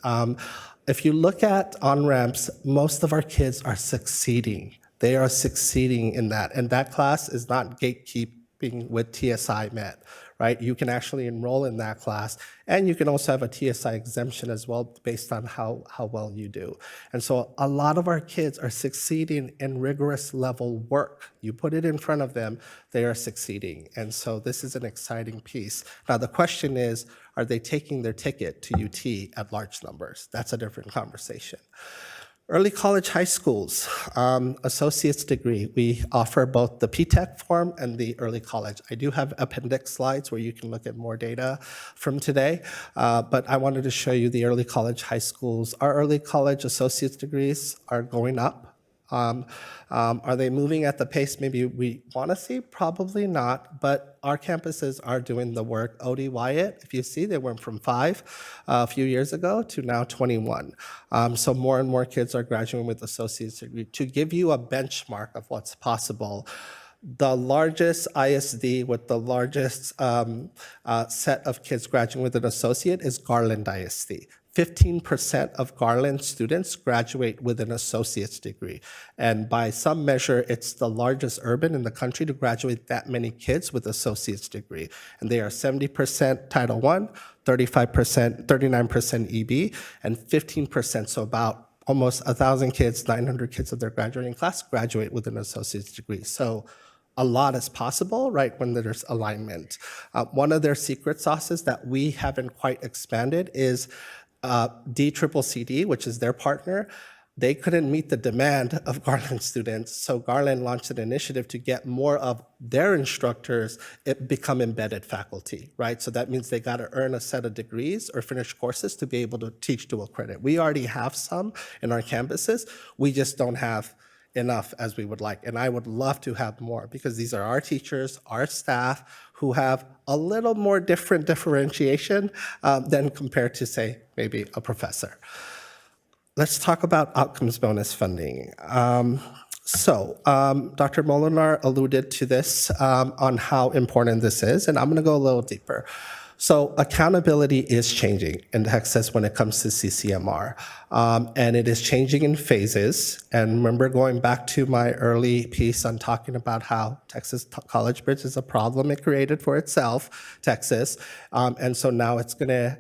If you look at on-ramps, most of our kids are succeeding. They are succeeding in that. And that class is not gatekeeping with TSI met, right? You can actually enroll in that class. And you can also have a TSI exemption as well based on how well you do. And so a lot of our kids are succeeding in rigorous level work. You put it in front of them, they are succeeding. And so this is an exciting piece. Now the question is, are they taking their ticket to UT at large numbers? That's a different conversation. Early college high schools, associate's degree, we offer both the PTech form and the early college. I do have appendix slides where you can look at more data from today, but I wanted to show you the early college high schools. Our early college associate's degrees are going up. Are they moving at the pace maybe we want to see? Probably not, but our campuses are doing the work. OD Wyatt, if you see, they went from 5 a few years ago to now 21. So more and more kids are graduating with associate's degree. To give you a benchmark of what's possible, the largest ISD with the largest set of kids graduating with an associate is Garland ISD. 15% of Garland students graduate with an associate's degree. And by some measure, it's the largest urban in the country to graduate that many kids with associate's degree. And they are 70% Title I, 39% EB, and 15%, so about almost 1,000 kids, 900 kids of their graduating class graduate with an associate's degree. So a lot is possible, right, when there's alignment. One of their secret sauces that we haven't quite expanded is DCCCD, which is their partner. They couldn't meet the demand of Garland students, so Garland launched an initiative to get more of their instructors become embedded faculty, right? So that means they got to earn a set of degrees or finish courses to be able to teach dual credit. We already have some in our campuses. We just don't have enough as we would like. And I would love to have more because these are our teachers, our staff, who have a little more differentiation than compared to, say, maybe a professor. Let's talk about outcomes bonus funding. Dr. Molinar alluded to this on how important this is, and I'm gonna go a little deeper. So accountability is changing in Texas when it comes to CCMR, and it is changing in phases. And remember going back to my early piece on talking about how Texas College Bridge is a problem it created for itself, Texas, and so now it's gonna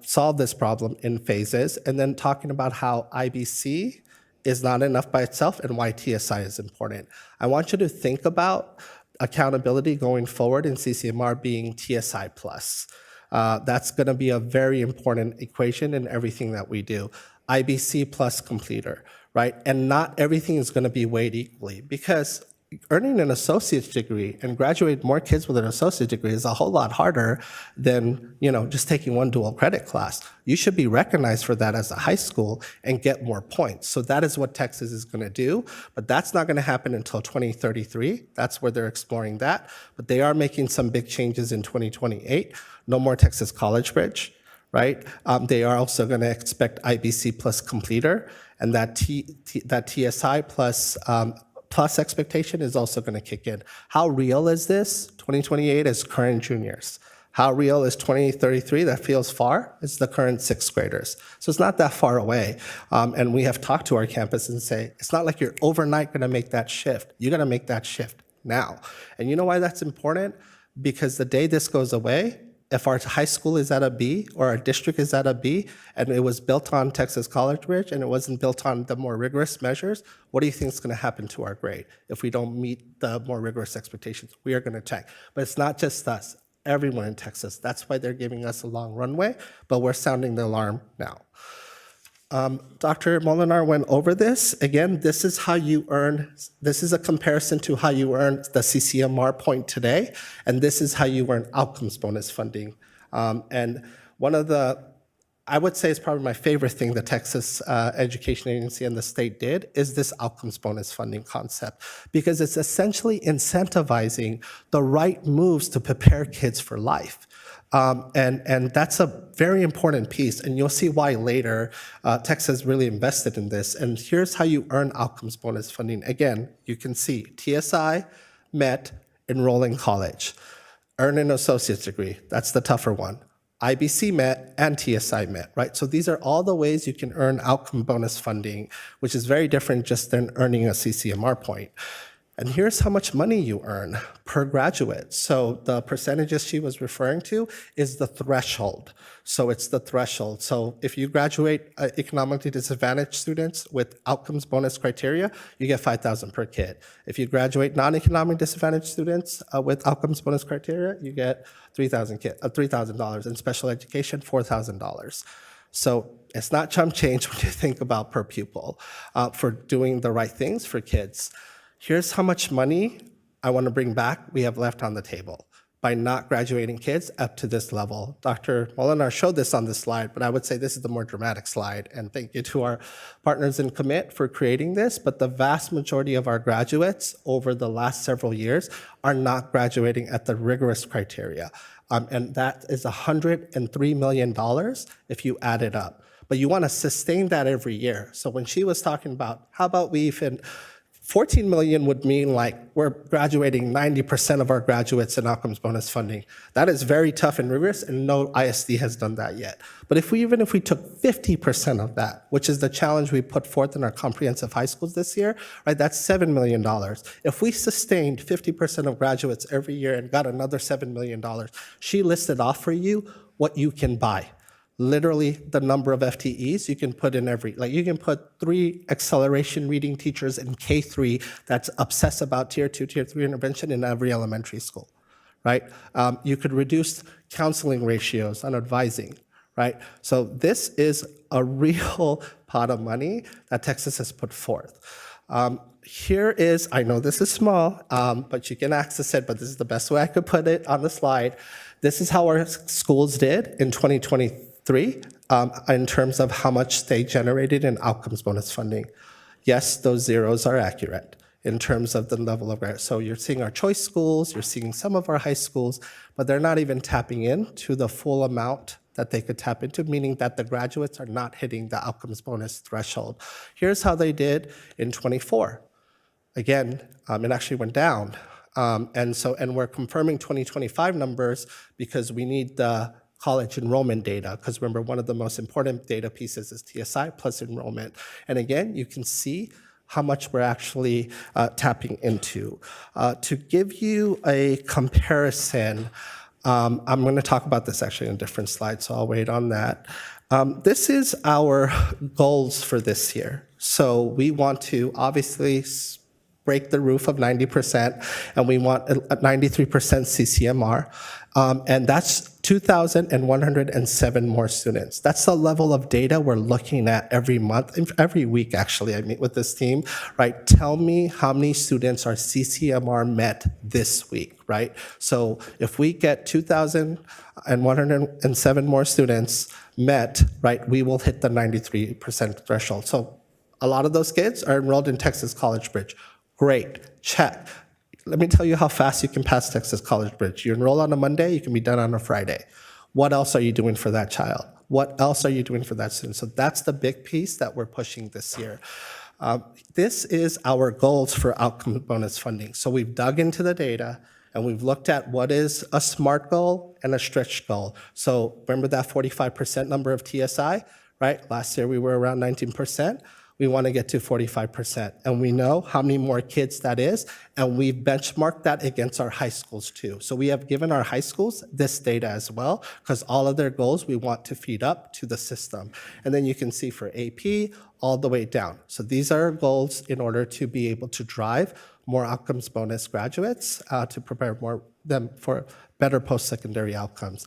solve this problem in phases, and then talking about how IBC is not enough by itself and why TSI is important. I want you to think about accountability going forward in CCMR being TSI plus. That's gonna be a very important equation in everything that we do. IBC plus completer, right? And not everything is gonna be weighed equally because earning an associate's degree and graduate more kids with an associate's degree is a whole lot harder than, just taking one dual credit class. You should be recognized for that as a high school and get more points. So that is what Texas is gonna do, but that's not gonna happen until 2033. That's where they're exploring that. But they are making some big changes in 2028. No more Texas College Bridge, right? They are also gonna expect IBC plus completer, and that TSI plus expectation is also going to kick in. How real is this? 2028 is current juniors. How real is 2033? That feels far. It's the current sixth graders. So it's not that far away. And we have talked to our campus and say, it's not like you're overnight going to make that shift. You're going to make that shift now. And you know why that's important? Because the day this goes away, if our high school is at a B or our district is at a B and it was built on Texas College Bridge and it wasn't built on the more rigorous measures, what do you think is going to happen to our grade if we don't meet the more rigorous expectations? We are going to tank. But it's not just us, everyone in Texas. That's why they're giving us a long runway, but we're sounding the alarm now. Dr. Molinar went over this. Again, this is how you earn, this is a comparison to how you earn the CCMR point today, and this is how you earn outcomes bonus funding. And one of the, I would say it's probably my favorite thing the Texas Education Agency and the state did is this outcomes bonus funding concept, because it's essentially incentivizing the right moves to prepare kids for life. And that's a very important piece, and you'll see why later. Texas really invested in this, and here's how you earn outcomes bonus funding. Again, you can see TSI, MET, enroll in college, earn an associate's degree, that's the tougher one. IBC MET and TSI MET, right? So these are all the ways you can earn outcome bonus funding, which is very different just than earning a CCMR point. And here's how much money you earn per graduate. So the percentages she was referring to is the threshold. So it's the threshold. So if you graduate economically disadvantaged students with outcomes bonus criteria, you get $5,000 per kid. If you graduate non-economically disadvantaged students with outcomes bonus criteria, you get $3,000. In special education, $4,000. So it's not chump change when you think about per pupil for doing the right things for kids. Here's how much money I want to bring back we have left on the table by not graduating kids up to this level. Dr. Molinar showed this on the slide, but I would say this is the more dramatic slide, and thank you to our partners in Commit for creating this, but the vast majority of our graduates over the last several years are not graduating at the rigorous criteria, and that is $103 million if you add it up. But you want to sustain that every year. So when she was talking about, how about we even 14 million would mean like we're graduating 90% of our graduates in outcomes bonus funding. That is very tough and rigorous, and no ISD has done that yet. But even if we took 50% of that, which is the challenge we put forth in our comprehensive high schools this year, right, that's $7 million. If we sustained 50% of graduates every year and got another $7 million, she listed off for you what you can buy. Literally the number of FTEs you can put in you can put 3 acceleration reading teachers in K3 that's obsessed about tier 2, tier 3 intervention in every elementary school, right? You could reduce counseling ratios on advising, right? So this is a real pot of money that Texas has put forth. Here is, I know this is small, but you can access it, but this is the best way I could put it on the slide. This is how our schools did in 2023 in terms of how much they generated in outcomes bonus funding. Yes, those zeros are accurate in terms of the level of grant. So you're seeing our choice schools, you're seeing some of our high schools, but they're not even tapping into the full amount that they could tap into, meaning that the graduates are not hitting the outcomes bonus threshold. Here's how they did in 24. Again, it actually went down. And we're confirming 2025 numbers because we need the college enrollment data, because remember, one of the most important data pieces is TSI plus enrollment. And again, you can see how much we're actually tapping into. To give you a comparison, I'm going to talk about this actually in a different slide, so I'll wait on that. This is our goals for this year. So we want to obviously break the roof of 90%, and we want a 93% CCMR, and that's 2,107 more students. That's the level of data we're looking at every month, every week actually. I meet with this team, right? Tell me how many students are CCMR met this week, right? So if we get 2,107 more students met, right, we will hit the 93% threshold. So a lot of those kids are enrolled in Texas College Bridge. Great, check. Let me tell you how fast you can pass Texas College Bridge. You enroll on a Monday, you can be done on a Friday. What else are you doing for that child? What else are you doing for that student? So that's the big piece that we're pushing this year. This is our goals for outcome bonus funding. So we've dug into the data and we've looked at what is a SMART goal and a stretch goal. So remember that 45% number of TSI, right? Last year we were around 19%. We want to get to 45%. And we know how many more kids that is, and we've benchmarked that against our high schools too. So we have given our high schools this data as well, because all of their goals we want to feed up to the system. And then you can see for AP, all the way down. So these are our goals in order to be able to drive more outcomes bonus graduates to prepare them for better post-secondary outcomes.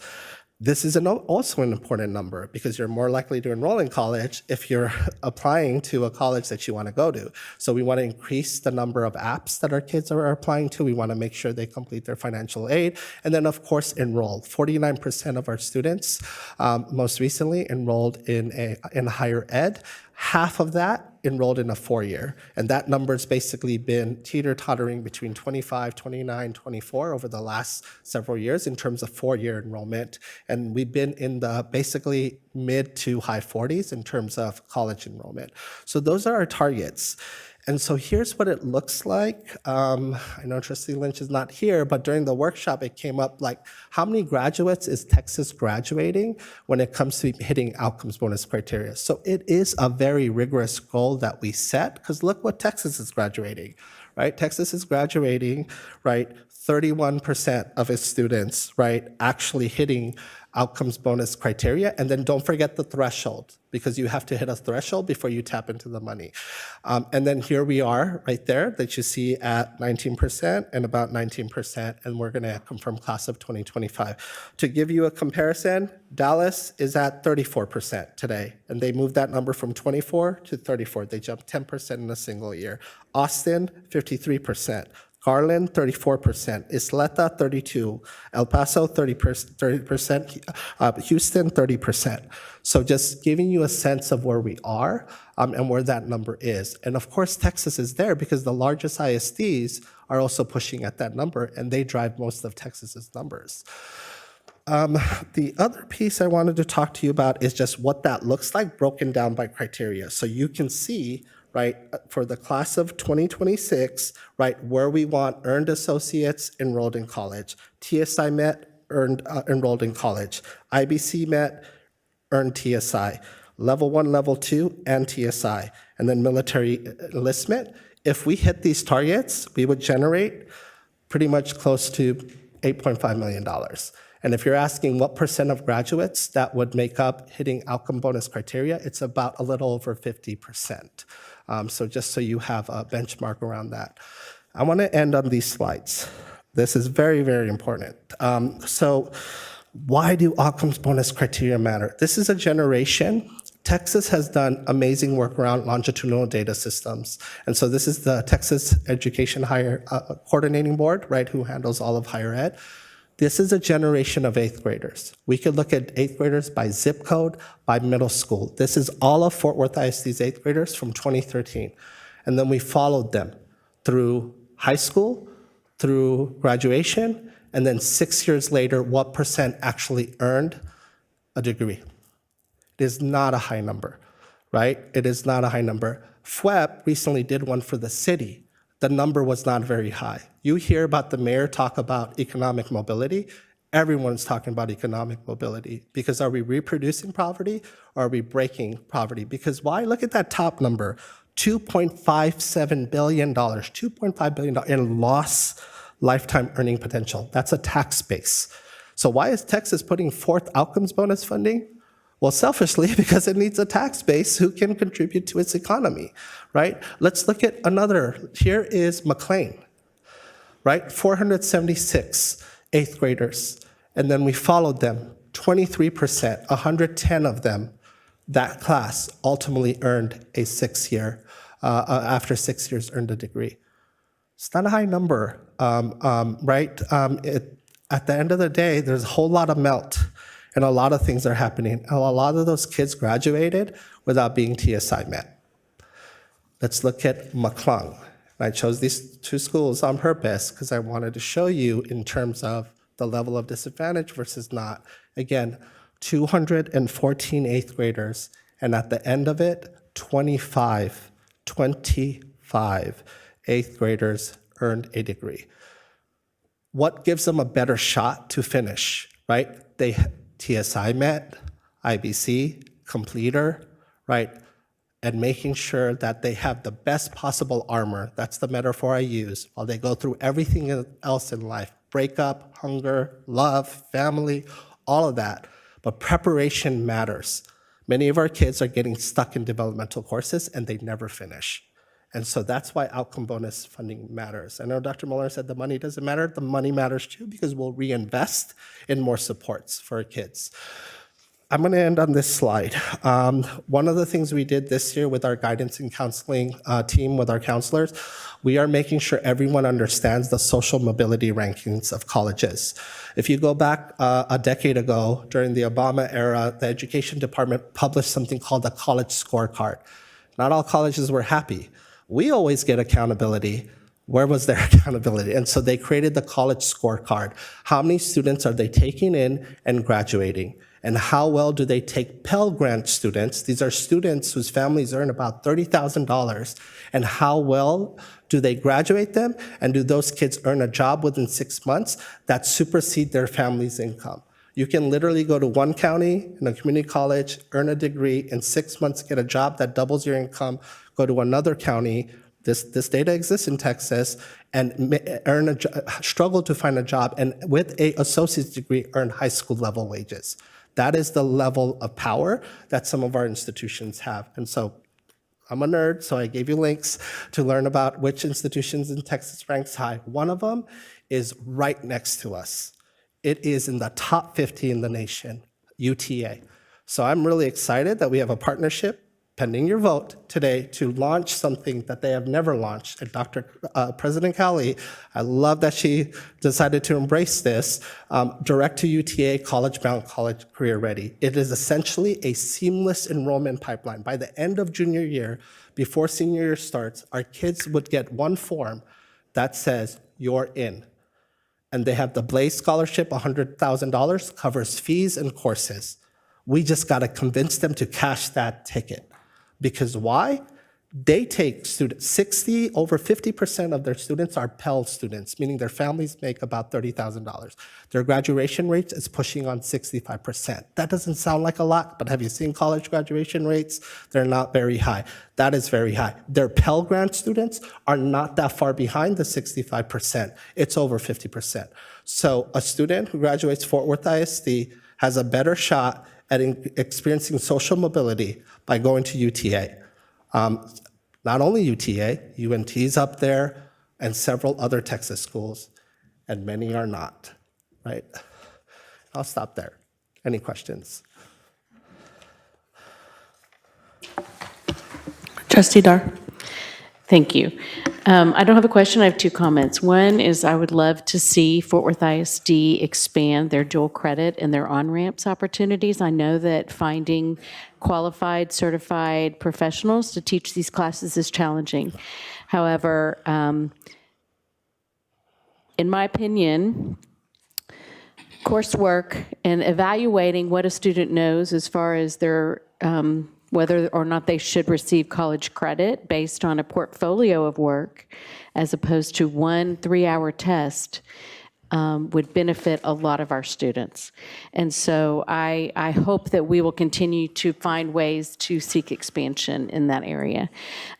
This is also an important number because you're more likely to enroll in college if you're applying to a college that you want to go to. So we want to increase the number of apps that our kids are applying to. We want to make sure they complete their financial aid. And then, of course, enroll. 49% of our students most recently enrolled in higher ed. Half of that enrolled in a 4-year. And that number's basically been teeter-tottering between 25, 29, 24 over the last several years in terms of 4-year enrollment. And we've been in the basically mid to high 40s in terms of college enrollment. So those are our targets. And so here's what it looks like. I know Trustee Lynch is not here, but during the workshop, it came up like, how many graduates is Texas graduating when it comes to hitting outcomes bonus criteria? So it is a very rigorous goal that we set, because look what Texas is graduating, right? Texas is graduating, right? 31% of its students, right, actually hitting outcomes bonus criteria. And then don't forget the threshold, because you have to hit a threshold before you tap into the money. And then here we are right there that you see at 19% and about 19%, and we're gonna confirm class of 2025. To give you a comparison, Dallas is at 34% today, and they moved that number from 24 to 34. They jumped 10% in a single year. Austin, 53%. Garland, 34%, Isleta, 32%, El Paso, 30%, Houston, 30%. So just giving you a sense of where we are and where that number is. And of course, Texas is there because the largest ISDs are also pushing at that number, and they drive most of Texas's numbers. The other piece I wanted to talk to you about is just what that looks like broken down by criteria. So you can see, right, for the class of 2026, right, where we want earned associates enrolled in college, TSI met, enrolled in college, IBC met, earned TSI, level 1, level 2, and TSI, and then military enlistment. If we hit these targets, we would generate pretty much close to $8.5 million. And if you're asking what percent of graduates that would make up hitting outcome bonus criteria, it's about a little over 50%. So just so you have a benchmark around that. I want to end on these slides. This is very, very important. So why do outcomes bonus criteria matter? This is a generation. Texas has done amazing work around longitudinal data systems. And so this is the Texas Education Higher Coordinating Board, right, who handles all of higher ed. This is a generation of 8th graders. We could look at 8th graders by zip code, by middle school. This is all of Fort Worth ISD's 8th graders from 2013. And then we followed them through high school, through graduation, and then 6 years later, what percent actually earned a degree. It is not a high number, right? It is not a high number. FWEP recently did one for the city. The number was not very high. You hear about the mayor talk about economic mobility. Everyone's talking about economic mobility because are we reproducing poverty or are we breaking poverty? Because why? Look at that top number, $2.57 billion, $2.5 billion in lost lifetime earning potential. That's a tax base. So why is Texas putting forth outcomes bonus funding? Well, selfishly, because it needs a tax base who can contribute to its economy, right? Let's look at another. Here is McLean, right? 476 8th graders. And then we followed them, 23%, 110 of them, that class ultimately earned a 6-year, after 6 years earned a degree. It's not a high number, right? At the end of the day, there's a whole lot of melt. And a lot of things are happening. And a lot of those kids graduated without being TSI met. Let's look at McClung. And I chose these two schools on purpose because I wanted to show you in terms of the level of disadvantage versus not. Again, 214 8th graders, and at the end of it, 25 8th graders earned a degree. What gives them a better shot to finish, right? They TSI met, IBC, completer, right? And making sure that they have the best possible armor. That's the metaphor I use while they go through everything else in life. Breakup, hunger, love, family, all of that. But preparation matters. Many of our kids are getting stuck in developmental courses and they never finish. And so that's why outcome bonus funding matters. I know Dr. Muller said the money doesn't matter. The money matters too because we'll reinvest in more supports for our kids. I'm going to end on this slide. One of the things we did this year with our guidance and counseling team, with our counselors, we are making sure everyone understands the social mobility rankings of colleges. If you go back a decade ago, during the Obama era, the education department published something called the college scorecard. Not all colleges were happy. We always get accountability. Where was their accountability? And so they created the college scorecard. How many students are they taking in and graduating? And how well do they take Pell Grant students? These are students whose families earn about $30,000. And how well do they graduate them? And do those kids earn a job within 6 months that supersede their family's income? You can literally go to one county in a community college, earn a degree, in 6 months get a job that doubles your income, go to another county, this data exists in Texas, and struggle to find a job, and with an associate's degree, earn high school level wages. That is the level of power that some of our institutions have. And so I'm a nerd, so I gave you links to learn about which institutions in Texas ranks high. One of them is right next to us. It is in the top 50 in the nation, UTA. So I'm really excited that we have a partnership, pending your vote today, to launch something that they have never launched. And President Cowley, I love that she decided to embrace this, direct to UTA, college-bound, college career ready. It is essentially a seamless enrollment pipeline. By the end of junior year, before senior year starts, our kids would get one form that says, you're in. And they have the Blaze Scholarship, $100,000, covers fees and courses. We just got to convince them to cash that ticket. Because why? They take students, over 50% of their students are Pell students, meaning their families make about $30,000. Their graduation rate is pushing on 65%. That doesn't sound like a lot, but have you seen college graduation rates? They're not very high. That is very high. Their Pell Grant students are not that far behind the 65%. It's over 50%. So a student who graduates Fort Worth ISD has a better shot at experiencing social mobility by going to UTA. Not only UTA, UNT's up there, and several other Texas schools, and many are not, right? I'll stop there. Any questions? Trustee Dar. Thank you. I don't have a question. I have two comments. One is I would love to see Fort Worth ISD expand their dual credit and their on-ramps opportunities. I know that finding qualified, certified professionals to teach these classes is challenging. However, in my opinion, coursework and evaluating what a student knows as far as their whether or not they should receive college credit based on a portfolio of work as opposed to one 3-hour test would benefit a lot of our students. And so I hope that we will continue to find ways to seek expansion in that area.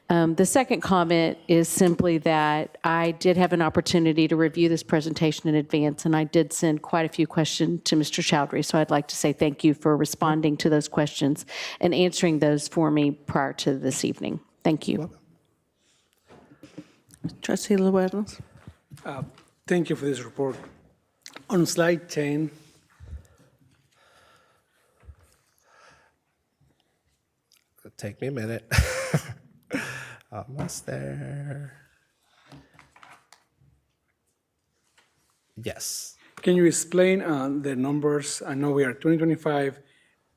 The second comment is simply that I did have an opportunity to review this presentation in advance, and I did send quite a few questions to Mr. Chowdhury, so I'd like to say thank you for responding to those questions and answering those for me prior to this evening. Thank you. Trustee Luenos. Thank you for this report. On slide 10, It'll take me a minute. Almost there. Yes. can you explain the numbers? I know we are 2025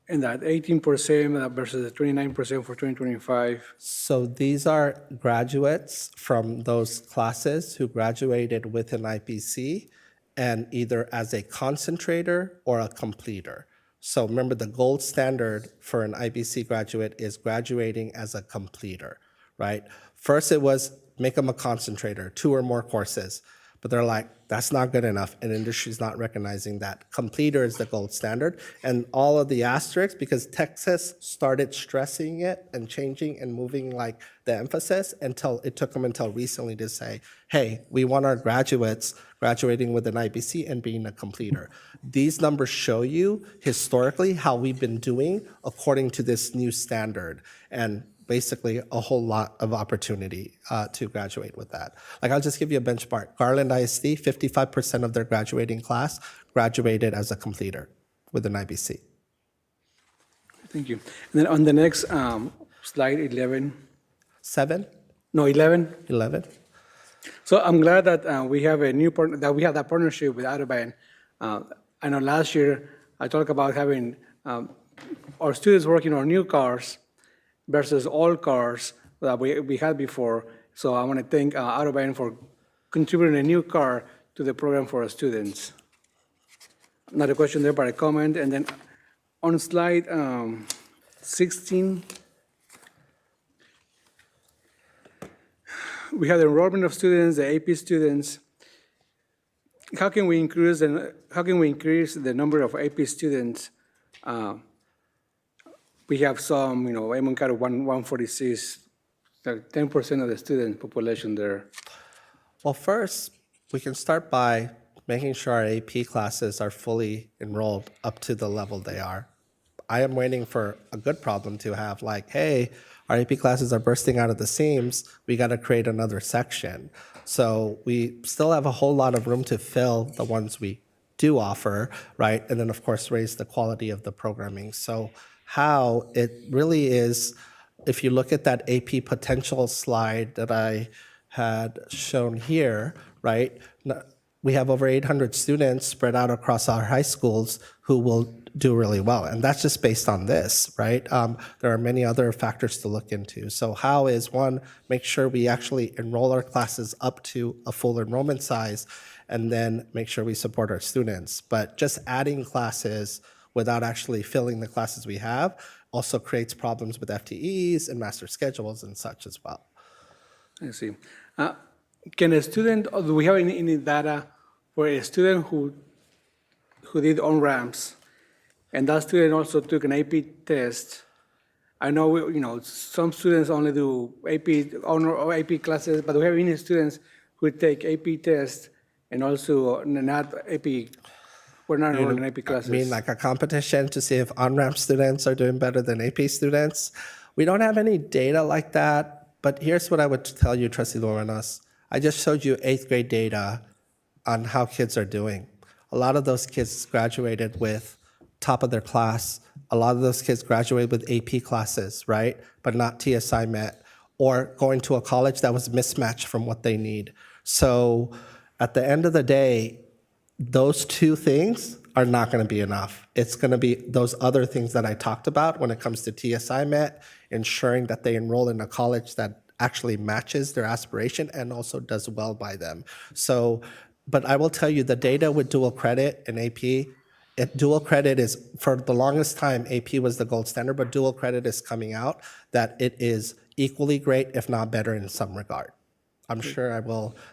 and that 18% versus the 29% for 2025. So these are graduates from those classes who graduated with an IPC and either as a concentrator or a completer. So remember, the gold standard for an IBC graduate is graduating as a completer, right? First it was make them a concentrator, 2 or more courses. But they're like, that's not good enough, and industry's not recognizing that. Completer is the gold standard, and all of the asterisks, because Texas started stressing it and changing and moving like the emphasis until it took them until recently to say, hey, we want our graduates graduating with an IBC and being a completer. These numbers show you historically how we've been doing according to this new standard, and basically a whole lot of opportunity to graduate with that. Like, I'll just give you a benchmark. Garland ISD, 55% of their graduating class graduated as a completer with an IBC. Thank you. And then on the next slide, 11. 7? No, 11. 11. So I'm glad that we have a new that we have that partnership with Autobahn. I know last year I talked about having our students working on new cars versus old cars that we had before. So I want to thank Autobahn for contributing a new car to the program for our students. Not a question there, but a comment. And then on slide 16, we have the enrollment of students, the AP students. How can we increase the number of AP students? We have some, Amon County 146, 10% of the student population there. Well, first, we can start by making sure our AP classes are fully enrolled up to the level they are. I am waiting for a good problem to have, like, hey, our AP classes are bursting out of the seams, we got to create another section. So we still have a whole lot of room to fill the ones we do offer, right? And then, of course, raise the quality of the programming. So how it really is, if you look at that AP potential slide that I had shown here, right? We have over 800 students spread out across our high schools who will do really well. And that's just based on this, right? There are many other factors to look into. So how is, one, make sure we actually enroll our classes up to a full enrollment size, and then make sure we support our students. But just adding classes without actually filling the classes we have also creates problems with FTEs and master schedules and such as well. I see. Can a student, or do we have any data for a student who did on-ramps, and that student also took an AP test? I know, some students only do AP honor or AP classes, but do we have any students who take AP tests and also not AP, we're not enrolled in AP classes? I mean, like a competition to see if on-ramp students are doing better than AP students? We don't have any data like that, but here's what I would tell you, Trustee Lorenos. I just showed you 8th grade data on how kids are doing. A lot of those kids graduated with top of their class. A lot of those kids graduated with AP classes, right? But not TSI Met, or going to a college that was mismatched from what they need. So at the end of the day, those two things are not going to be enough. It's going to be those other things that I talked about when it comes to TSI Met, ensuring that they enroll in a college that actually matches their aspiration and also does well by them. So, but I will tell you, the data with dual credit and AP, dual credit is, for the longest time, AP was the gold standard, but dual credit is coming out that it is equally great, if not better in some regard. I'm sure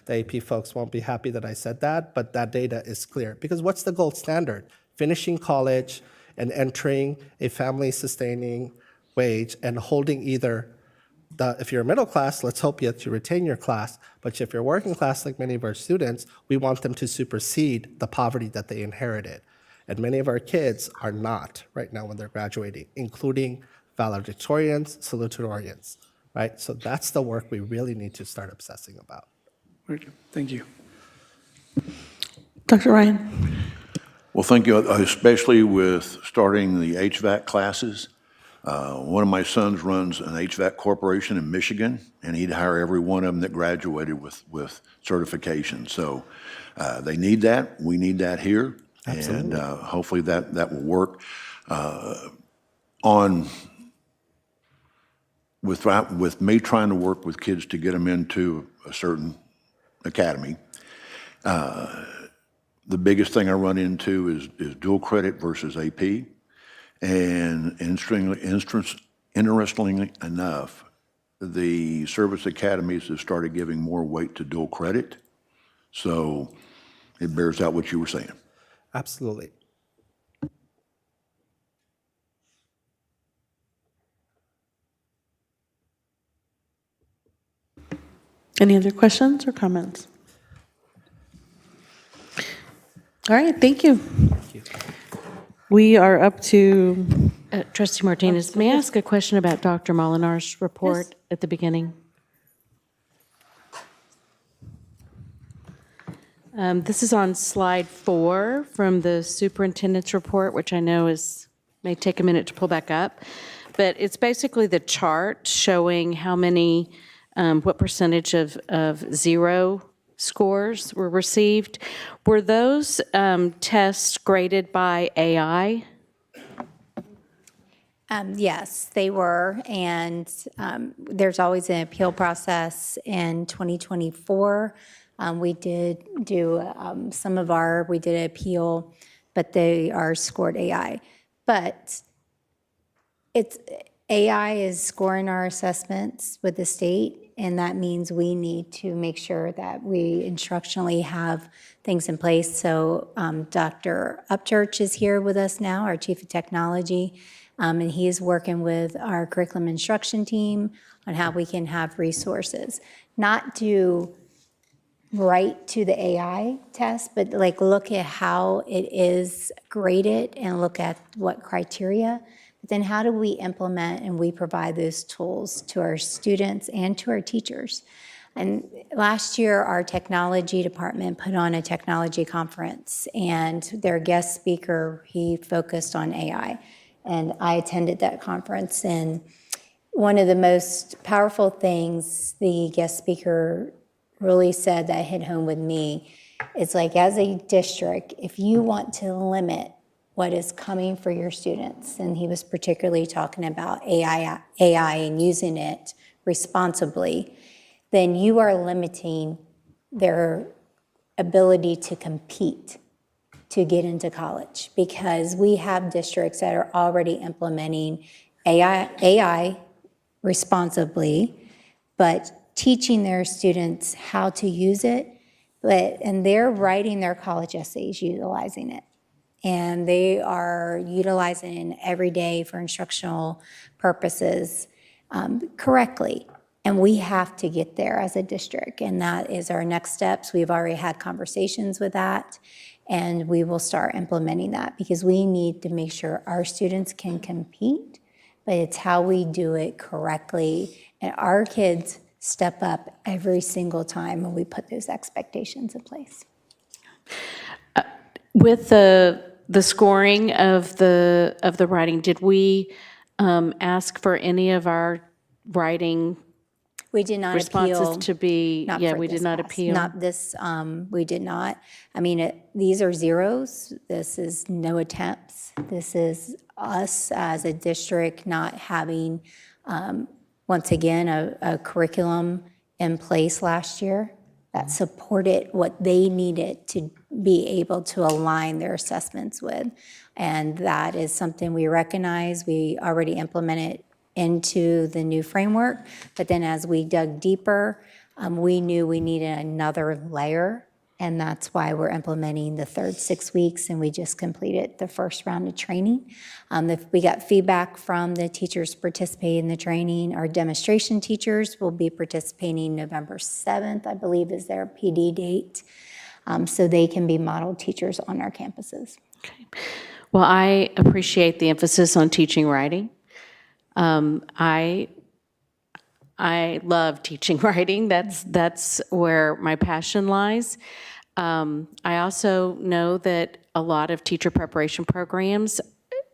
the AP folks won't be happy that I said that, but that data is clear. Because what's the gold standard? Finishing college and entering a family-sustaining wage and holding either if you're a middle class, let's hope that you retain your class. But if you're working class, like many of our students, we want them to supersede the poverty that they inherited. And many of our kids are not right now when they're graduating, including valedictorians, salutatorians, right? So that's the work we really need to start obsessing about. Thank you. Dr. Ryan. Well, thank you, especially with starting the HVAC classes. One of my sons runs an HVAC corporation in Michigan, and he'd hire every one of them that graduated with certification. So they need that. We need that here. Absolutely. And hopefully that will work. With me trying to work with kids to get them into a certain academy, the biggest thing I run into is dual credit versus AP. And interestingly enough, the service academies have started giving more weight to dual credit. So it bears out what you were saying. Absolutely. Any other questions or comments? All right, thank you. We are up to Trustee Martinez, may I ask a question about Dr. Molinar's report at the beginning? This is on slide 4 from the superintendent's report, which I know may take a minute to pull back up. But it's basically the chart showing how many, what percentage of 0 scores were received. Were those tests graded by AI? Yes, they were, and there's always an appeal process. In 2024, we did do we did an appeal, but they are scored AI. But AI is scoring our assessments with the state, and that means we need to make sure that we instructionally have things in place. So Dr. Upchurch is here with us now, our Chief of Technology, and he is working with our curriculum instruction team on how we can have resources. Not to write to the AI test, but look at how it is graded and look at what criteria. But then how do we implement and we provide those tools to our students and to our teachers? And last year, our technology department put on a technology conference, and their guest speaker, he focused on AI. And I attended that conference, and one of the most powerful things the guest speaker really said that hit home with me is as a district, if you want to limit what is coming for your students, and he was particularly talking about AI and using it responsibly, then you are limiting their ability to compete to get into college, because we have districts that are already implementing AI responsibly, but teaching their students how to use it. And they're writing their college essays utilizing it. And they are utilizing it every day for instructional purposes correctly. And we have to get there as a district, and that is our next steps. We've already had conversations with that, and we will start implementing that because we need to make sure our students can compete, but it's how we do it correctly. And our kids step up every single time when we put those expectations in place. With the scoring of the writing, did we ask for any of our writing We did not responses appeal. to be? Not Yeah, for we did this not class. appeal. Not this, we did not. I mean, these are zeros. This is no attempts. This is us as a district not having, once again, a curriculum in place last year that supported what they needed to be able to align their assessments with. And that is something we recognize. We already implemented into the new framework, but then as we dug deeper, we knew we needed another layer, and that's why we're implementing the third 6 weeks, and we just completed the first round of training. We got feedback from the teachers participating in the training. Our demonstration teachers will be participating November 7th, I believe is their PD date, so they can be model teachers on our campuses. Okay. Well, I appreciate the emphasis on teaching writing. I love teaching writing. That's where my passion lies. I also know that a lot of teacher preparation programs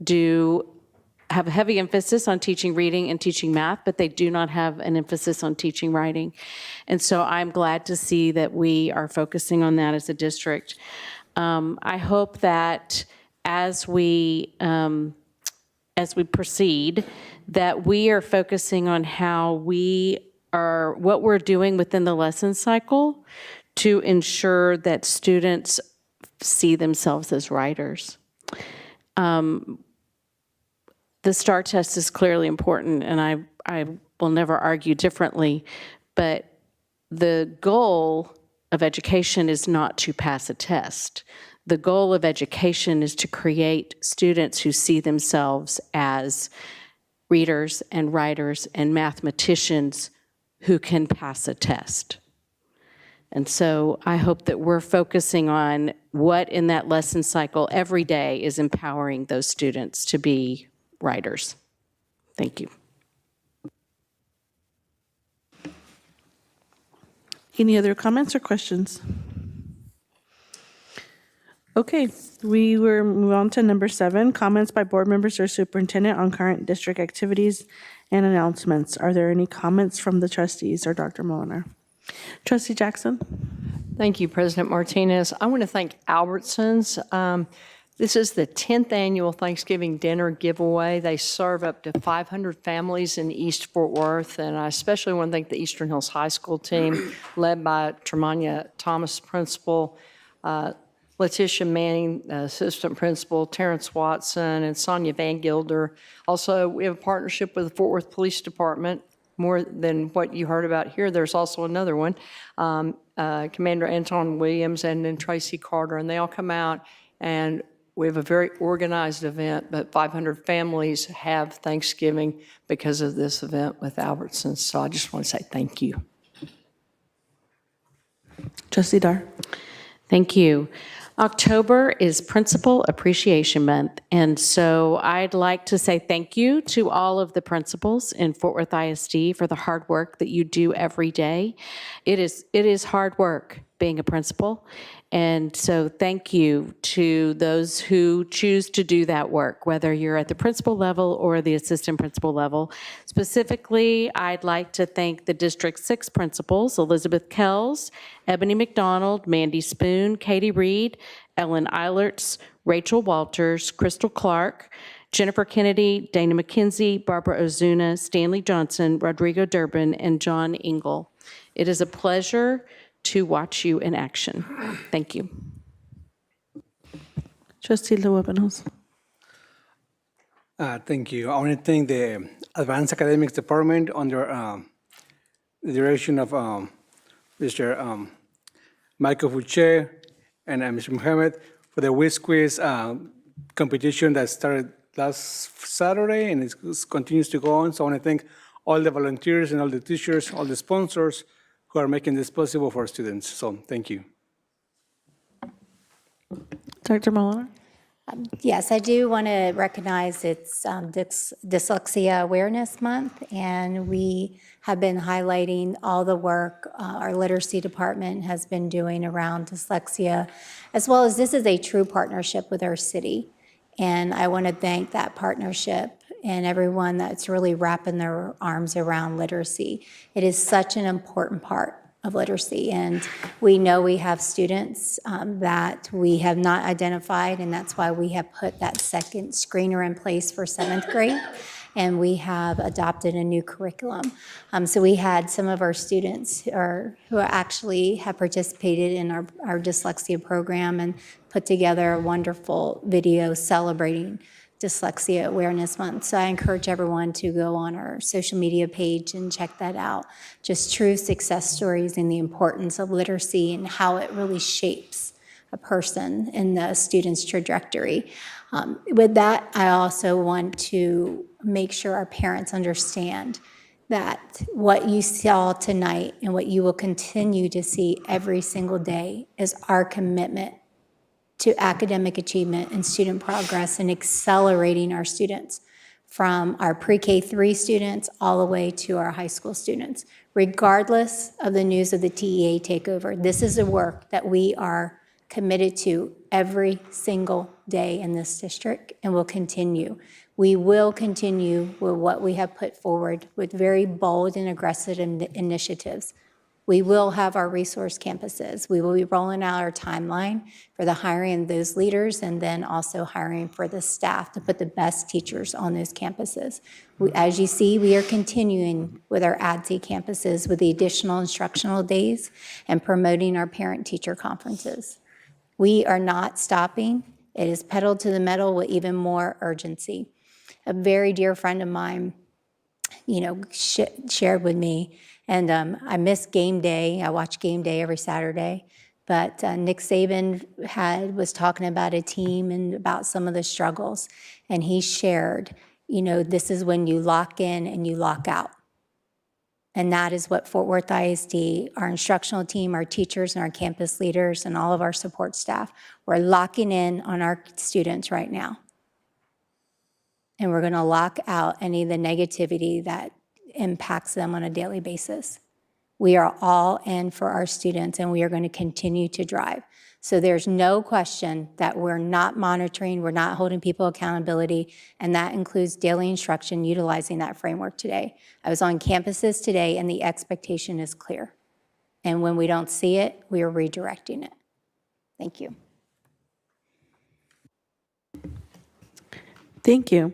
do have a heavy emphasis on teaching reading and teaching math, but they do not have an emphasis on teaching writing. And so I'm glad to see that we are focusing on that as a district. I hope that as we proceed, that we are focusing on what we're doing within the lesson cycle to ensure that students see themselves as writers. The STAR test is clearly important, and I will never argue differently, but the goal of education is not to pass a test. The goal of education is to create students who see themselves as readers and writers and mathematicians who can pass a test. And so I hope that we're focusing on what in that lesson cycle every day is empowering those students to be writers. Thank you. Any other comments or questions? Okay, we will move on to number 7, comments by board members or superintendent on current district activities and announcements. Are there any comments from the trustees or Dr. Molinar? Trustee Jackson? Thank you, President Martinez. I want to thank Albertsons. This is the 10th annual Thanksgiving dinner giveaway. They serve up to 500 families in East Fort Worth, and I especially want to thank the Eastern Hills High School team, led by Tremania Thomas, principal, Letitia Manning, assistant principal, Terrence Watson, and Sonia Van Gilder. Also, we have a partnership with the Fort Worth Police Department. More than what you heard about here, there's also another one, Commander Anton Williams and then Tracy Carter, and they all come out, and we have a very organized event, but 500 families have Thanksgiving because of this event with Albertsons. So I just want to say thank you. Trustee Dar. Thank you. October is Principal Appreciation Month, and so I'd like to say thank you to all of the principals in Fort Worth ISD for the hard work that you do every day. It is hard work being a principal, and so thank you to those who choose to do that work, whether you're at the principal level or the assistant principal level. Specifically, I'd like to thank the District 6 principals, Elizabeth Kells, Ebony McDonald, Mandy Spoon, Katie Reed, Ellen Eilertz, Rachel Walters, Crystal Clark, Jennifer Kennedy, Dana McKenzie, Barbara Ozuna, Stanley Johnson, Rodrigo Durbin, and John Engel. It is a pleasure to watch you in action. Thank you. Trustee Lewibenhus. Thank you. I want to thank the Advanced Academics Department under the direction of Mr. Michael Fouché and Mr. Mohammed for the Whiz Quiz competition that started last Saturday and it continues to go on. So I want to thank all the volunteers and all the teachers, all the sponsors who are making this possible for students. So thank you. Dr. Molnar? Yes, I do want to recognize it's Dyslexia Awareness Month, and we have been highlighting all the work our literacy department has been doing around dyslexia, as well as this is a true partnership with our city. And I want to thank that partnership and everyone that's really wrapping their arms around literacy. It is such an important part of literacy, and we know we have students that we have not identified, and that's why we have put that second screener in place for 7th grade, and we have adopted a new curriculum. So we had some of our students who actually have participated in our dyslexia program and put together a wonderful video celebrating Dyslexia Awareness Month. So I encourage everyone to go on our social media page and check that out. Just true success stories and the importance of literacy and how it really shapes a person in the student's trajectory. With that, I also want to make sure our parents understand that what you saw tonight and what you will continue to see every single day is our commitment to academic achievement and student progress and accelerating our students from our pre-K 3 students all the way to our high school students. Regardless of the news of the TEA takeover, this is the work that we are committed to every single day in this district and will continue. We will continue with what we have put forward with very bold and aggressive initiatives. We will have our resource campuses. We will be rolling out our timeline for the hiring of those leaders and then also hiring for the staff to put the best teachers on those campuses. As you see, we are continuing with our ADC campuses with the additional instructional days and promoting our parent-teacher conferences. We are not stopping. It is pedal to the metal with even more urgency. A very dear friend of mine, shared with me, and I miss game day. I watch game day every Saturday. But Nick Saban was talking about a team and about some of the struggles. And he shared, this is when you lock in and you lock out. And that is what Fort Worth ISD, our instructional team, our teachers and our campus leaders and all of our support staff, we're locking in on our students right now. And we're gonna lock out any of the negativity that impacts them on a daily basis. We are all in for our students and we are going to continue to drive. So there's no question that we're not monitoring, we're not holding people accountability, and that includes daily instruction utilizing that framework today. I was on campuses today and the expectation is clear. And when we don't see it, we are redirecting it. Thank you. Thank you.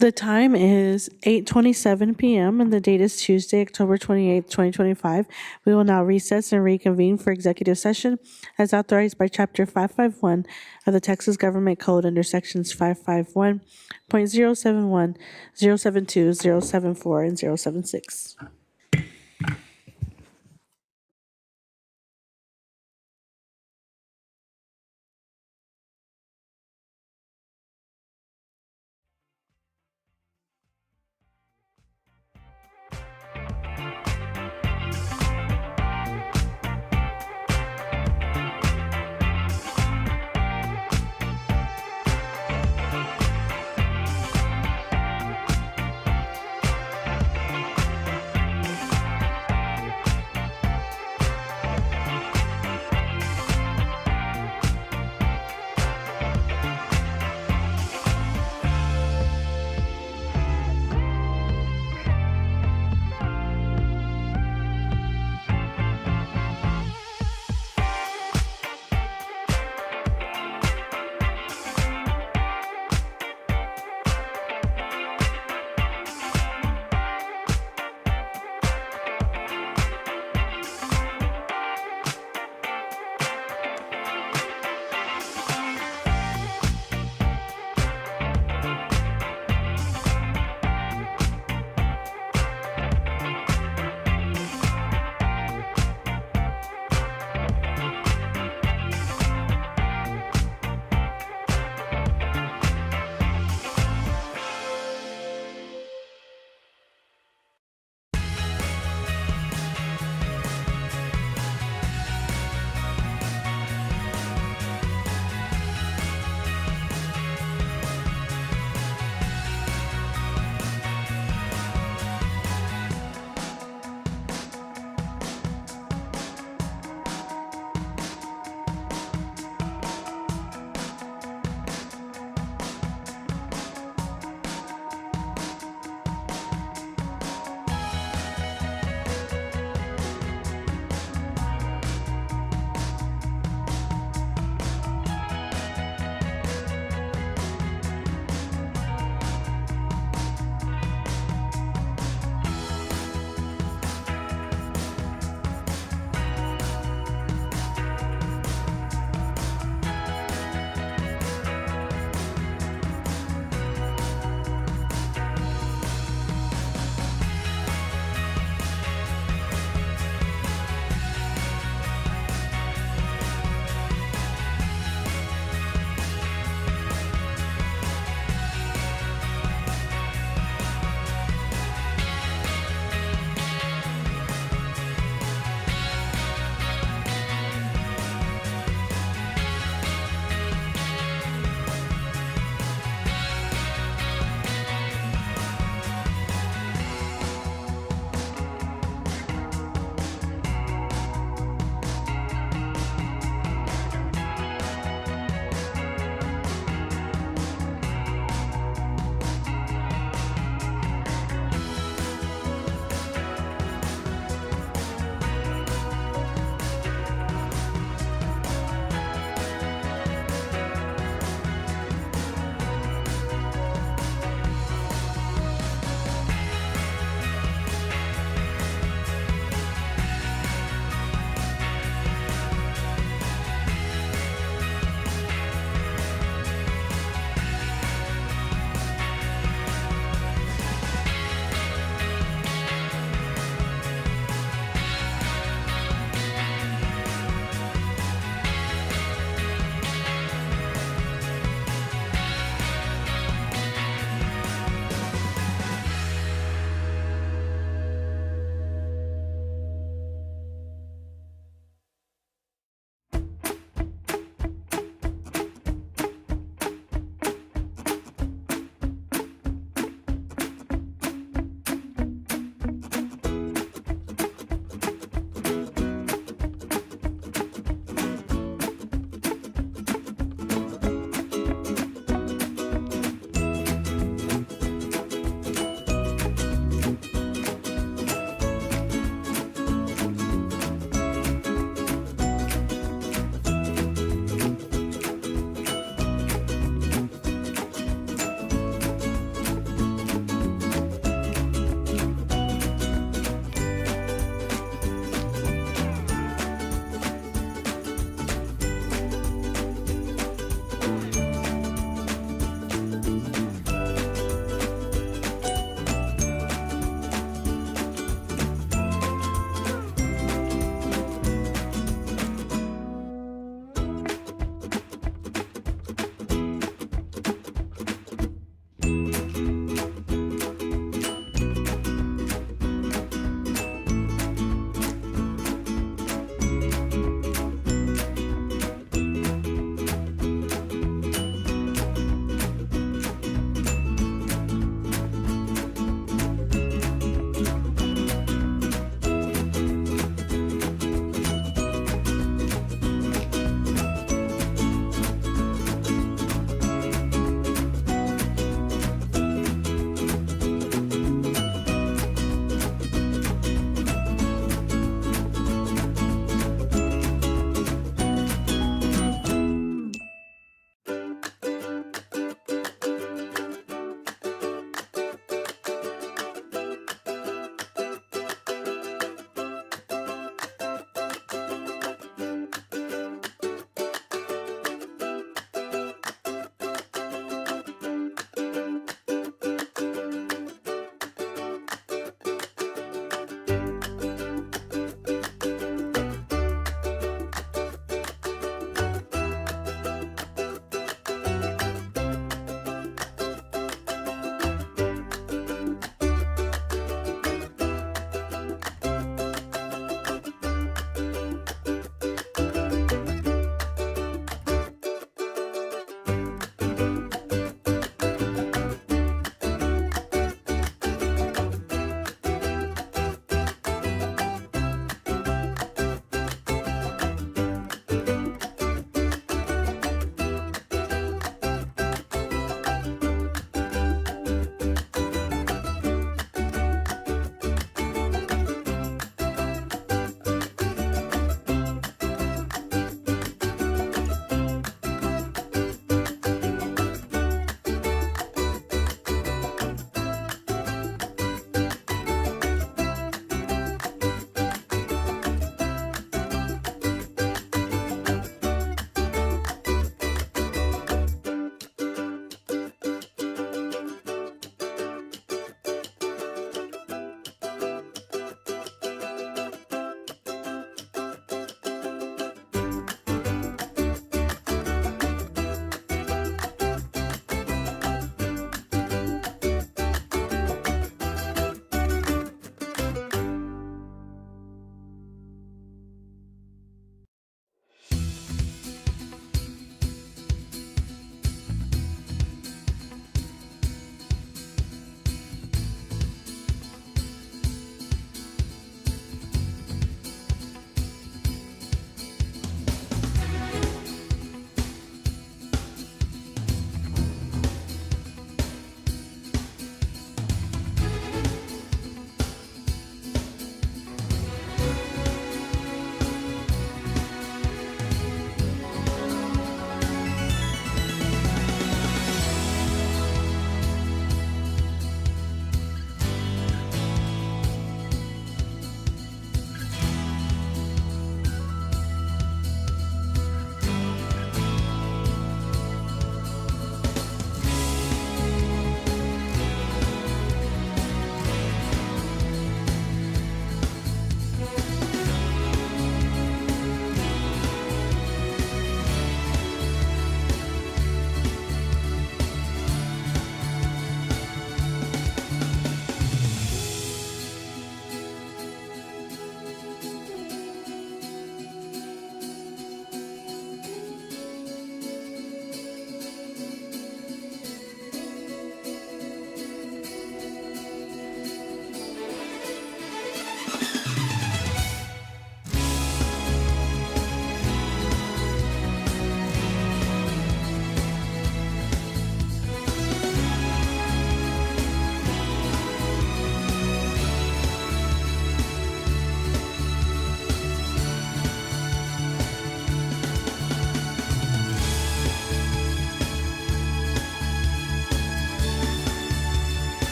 The time is 8:27 p.m. and the date is Tuesday, October 28th, 2025. We will now recess and reconvene for executive session as authorized by Chapter 551 of the Texas Government Code under Sections 551.071, 072, 074, and 076.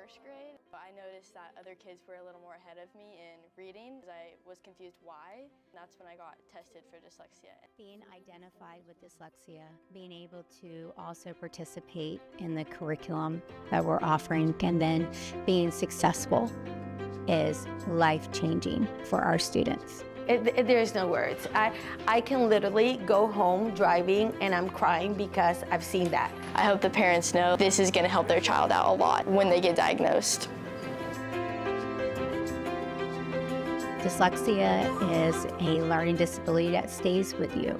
first grade. I noticed that other kids were a little more ahead of me in reading. I was confused why. That's when I got tested for dyslexia. Being identified with dyslexia, being able to also participate in the curriculum that we're offering, and then being successful is life-changing for our students. There's no words. I can literally go home driving and I'm crying because I've seen that. I hope the parents know this is going to help their child out a lot when they get diagnosed. Dyslexia is a learning disability that stays with you,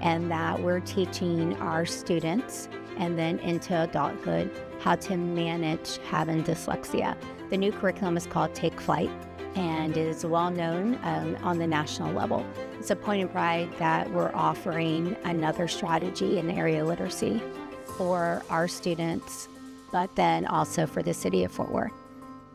and that we're teaching our students and then into adulthood how to manage having dyslexia. The new curriculum is called Take Flight and is well known on the national level. It's a point of pride that we're offering another strategy in the area of literacy for our students, but then also for the city of Fort Worth.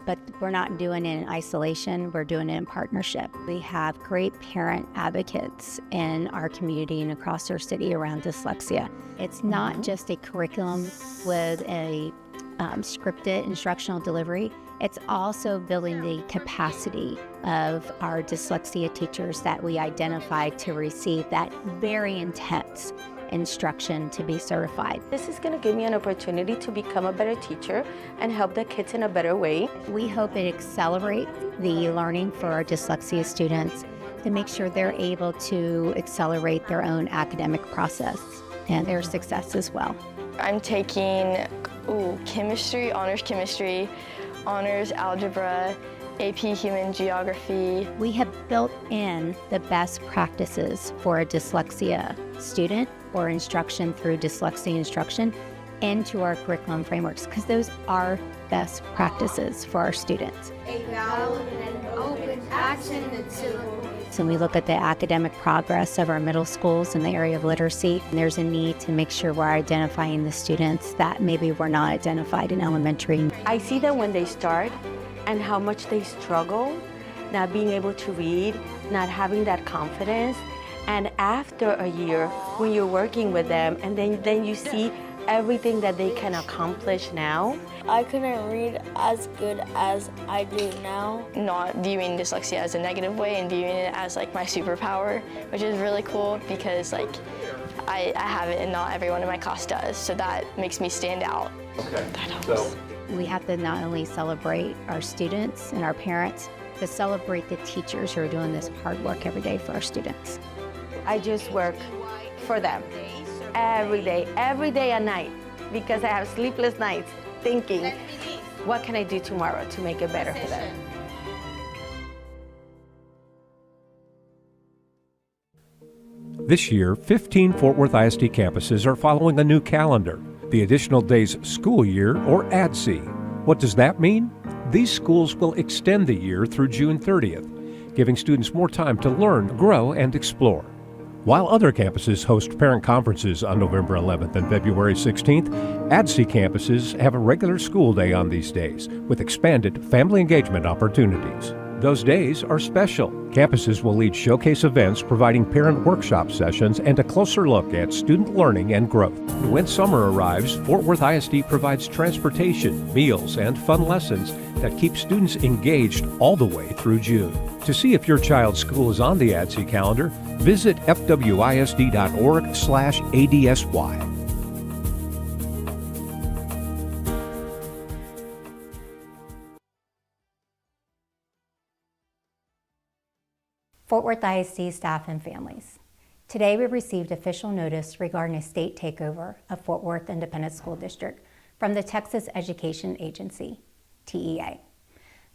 But we're not doing it in isolation, we're doing it in partnership. We have great parent advocates in our community and across our city around dyslexia. It's not just a curriculum with a scripted instructional delivery. It's also building the capacity of our dyslexia teachers that we identified to receive that very intense instruction to be certified. This is going to give me an opportunity to become a better teacher and help the kids in a better way. We hope it accelerates the learning for our dyslexia students to make sure they're able to accelerate their own academic process and their success as well. I'm taking chemistry, honors algebra, AP Human Geography. We have built in the best practices for a dyslexia student or instruction through dyslexia instruction into our curriculum frameworks, because those are best practices for our students. A valid and open action until. So we look at the academic progress of our middle schools in the area of literacy, and there's a need to make sure we're identifying the students that maybe were not identified in elementary. I see that when they start and how much they struggle, not being able to read, not having that confidence. And after a year, when you're working with them and then you see everything that they can accomplish now. I couldn't read as good as I do now. Not viewing dyslexia as a negative way and viewing it as like my superpower, which is really cool because like I have it and not everyone in my class does. So that makes me stand out. Okay. That helps. We have to not only celebrate our students and our parents, but celebrate the teachers who are doing this hard work every day for our students. I just work for them every day and night, because I have sleepless nights thinking, what can I do tomorrow to make it better for them? This year, 15 Fort Worth ISD campuses are following a new calendar, the Additional Days School Year, or ADC. What does that mean? These schools will extend the year through June 30th, giving students more time to learn, grow, and explore. While other campuses host parent conferences on November 11th and February 16th, ADC campuses have a regular school day on these days with expanded family engagement opportunities. Those days are special. Campuses will lead showcase events providing parent workshop sessions and a closer look at student learning and growth. When summer arrives, Fort Worth ISD provides transportation, meals, and fun lessons that keep students engaged all the way through June. To see if your child's school is on the ADC calendar, visit fwisd.org/ADSY. Fort Worth ISD staff and families. Today we received official notice regarding a state takeover of Fort Worth Independent School District from the Texas Education Agency, TEA.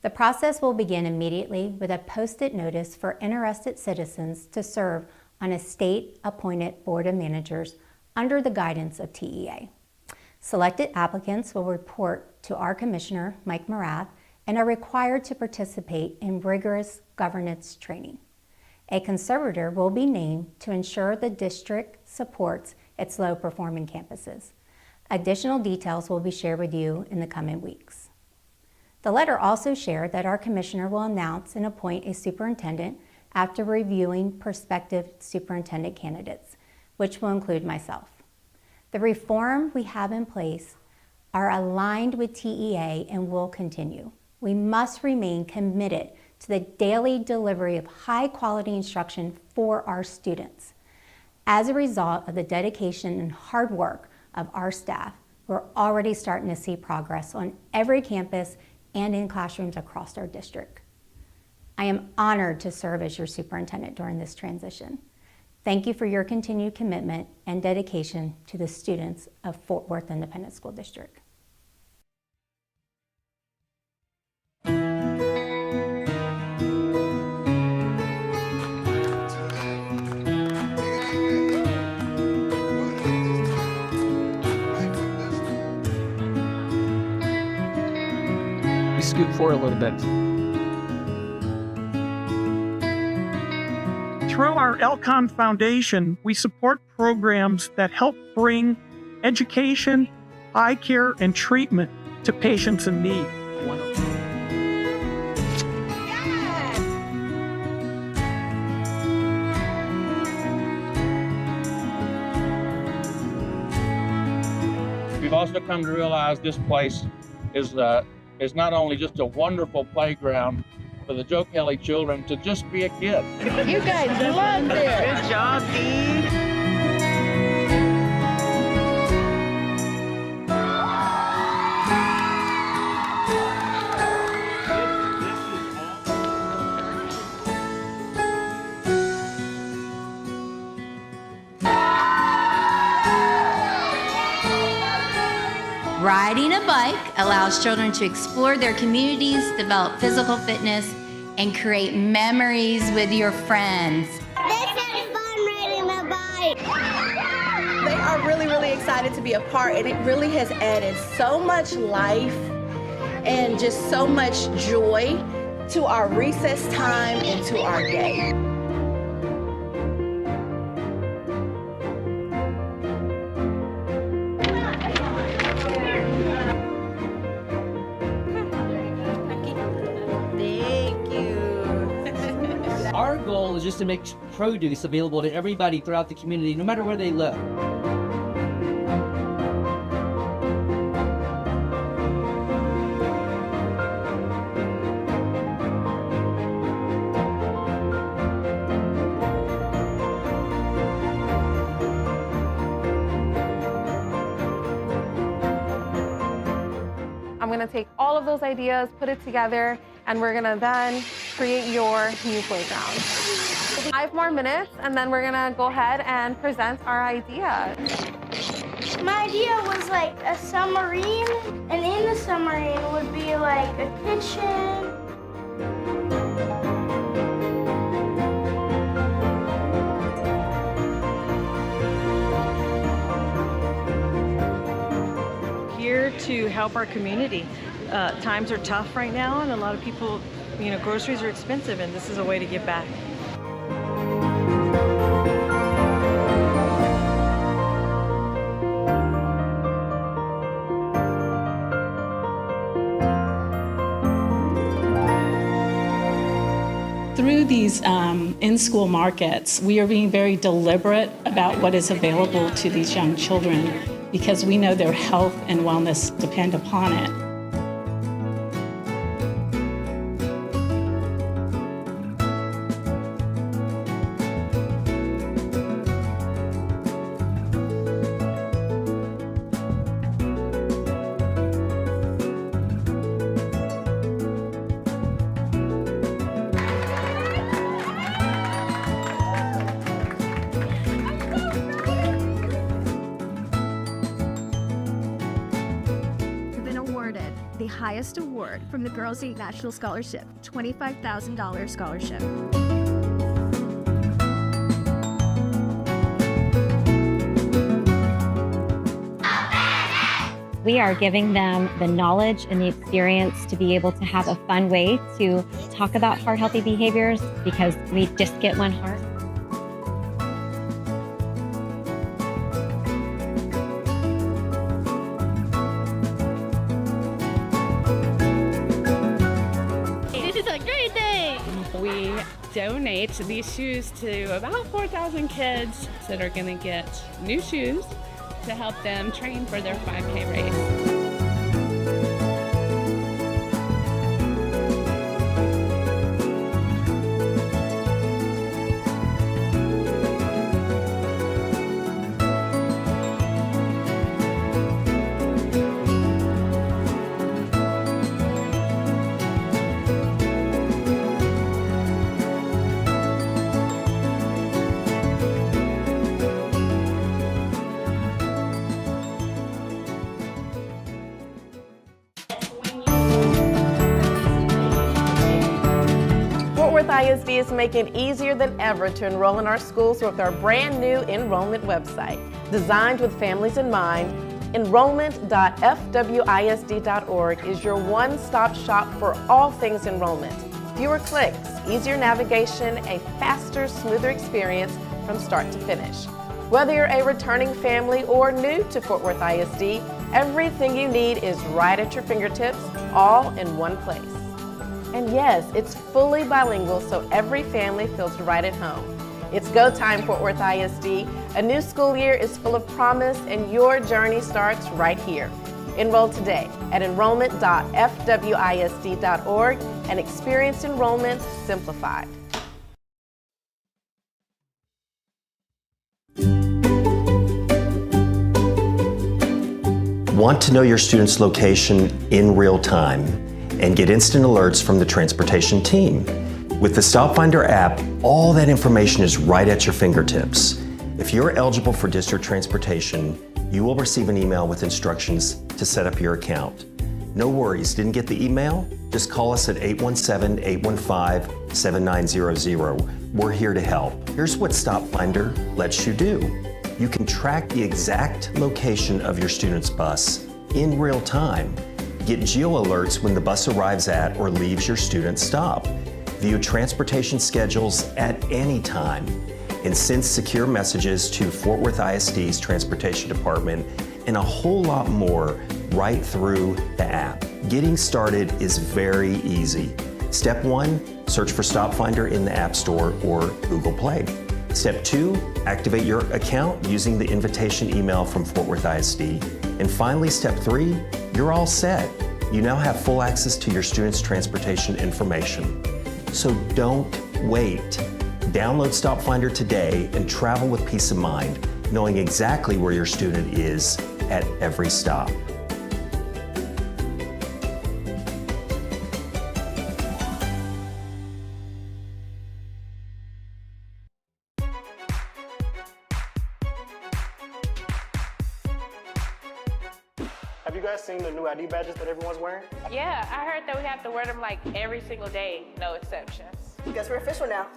The process will begin immediately with a posted notice for interested citizens to serve on a state-appointed board of managers under the guidance of TEA. Selected applicants will report to our commissioner, Mike Morath, and are required to participate in rigorous governance training. A conservator will be named to ensure the district supports its low-performing campuses. Additional details will be shared with you in the coming weeks. The letter also shared that our commissioner will announce and appoint a superintendent after reviewing prospective superintendent candidates, which will include myself. The reform we have in place are aligned with TEA and will continue. We must remain committed to the daily delivery of high-quality instruction for our students. As a result of the dedication and hard work of our staff, we're already starting to see progress on every campus and in classrooms across our district. I am honored to serve as your superintendent during this transition. Thank you for your continued commitment and dedication to the students of Fort Worth Independent School District. Scoot forward a little bit. Through our Elcon Foundation, we support programs that help bring education, eye care, and treatment to patients in need. We've also come to realize this place is not only just a wonderful playground for the Joe Kelly children to just be a kid. You guys loved it. Good job, Dean. Riding a bike allows children to explore their communities, develop physical fitness, and create memories with your friends. This is fun riding a bike. They are really excited to be a part, and it really has added so much life and just so much joy to our recess time and to our day. Our goal is just to make produce available to everybody throughout the community, no matter where they live. I'm going to take all of those ideas, put it together, and we're going to then create your new playground. 5 more minutes, and then we're going to go ahead and present our idea. My idea was like a submarine, and in the submarine would be like a kitchen. Here to help our community. Times are tough right now, and a lot of people, groceries are expensive, and this is a way to give back. Through these in-school markets, we are being very deliberate about what is available to these young children because we know their health and wellness depend upon it. The highest award from the Girls Eat National Scholarship, $25,000 scholarship. We are giving them the knowledge and the experience to be able to have a fun way to talk about heart healthy behaviors because we just get one heart. We donate these shoes to about 4,000 kids that are going to get new shoes to help them train for their 5K race. ISD is making it easier than ever to enroll in our schools with our brand new enrollment website. Designed with families in mind, enrollment.fwisd.org is your one-stop shop for all things enrollment. Fewer clicks, easier navigation, a faster, smoother experience from start to finish. Whether you're a returning family or new to Fort Worth ISD, everything you need is right at your fingertips, all in one place. And yes, it's fully bilingual, so every family feels right at home. It's go time, Fort Worth ISD. A new school year is full of promise, and your journey starts right here. Enroll today at enrollment.fwisd.org and experience enrollment simplified. Want to know your student's location in real time and get instant alerts from the transportation team? With the Stop Finder app, all that information is right at your fingertips. If you're eligible for district transportation, you will receive an email with instructions to set up your account. No worries, didn't get the email? Just call us at 817-815-7900. We're here to help. Here's what Stop Finder lets you do. You can track the exact location of your student's bus in real time. Get geo alerts when the bus arrives at or leaves your student's stop. View transportation schedules at any time, and send secure messages to Fort Worth ISD's Transportation Department, and a whole lot more right through the app. Getting started is very easy. Step 1, search for Stop Finder in the App Store or Google Play. Step 2, activate your account using the invitation email from Fort Worth ISD. And finally, Step 3, you're all set. You now have full access to your students' transportation information. So don't wait. Download Stop Finder today and travel with peace of mind, knowing exactly where your student is at every stop. Have you guys seen the new ID badges that everyone's wearing? Yeah, I heard that we have to wear them like every single day, no exceptions. Guess we're official now.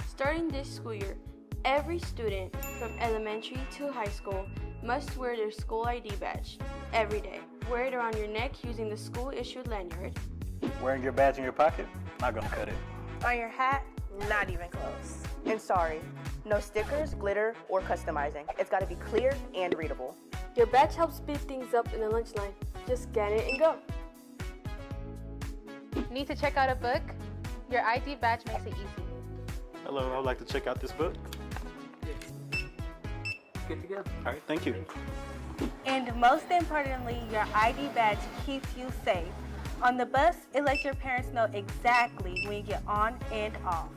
Starting this school year, every student from elementary to high school must wear their school ID badge every day. Wear it around your neck using the school-issued lanyard. Wearing your badge in your pocket? Not gonna cut it. On your hat, not even close. And sorry, no stickers, glitter, or customizing. It's gotta be clear and readable. Your badge helps speed things up in the lunch line. Just scan it and go. Need to check out a book? Your ID badge makes it easy. Hello, I would like to check out this book. Good to go. All right, thank you. And most importantly, your ID badge keeps you safe. On the bus, it lets your parents know exactly when you get on and off.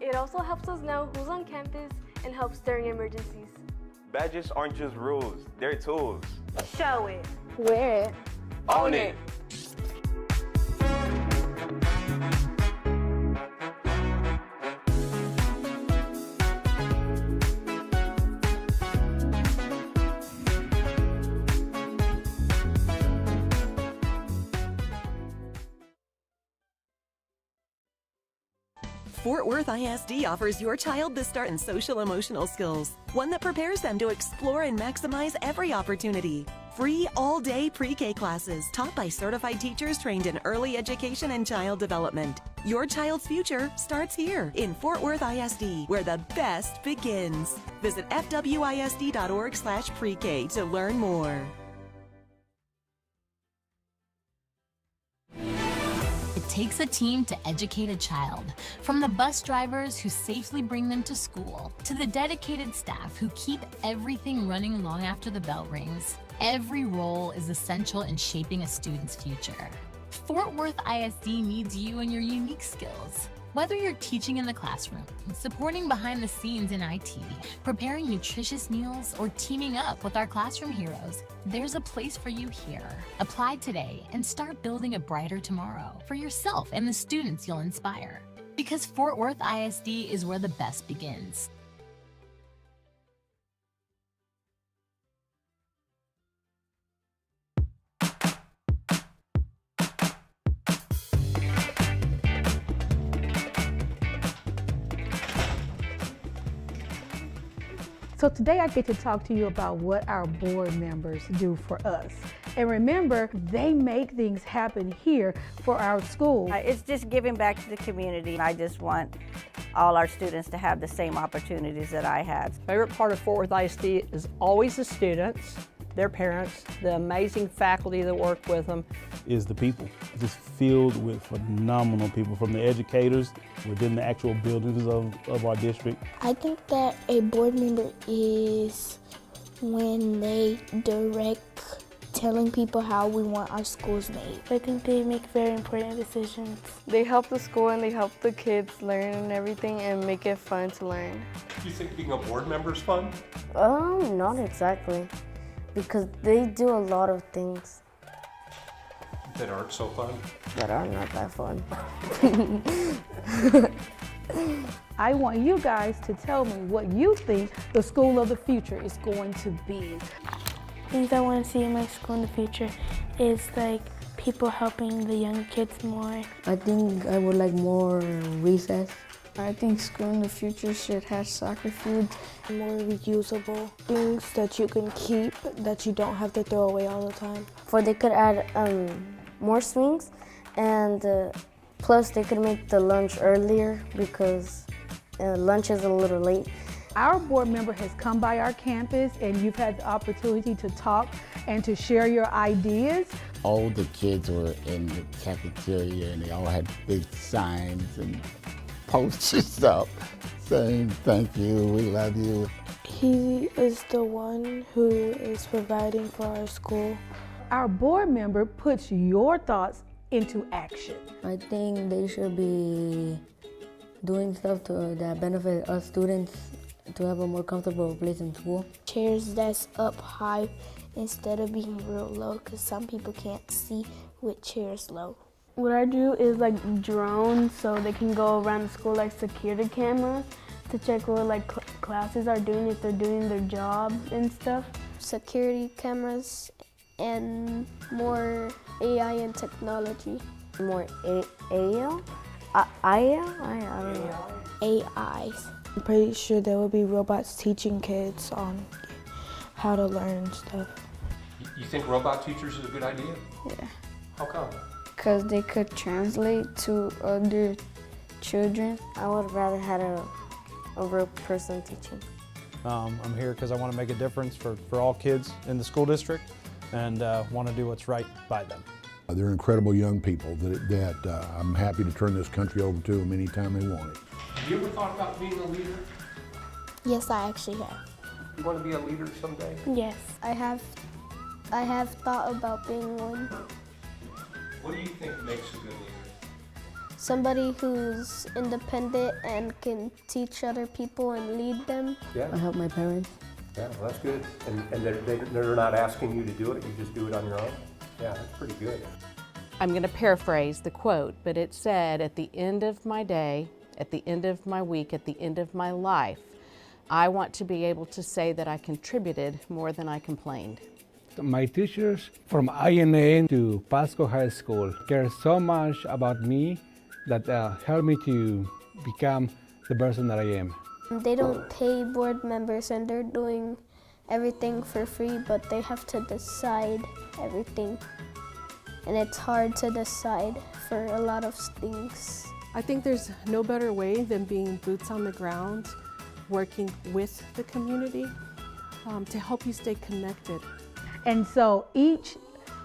It also helps us know who's on campus and helps during emergencies. Badges aren't just rules, they're tools. Show it. Wear it. Own it. Fort Worth ISD offers your child the start in social-emotional skills, one that prepares them to explore and maximize every opportunity. Free all-day pre-K classes taught by certified teachers trained in early education and child development. Your child's future starts here in Fort Worth ISD, where the best begins. Visit fwisd.org/pre-K to learn more. It takes a team to educate a child, from the bus drivers who safely bring them to school, to the dedicated staff who keep everything running long after the bell rings. Every role is essential in shaping a student's future. Fort Worth ISD needs you and your unique skills. Whether you're teaching in the classroom, supporting behind the scenes in IT, preparing nutritious meals, or teaming up with our classroom heroes, there's a place for you here. Apply today and start building a brighter tomorrow for yourself and the students you'll inspire. Because Fort Worth ISD is where the best begins. So today I get to talk to you about what our board members do for us. And remember, they make things happen here for our school. It's just giving back to the community. I just want all our students to have the same opportunities that I had. Favorite part of Fort Worth ISD is always the students, their parents, the amazing faculty that work with them. Is the people. It's just filled with phenomenal people, from the educators within the actual buildings of our district. I think that a board member is when they direct telling people how we want our schools made. I think they make very important decisions. They help the school and they help the kids learn and everything and make it fun to learn. Do you think being a board member is fun? Not exactly, because they do a lot of things That aren't so fun? that are not that fun. I want you guys to tell me what you think the school of the future is going to be. Things I want to see in my school in the future is like people helping the young kids more. I think I would like more recess. I think school in the future should have soccer food, more reusable things that you can keep, that you don't have to throw away all the time. Or they could add more swings, and plus they could make the lunch earlier because lunch is a little late. Our board member has come by our campus and you've had the opportunity to talk and to share your ideas. All the kids were in the cafeteria and they all had big signs and posters up saying thank you, we love you. He is the one who is providing for our school. Our board member puts your thoughts into action. I think they should be doing stuff that benefit us students to have a more comfortable place in school. Chairs that's up high instead of being real low, because some people can't see with chairs low. What I do is like drones so they can go around the school like security cameras to check what like classes are doing, if they're doing their job and stuff. Security cameras and more AI and technology. More AI? I don't know. AIs. I'm pretty sure there will be robots teaching kids on how to learn stuff. You think robot teachers is a good idea? Yeah. How come? Because they could translate to other children. I would rather have a real person teaching. I'm here because I want to make a difference for all kids in the school district and want to do what's right by them. They're incredible young people that I'm happy to turn this country over to them anytime they want it. Have you ever thought about being a leader? Yes, I actually have. You want to be a leader someday? Yes, I have thought about being one. What do you think makes a good leader? Somebody who's independent and can teach other people and lead them. Yeah. I help my parents. Yeah, well, that's good. And they're not asking you to do it, you just do it on your own? Yeah, that's pretty good. I'm going to paraphrase the quote, but it said, at the end of my day, at the end of my week, at the end of my life, I want to be able to say that I contributed more than I complained. My teachers from INA to Pasco High School care so much about me that helped me to become the person that I am. They don't pay board members and they're doing everything for free, but they have to decide everything. And it's hard to decide for a lot of things. I think there's no better way than being boots on the ground, working with the community to help you stay connected. And so each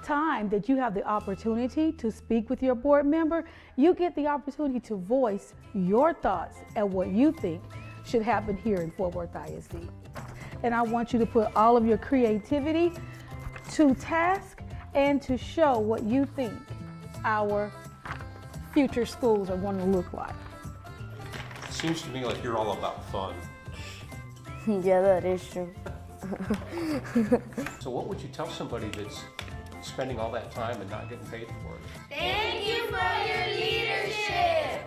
time that you have the opportunity to speak with your board member, you get the opportunity to voice your thoughts and what you think should happen here in Fort Worth ISD. And I want you to put all of your creativity to task and to show what you think our future schools are going to look like. It seems to me like you're all about fun. Yeah, that is true. So what would you tell somebody that's spending all that time and not getting paid for it? Thank you for your leadership.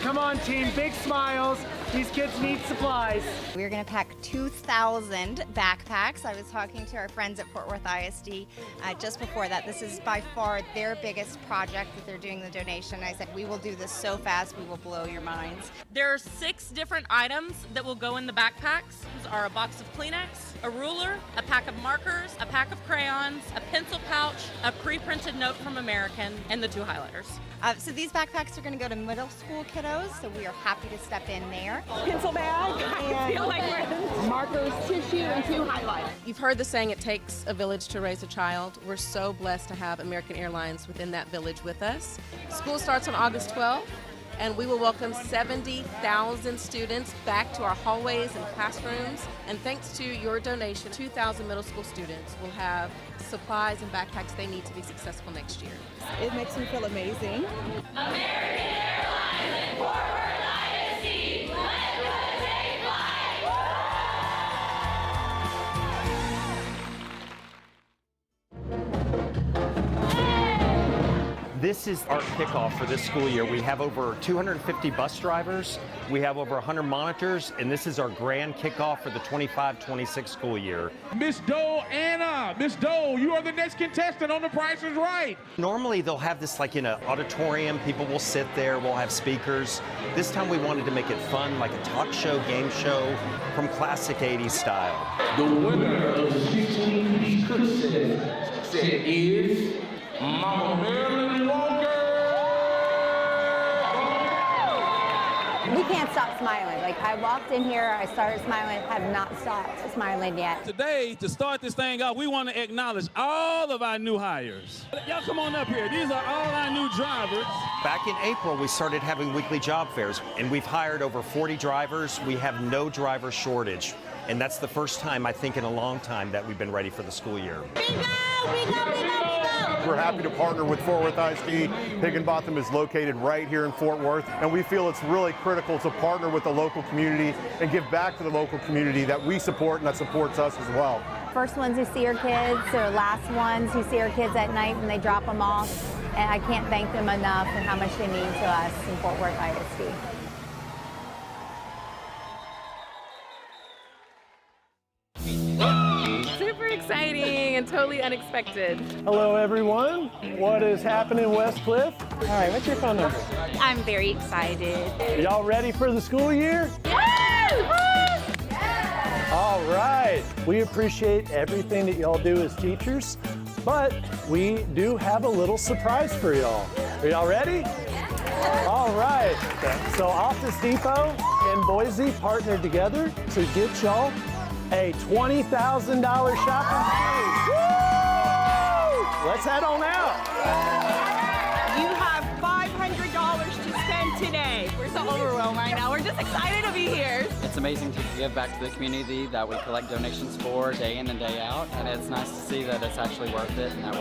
Come on, team, big smiles. These kids need supplies. We're going to pack 2,000 backpacks. I was talking to our friends at Fort Worth ISD just before that. This is by far their biggest project that they're doing the donation. I said, we will do this so fast, we will blow your minds. There are 6 different items that will go in the backpacks. These are a box of Kleenex, a ruler, a pack of markers, a pack of crayons, a pencil pouch, a pre-printed note from American, and the 2 highlighters. So these backpacks are going to go to middle school kiddos, so we are happy to step in there. Pencil bag, I feel like we're markers, tissue, and 2 highlighters. You've heard the saying, it takes a village to raise a child. We're so blessed to have American Airlines within that village with us. School starts on August 12th, and we will welcome 70,000 students back to our hallways and classrooms. And thanks to your donation, 2,000 middle school students will have supplies and backpacks they need to be successful next year. It makes me feel amazing. American Airlines and Fort Worth ISD, let us take flight! This is our kickoff for this school year. We have over 250 bus drivers, we have over 100 monitors, and this is our grand kickoff for the 25-26 school year. Miss Doe Anna, Miss Doe, you are the next contestant on The Price is Right. Normally they'll have this like in an auditorium, people will sit there, we'll have speakers. This time we wanted to make it fun, like a talk show, game show, from classic 80s style. The winner of the 16 piece cook set is Mama Marilyn Walker. We can't stop smiling. Like, I walked in here, I started smiling, have not stopped smiling yet. Today, to start this thing off, we want to acknowledge all of our new hires. Y'all come on up here. These are all our new drivers. Back in April, we started having weekly job fairs, and we've hired over 40 drivers. We have no driver shortage. And that's the first time, I think, in a long time that we've been ready for the school year. We're happy to partner with Fort Worth ISD. Higginbotham is located right here in Fort Worth, and we feel it's really critical to partner with the local community and give back to the local community that we support and that supports us as well. First ones who see our kids, or last ones who see our kids at night when they drop them off. And I can't thank them enough and how much they mean to us in Fort Worth ISD. Super exciting and totally unexpected. Hello, everyone. What is happening, West Cliff? All right, what's your phone number? I'm very excited. Are y'all ready for the school year? Yes! All right. We appreciate everything that y'all do as teachers, but we do have a little surprise for y'all. Are y'all ready? All right. So Office Depot and Boise partnered together to get y'all a $20,000 shopping spree. Let's head on out. You have $500 to spend today. We're so overwhelmed right now. We're just excited to be here. It's amazing to give back to the community that we collect donations for day in and day out, and it's nice to see that it's actually worth it and that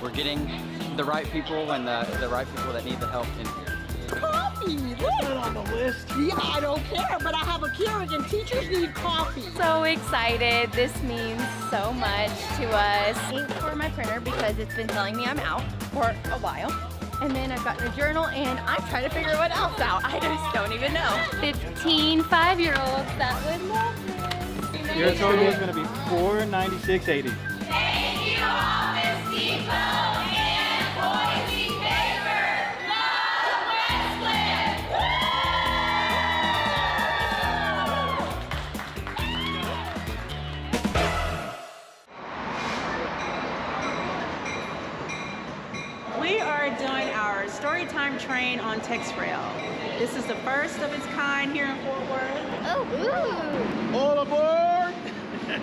we're getting the right people and the right people that need the help in here. Coffee, look. It's not on the list. Yeah, I don't care, but I have a Keurig and teachers need coffee. So excited. This means so much to us. Ink for my printer because it's been telling me I'm out for a while. And then I've gotten a journal and I'm trying to figure what else out. I just don't even know. 15 5-year-olds that would love this. Your total is going to be $496.80. Thank you, Office Depot and Boise Paper. Love Westcliff. We are doing our Storytime train on TexRail. This is the first of its kind here in Fort Worth. Oh, ooh. All aboard! We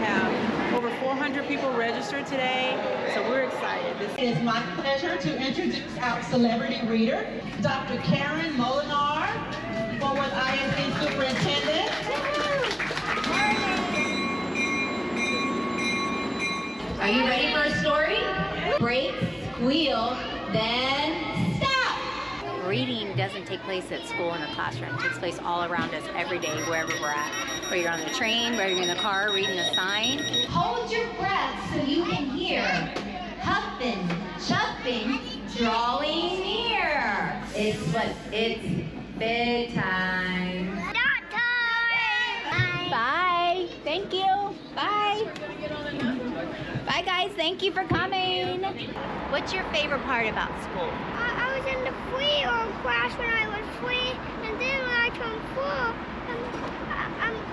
have over 400 people registered today, so we're excited. It is my pleasure to introduce our celebrity reader, Dr. Karen Molinar, Fort Worth ISD Superintendent. Are you ready for a story? Break, squeal, then stop. Reading doesn't take place at school in a classroom. It takes place all around us every day, wherever we're at. Whether you're on the train, whether you're in the car, reading a sign. Hold your breath so you can hear. Huffing, chuffing, drawing near. It's bedtime. Bye. Thank you. Bye. Bye, guys. Thank you for coming. What's your favorite part about school? I was in the 4-year-old class when I was 3, and then when I turned 4,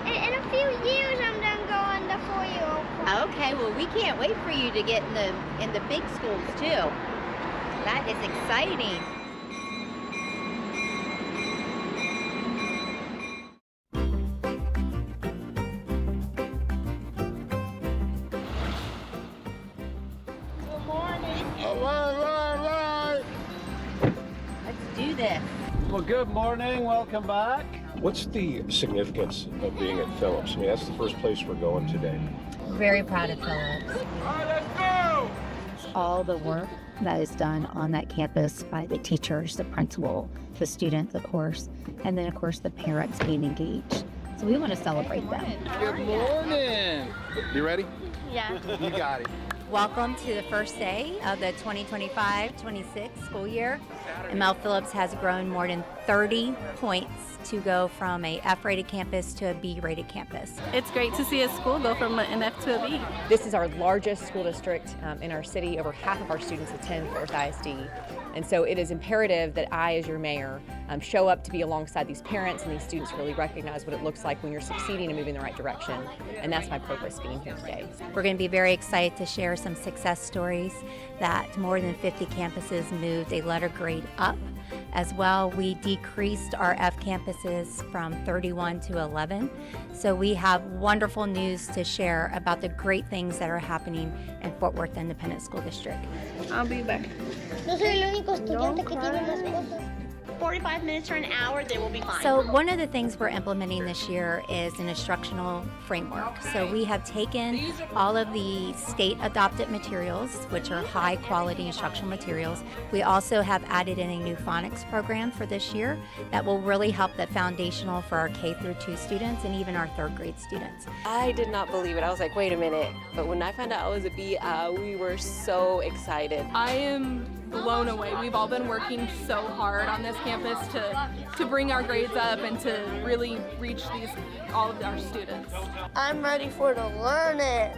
in a few years I'm going to go in the 4-year-old class. Okay, well we can't wait for you to get in the big schools too. That is exciting. Good morning. All right. Let's do this. Well, good morning. Welcome back. What's the significance of being at Phillips? I mean, that's the first place we're going today. Very proud of Phillips. All right, let's go. All the work that is done on that campus by the teachers, the principal, the students, of course, and then, of course, the parents being engaged. So we want to celebrate them. Good morning. You ready? Yeah. You got it. Welcome to the first day of the 2025-26 school year. ML Phillips has grown more than 30 points to go from a F-rated campus to a B-rated campus. It's great to see a school go from an F to a B. This is our largest school district in our city. Over half of our students attend Fort Worth ISD. And so it is imperative that I, as your mayor, show up to be alongside these parents and these students really recognize what it looks like when you're succeeding and moving in the right direction. And that's my purpose being here today. We're going to be very excited to share some success stories that more than 50 campuses moved a letter grade up. As well, we decreased our F campuses from 31 to 11. So we have wonderful news to share about the great things that are happening in Fort Worth Independent School District. I'll be back. No soy el único estudiante que tiene las cosas. 45 minutes or an hour, they will be fine. So one of the things we're implementing this year is an instructional framework. So we have taken all of the state adopted materials, which are high quality instructional materials. We also have added in a new phonics program for this year that will really help the foundational for our K through 2 students and even our 3rd grade students. I did not believe it. I was like, wait a minute. But when I found out I was a B, we were so excited. I am blown away. We've all been working so hard on this campus to bring our grades up and to really reach all of our students. I'm ready for the learning.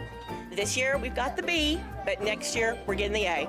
This year we've got the B, but next year we're getting the A.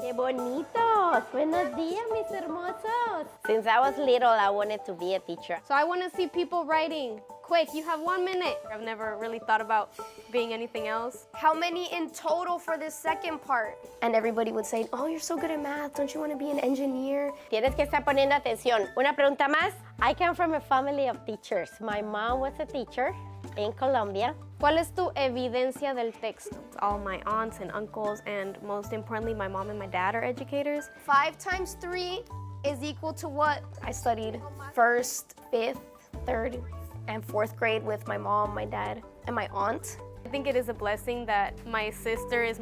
¡Qué bonitos! Buenos días, mis hermosos. Since I was little, I wanted to be a teacher. So I want to see people writing. Quick, you have 1 minute. I've never really thought about being anything else. How many in total for this second part? And everybody would say, oh, you're so good at math. Don't you want to be an engineer? Tienes que estar poniendo atención. Una pregunta más. I come from a family of teachers. My mom was a teacher in Colombia. ¿Cuál es tu evidencia del texto? All my aunts and uncles, and most importantly, my mom and my dad are educators. 5 times 3 is equal to what? I studied 1st, 5th, 3rd, and 4th grade with my mom, my dad, and my aunt. I think it is a blessing that my sister is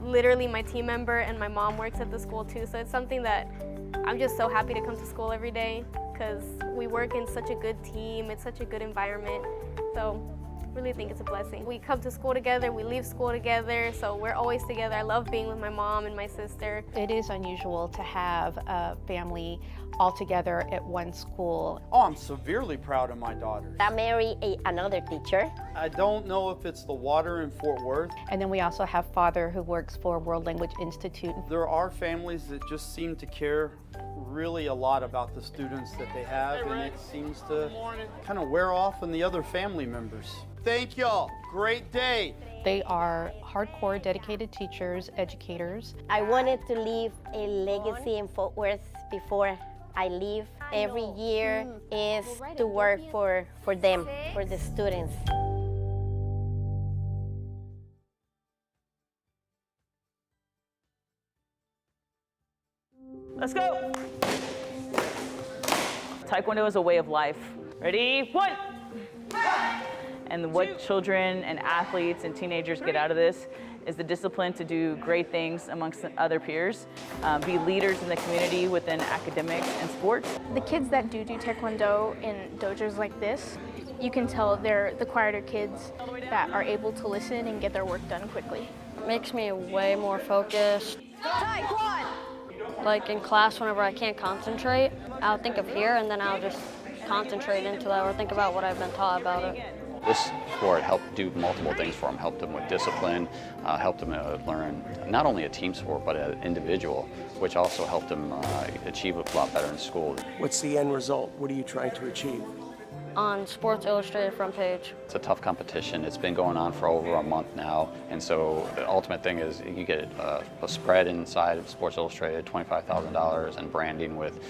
literally my team member, and my mom works at the school too. So it's something that I'm just so happy to come to school every day because we work in such a good team. It's such a good environment. So I really think it's a blessing. We come to school together, we leave school together, so we're always together. I love being with my mom and my sister. It is unusual to have a family all together at one school. Oh, I'm severely proud of my daughters. I married another teacher. I don't know if it's the water in Fort Worth. And then we also have father who works for World Language Institute. There are families that just seem to care really a lot about the students that they have, and it seems to kind of wear off on the other family members. Thank y'all. Great day. They are hardcore, dedicated teachers, educators. I wanted to leave a legacy in Fort Worth before I leave. Every year is to work for them, for the students. Let's go. Taekwondo is a way of life. Ready? 1. And what children and athletes and teenagers get out of this is the discipline to do great things amongst other peers, be leaders in the community within academics and sports. The kids that do Taekwondo in dojos like this, you can tell they're the quieter kids that are able to listen and get their work done quickly. Makes me way more focused. Like in class, whenever I can't concentrate, I'll think of here and then I'll just concentrate into that or think about what I've been taught about it. This sport helped do multiple things for him, helped him with discipline, helped him learn not only a team sport, but an individual, which also helped him achieve a lot better in school. What's the end result? What are you trying to achieve? On Sports Illustrated front page. It's a tough competition. It's been going on for over a month now, and so the ultimate thing is you get a spread inside of Sports Illustrated, $25,000, and branding with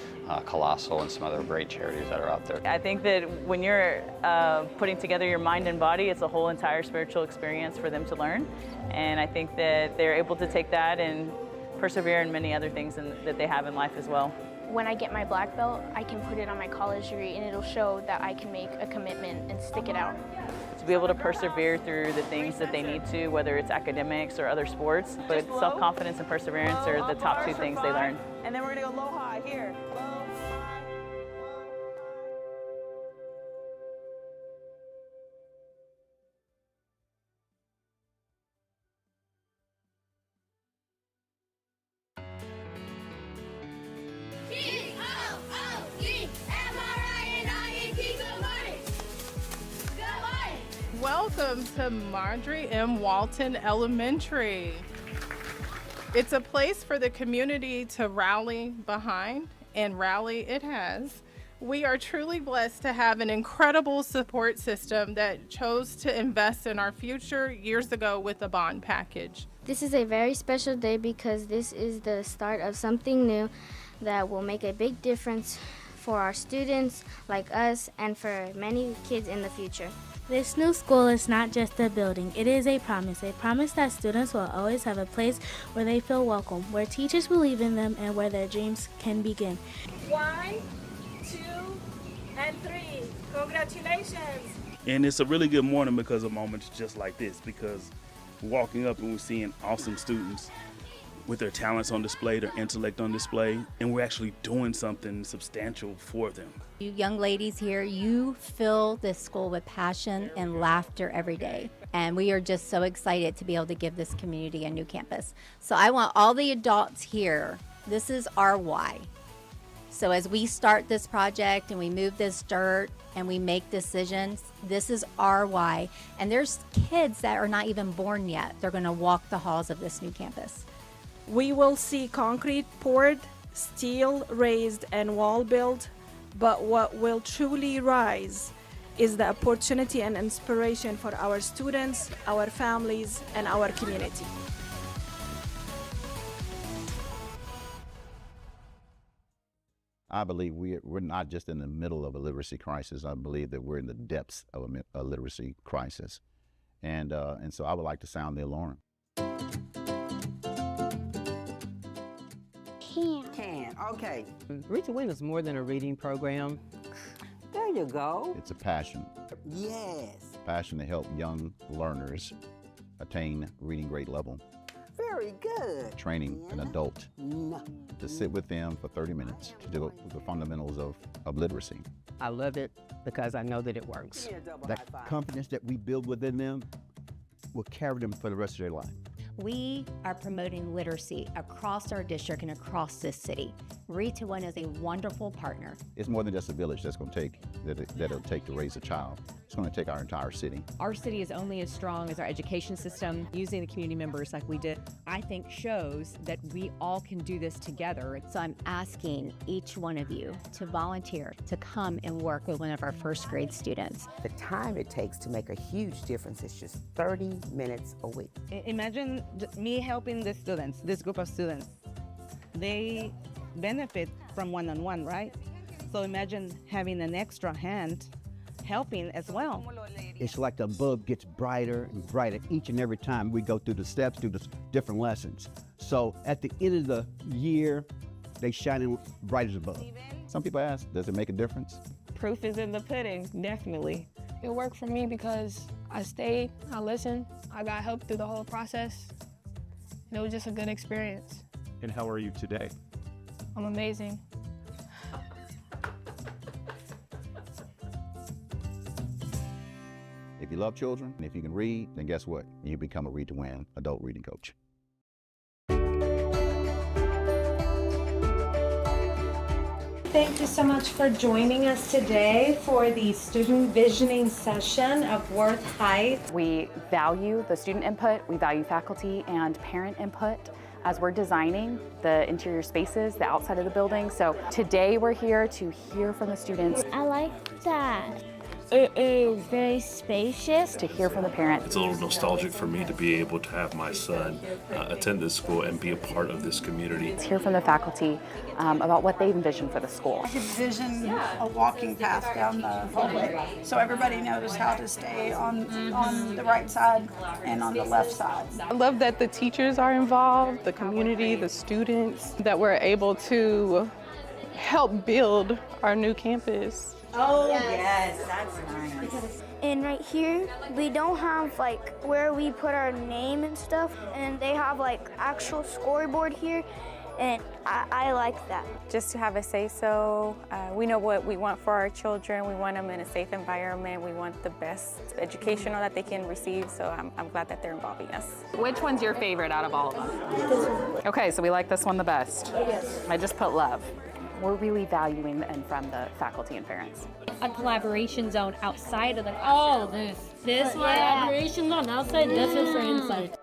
Colossal and some other great charities that are out there. I think that when you're putting together your mind and body, it's a whole entire spiritual experience for them to learn, and I think that they're able to take that and persevere in many other things that they have in life as well. When I get my black belt, I can put it on my college degree and it'll show that I can make a commitment and stick it out. To be able to persevere through the things that they need to, whether it's academics or other sports, but self-confidence and perseverance are the top two things they learn. And then we're gonna go low high here. Welcome to Marjorie M. Walton Elementary. It's a place for the community to rally behind, and rally it has. We are truly blessed to have an incredible support system that chose to invest in our future years ago with a bond package. This is a very special day because this is the start of something new that will make a big difference for our students like us and for many kids in the future. This new school is not just a building, it is a promise that students will always have a place where they feel welcome, where teachers believe in them, and where their dreams can begin. 1, 2, and 3. Congratulations. And it's a really good morning because of moments just like this, because we're walking up and we're seeing awesome students with their talents on display, their intellect on display, and we're actually doing something substantial for them. You young ladies here, you fill this school with passion and laughter every day. And we are just so excited to be able to give this community a new campus. So I want all the adults here, this is our why. So as we start this project and we move this dirt and we make decisions, this is our why. And there's kids that are not even born yet. They're gonna walk the halls of this new campus. We will see concrete poured, steel raised, and wall built, but what will truly rise is the opportunity and inspiration for our students, our families, and our community. I believe we're not just in the middle of a literacy crisis. I believe that we're in the depths of a literacy crisis. And so I would like to sound the alarm. Can. Okay. Read to Win is more than a reading program. There you go. It's a passion. Yes. Passion to help young learners attain reading grade level. Very good. Training an adult to sit with them for 30 minutes to do the fundamentals of literacy. I love it because I know that it works. That confidence that we build within them will carry them for the rest of their life. We are promoting literacy across our district and across this city. Read to Win is a wonderful partner. It's more than just a village that'll take to raise a child. It's going to take our entire city. Our city is only as strong as our education system. Using the community members like we did, I think shows that we all can do this together. So I'm asking each one of you to volunteer to come and work with one of our first grade students. The time it takes to make a huge difference is just 30 minutes a week. Imagine me helping the students, this group of students. They benefit from one-on-one, right? So imagine having an extra hand helping as well. It's like the bulb gets brighter and brighter each and every time we go through the steps, through the different lessons. So at the end of the year, they shine bright as a bulb. Some people ask, does it make a difference? Proof is in the pudding, definitely. It worked for me because I stayed, I listened, I got help through the whole process, and it was just a good experience. And how are you today? I'm amazing. If you love children, and if you can read, then guess what? You become a Read to Win adult reading coach. thank you so much for joining us today for the student visioning session of Worth Heights. We value the student input, we value faculty and parent input as we're designing the interior spaces, the outside of the building. So today we're here to hear from the students. I like that. It is very spacious. To hear from the parents. It's a little nostalgic for me to be able to have my son attend this school and be a part of this community. Let's hear from the faculty about what they envision for the school. I envision a walking path down the hallway so everybody knows how to stay on the right side and on the left side. I love that the teachers are involved, the community, the students, that we're able to help build our new campus. Oh, yes, that's nice. And right here, we don't have like where we put our name and stuff, and they have like actual scoreboard here, and I like that. Just to have a say-so. We know what we want for our children. We want them in a safe environment. We want the best educational that they can receive, so I'm glad that they're involving us. Which one's your favorite out of all of them? Okay, so we like this one the best. Yes. I just put love. We're really valuing and from the faculty and parents. A collaboration zone outside of the classroom. This collaboration zone outside, this is for inside.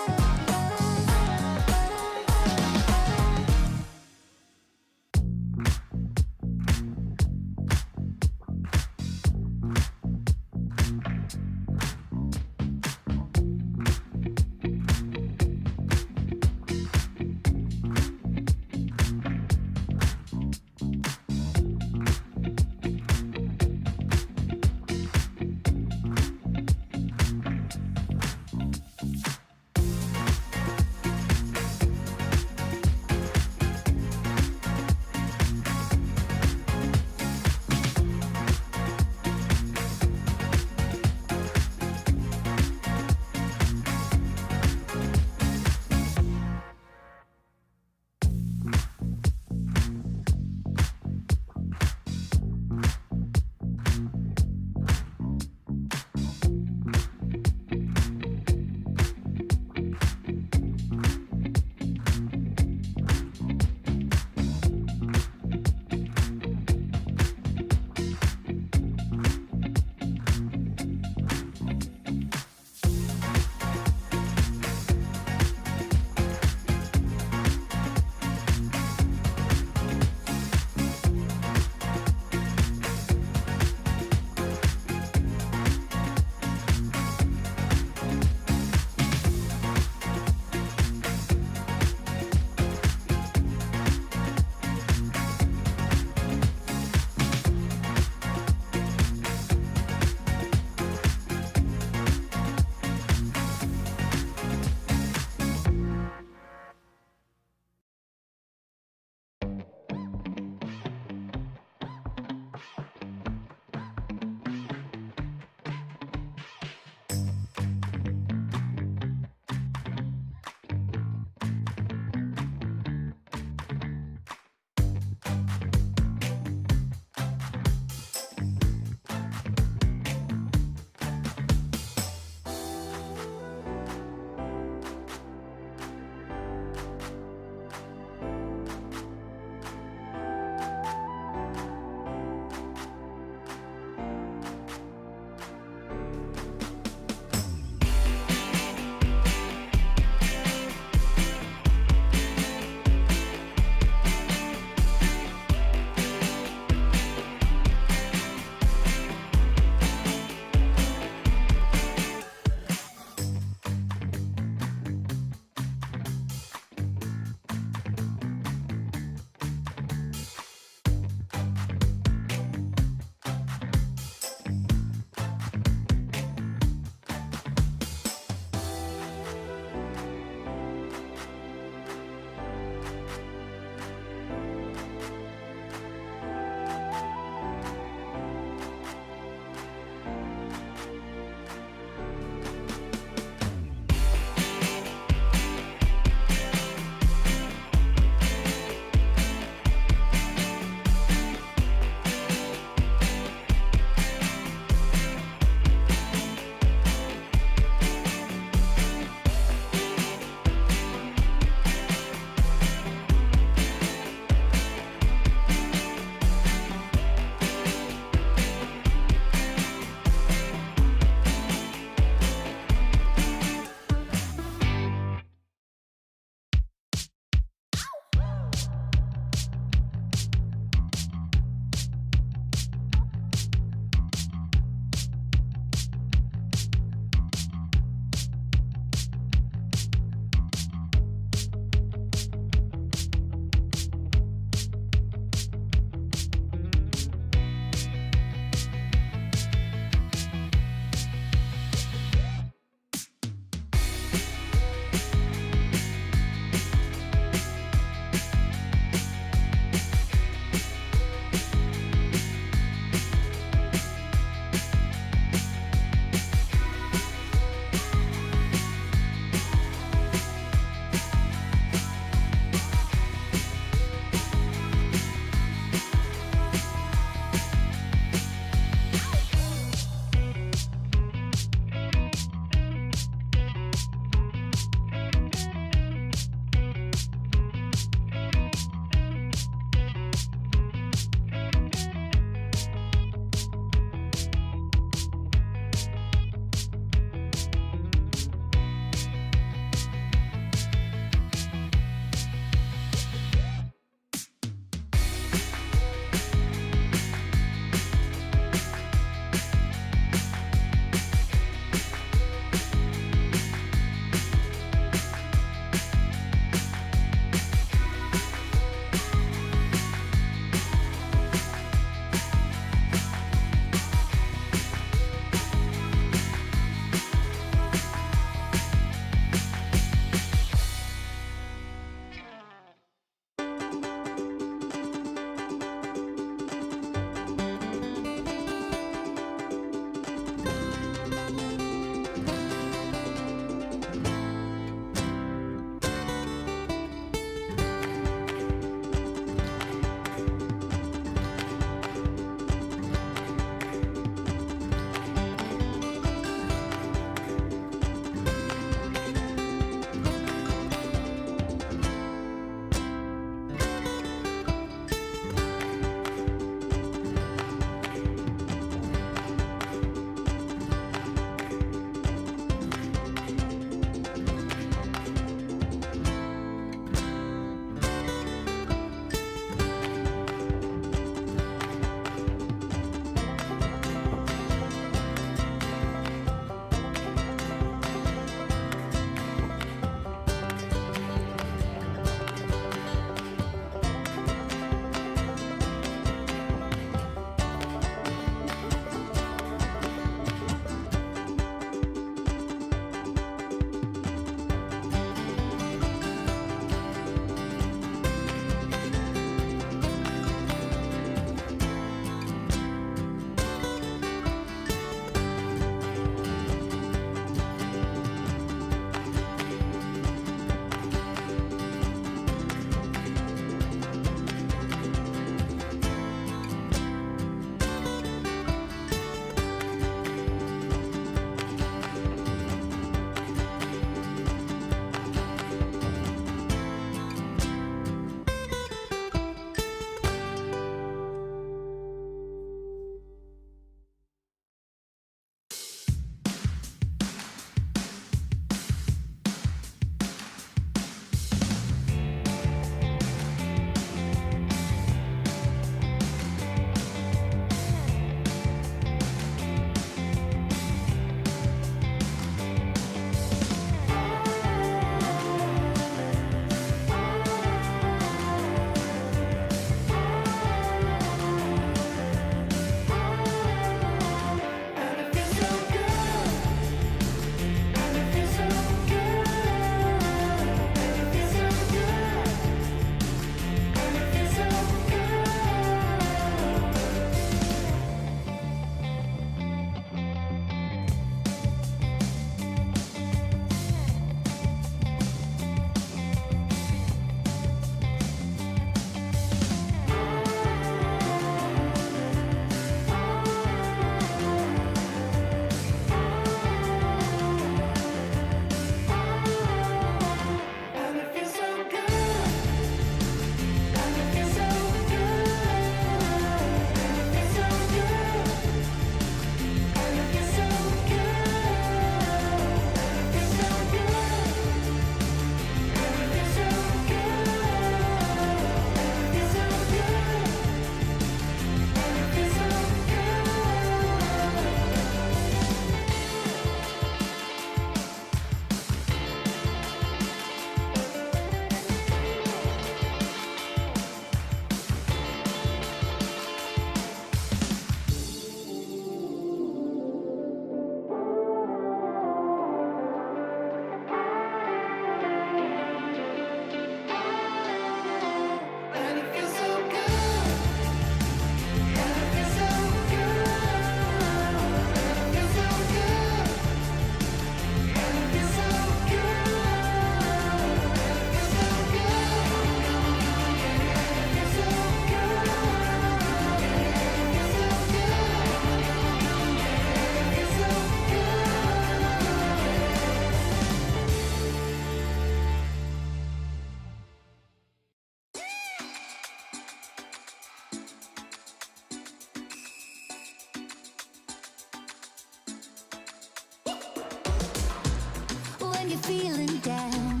feeling down,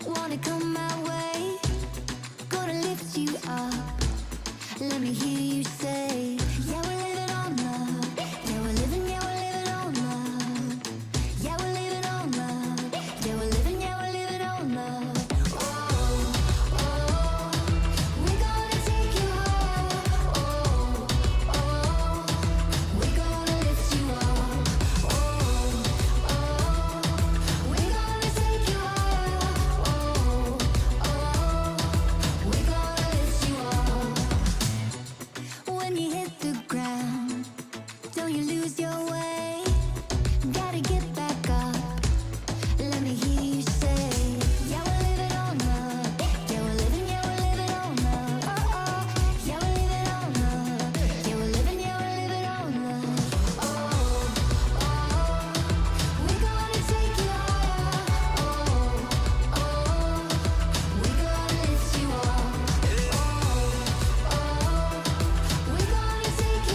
wanna come my way, gonna lift you up. Let me hear you say, yeah, we're living on love. Yeah, we're living on love. Yeah, we're living on love. Yeah, we're living on love. Oh, oh, we're gonna take you higher. Oh, oh, we're gonna lift you up. Oh, oh, we're gonna take you higher. Oh, oh, we're gonna lift you up. When you hit the ground, don't you lose your way. Gotta get back up. Let me hear you say, yeah, we're living on love. Yeah, we're living on love. Oh, oh, yeah, we're living on love. Yeah, we're living on love. Oh, oh, we're gonna take you higher. Oh, oh, we're gonna lift you up. Oh, oh, we're gonna take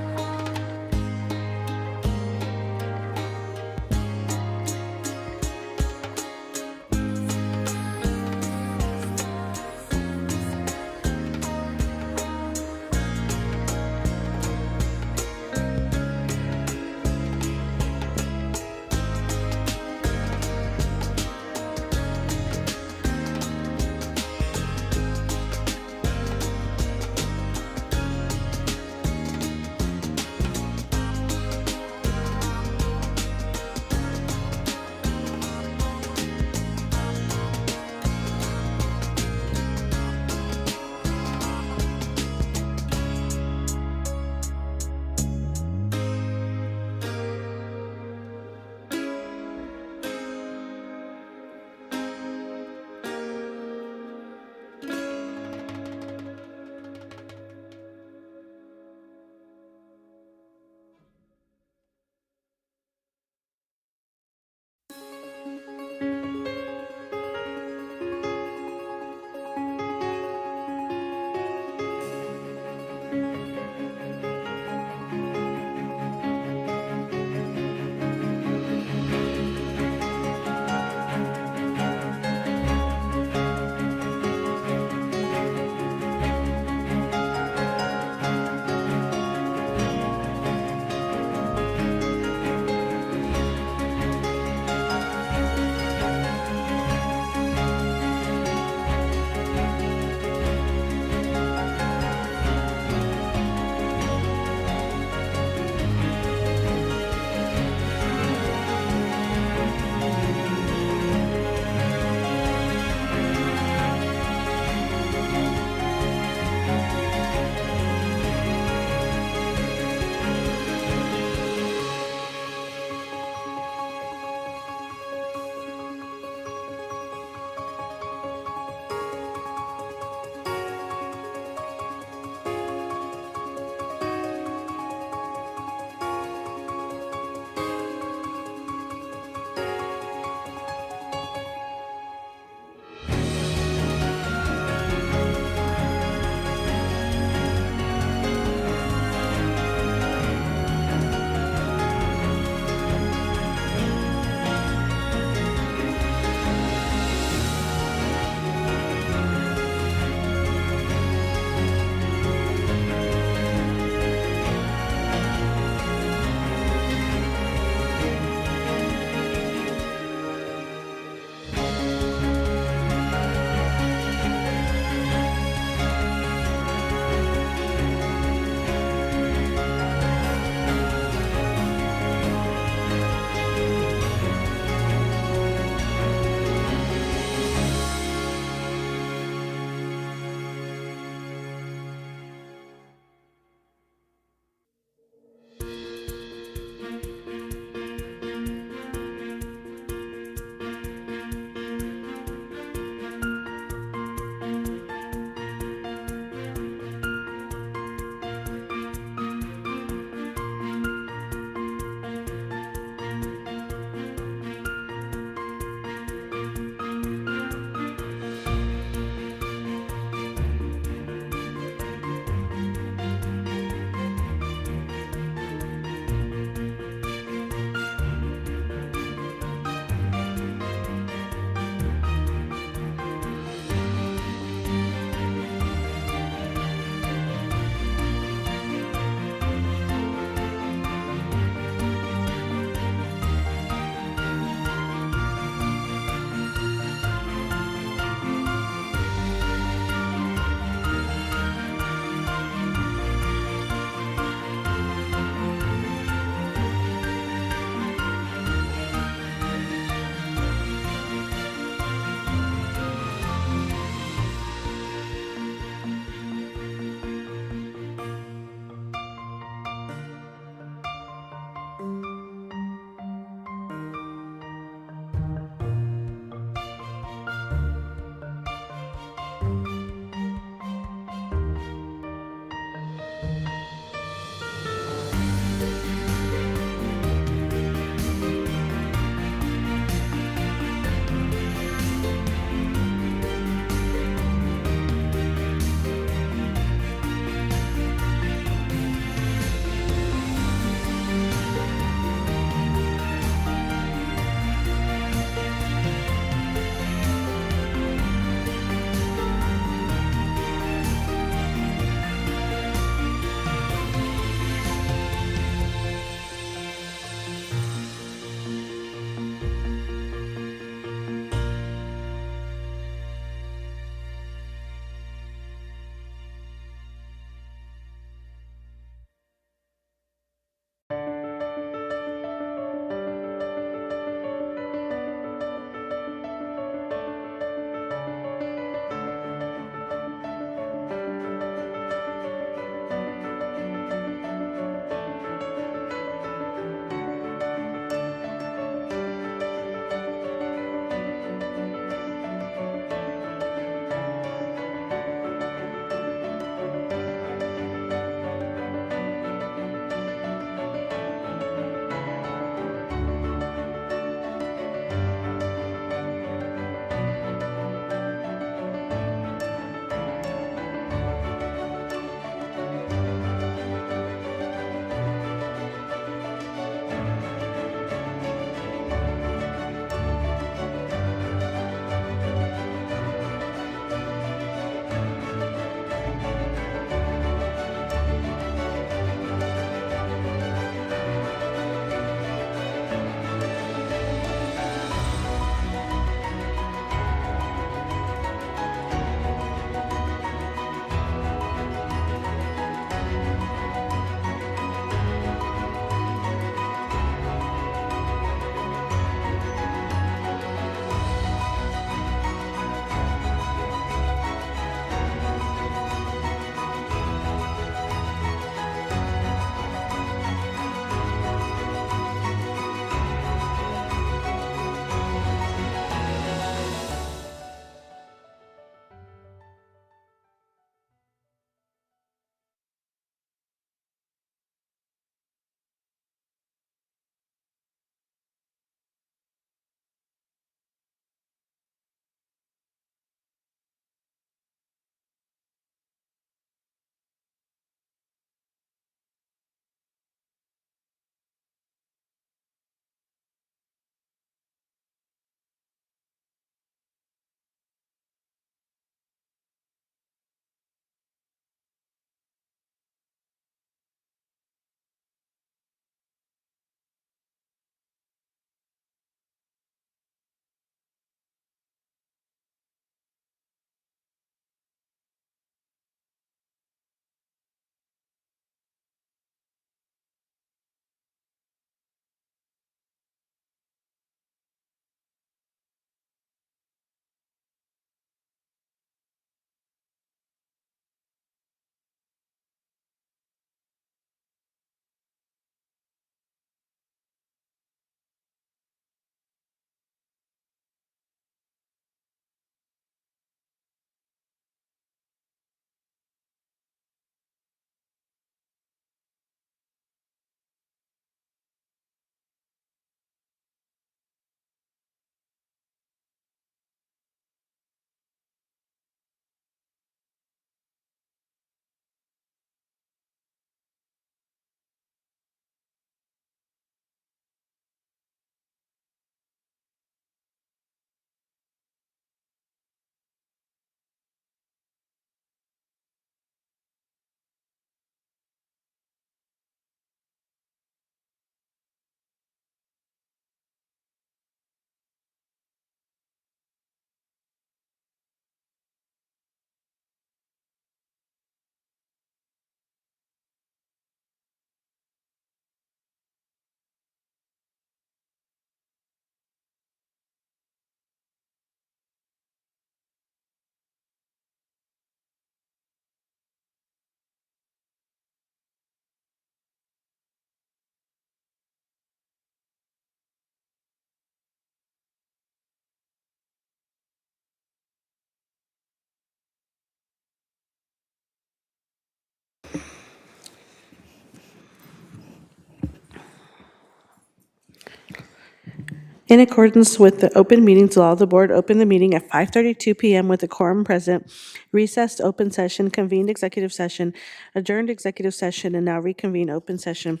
In accordance with the open meetings law, the board opened the meeting at 5:32 p.m. with a quorum present, recessed open session, convened executive session, adjourned executive session, and now reconvened open session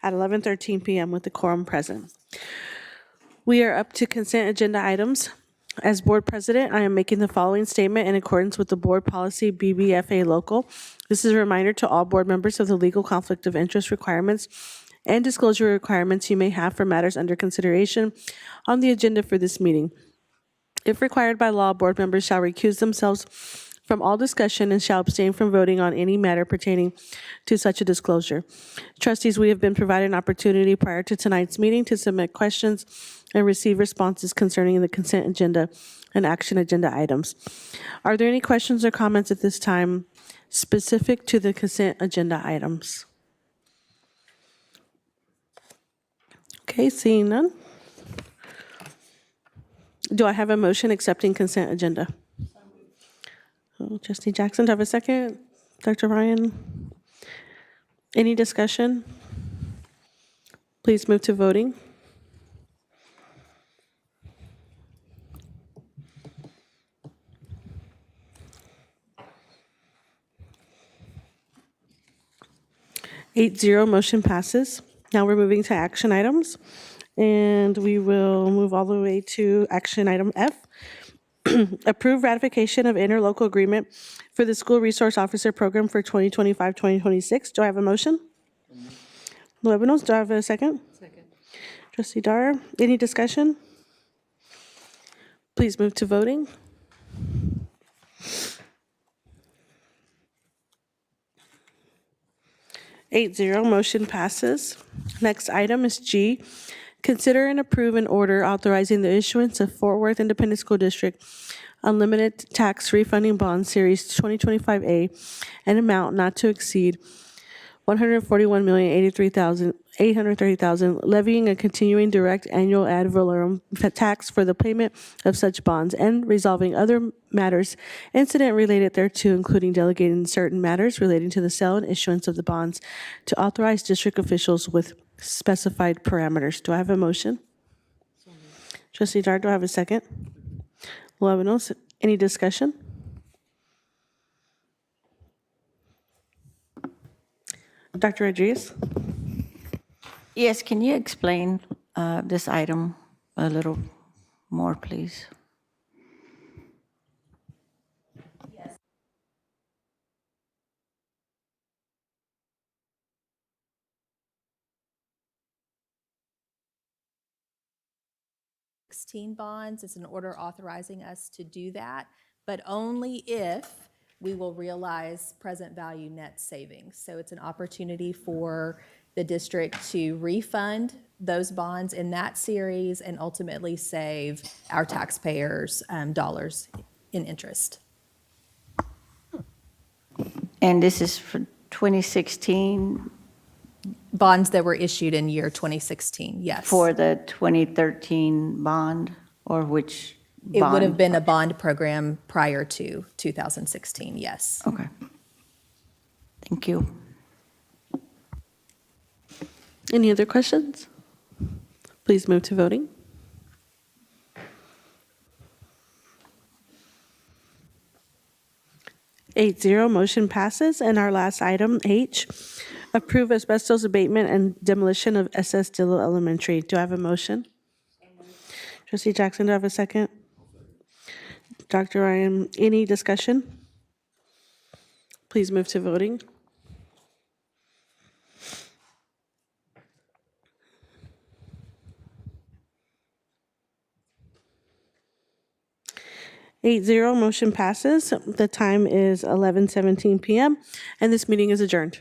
at 11:13 p.m. with the quorum present. We are up to consent agenda items. As board president, I am making the following statement in accordance with the board policy BBFA local. This is a reminder to all board members of the legal conflict of interest requirements and disclosure requirements you may have for matters under consideration on the agenda for this meeting. If required by law, board members shall recuse themselves from all discussion and shall abstain from voting on any matter pertaining to such a disclosure. Trustees, we have been provided an opportunity prior to tonight's meeting to submit questions and receive responses concerning the consent agenda and action agenda items. Are there any questions or comments at this time specific to the consent agenda items? Okay, seeing none. Do I have a motion accepting consent agenda? Trustee Jackson, do I have a second? Dr. Ryan? Any discussion? Please move to voting. Eight zero, motion passes. Now we're moving to action items, and we will move all the way to action item F. Approve ratification of interlocal agreement for the School Resource Officer Program for 2025-2026. Do I have a motion? Luevanos, do I have a second? Second. Trustee Dara, any discussion? Please move to voting. Eight zero, motion passes. Next item is G. Consider and approve an order authorizing the issuance of Fort Worth Independent School District Unlimited Tax Refunding Bond Series 2025A, an amount not to exceed $141,083,830, levying a continuing direct annual ad valorem tax for the payment of such bonds, and resolving other matters incident related thereto, including delegating certain matters relating to the sale and issuance of the bonds to authorized district officials with specified parameters. Do I have a motion? Trustee Dart, do I have a second? Luevanos, any discussion? Dr. Rodriguez? Yes, can you explain this item a little more, please? Bonds. It's an order authorizing us to do that, but only if we will realize present value net savings. So it's an opportunity for the district to refund those bonds in that series and ultimately save our taxpayers dollars in interest. And this is for 2016? Bonds that were issued in year 2016, yes. For the 2013 bond, or which bond? It would have been a bond program prior to 2016, yes. Okay. Thank you. Any other questions? Please move to voting. Eight zero, motion passes. And our last item, H, approve asbestos abatement and demolition of SS Dillo Elementary. Do I have a motion? Trustee Jackson, do I have a second? Dr. Ryan, any discussion? Please move to voting. Eight zero, motion passes. The time is 11:17 p.m. and this meeting is adjourned.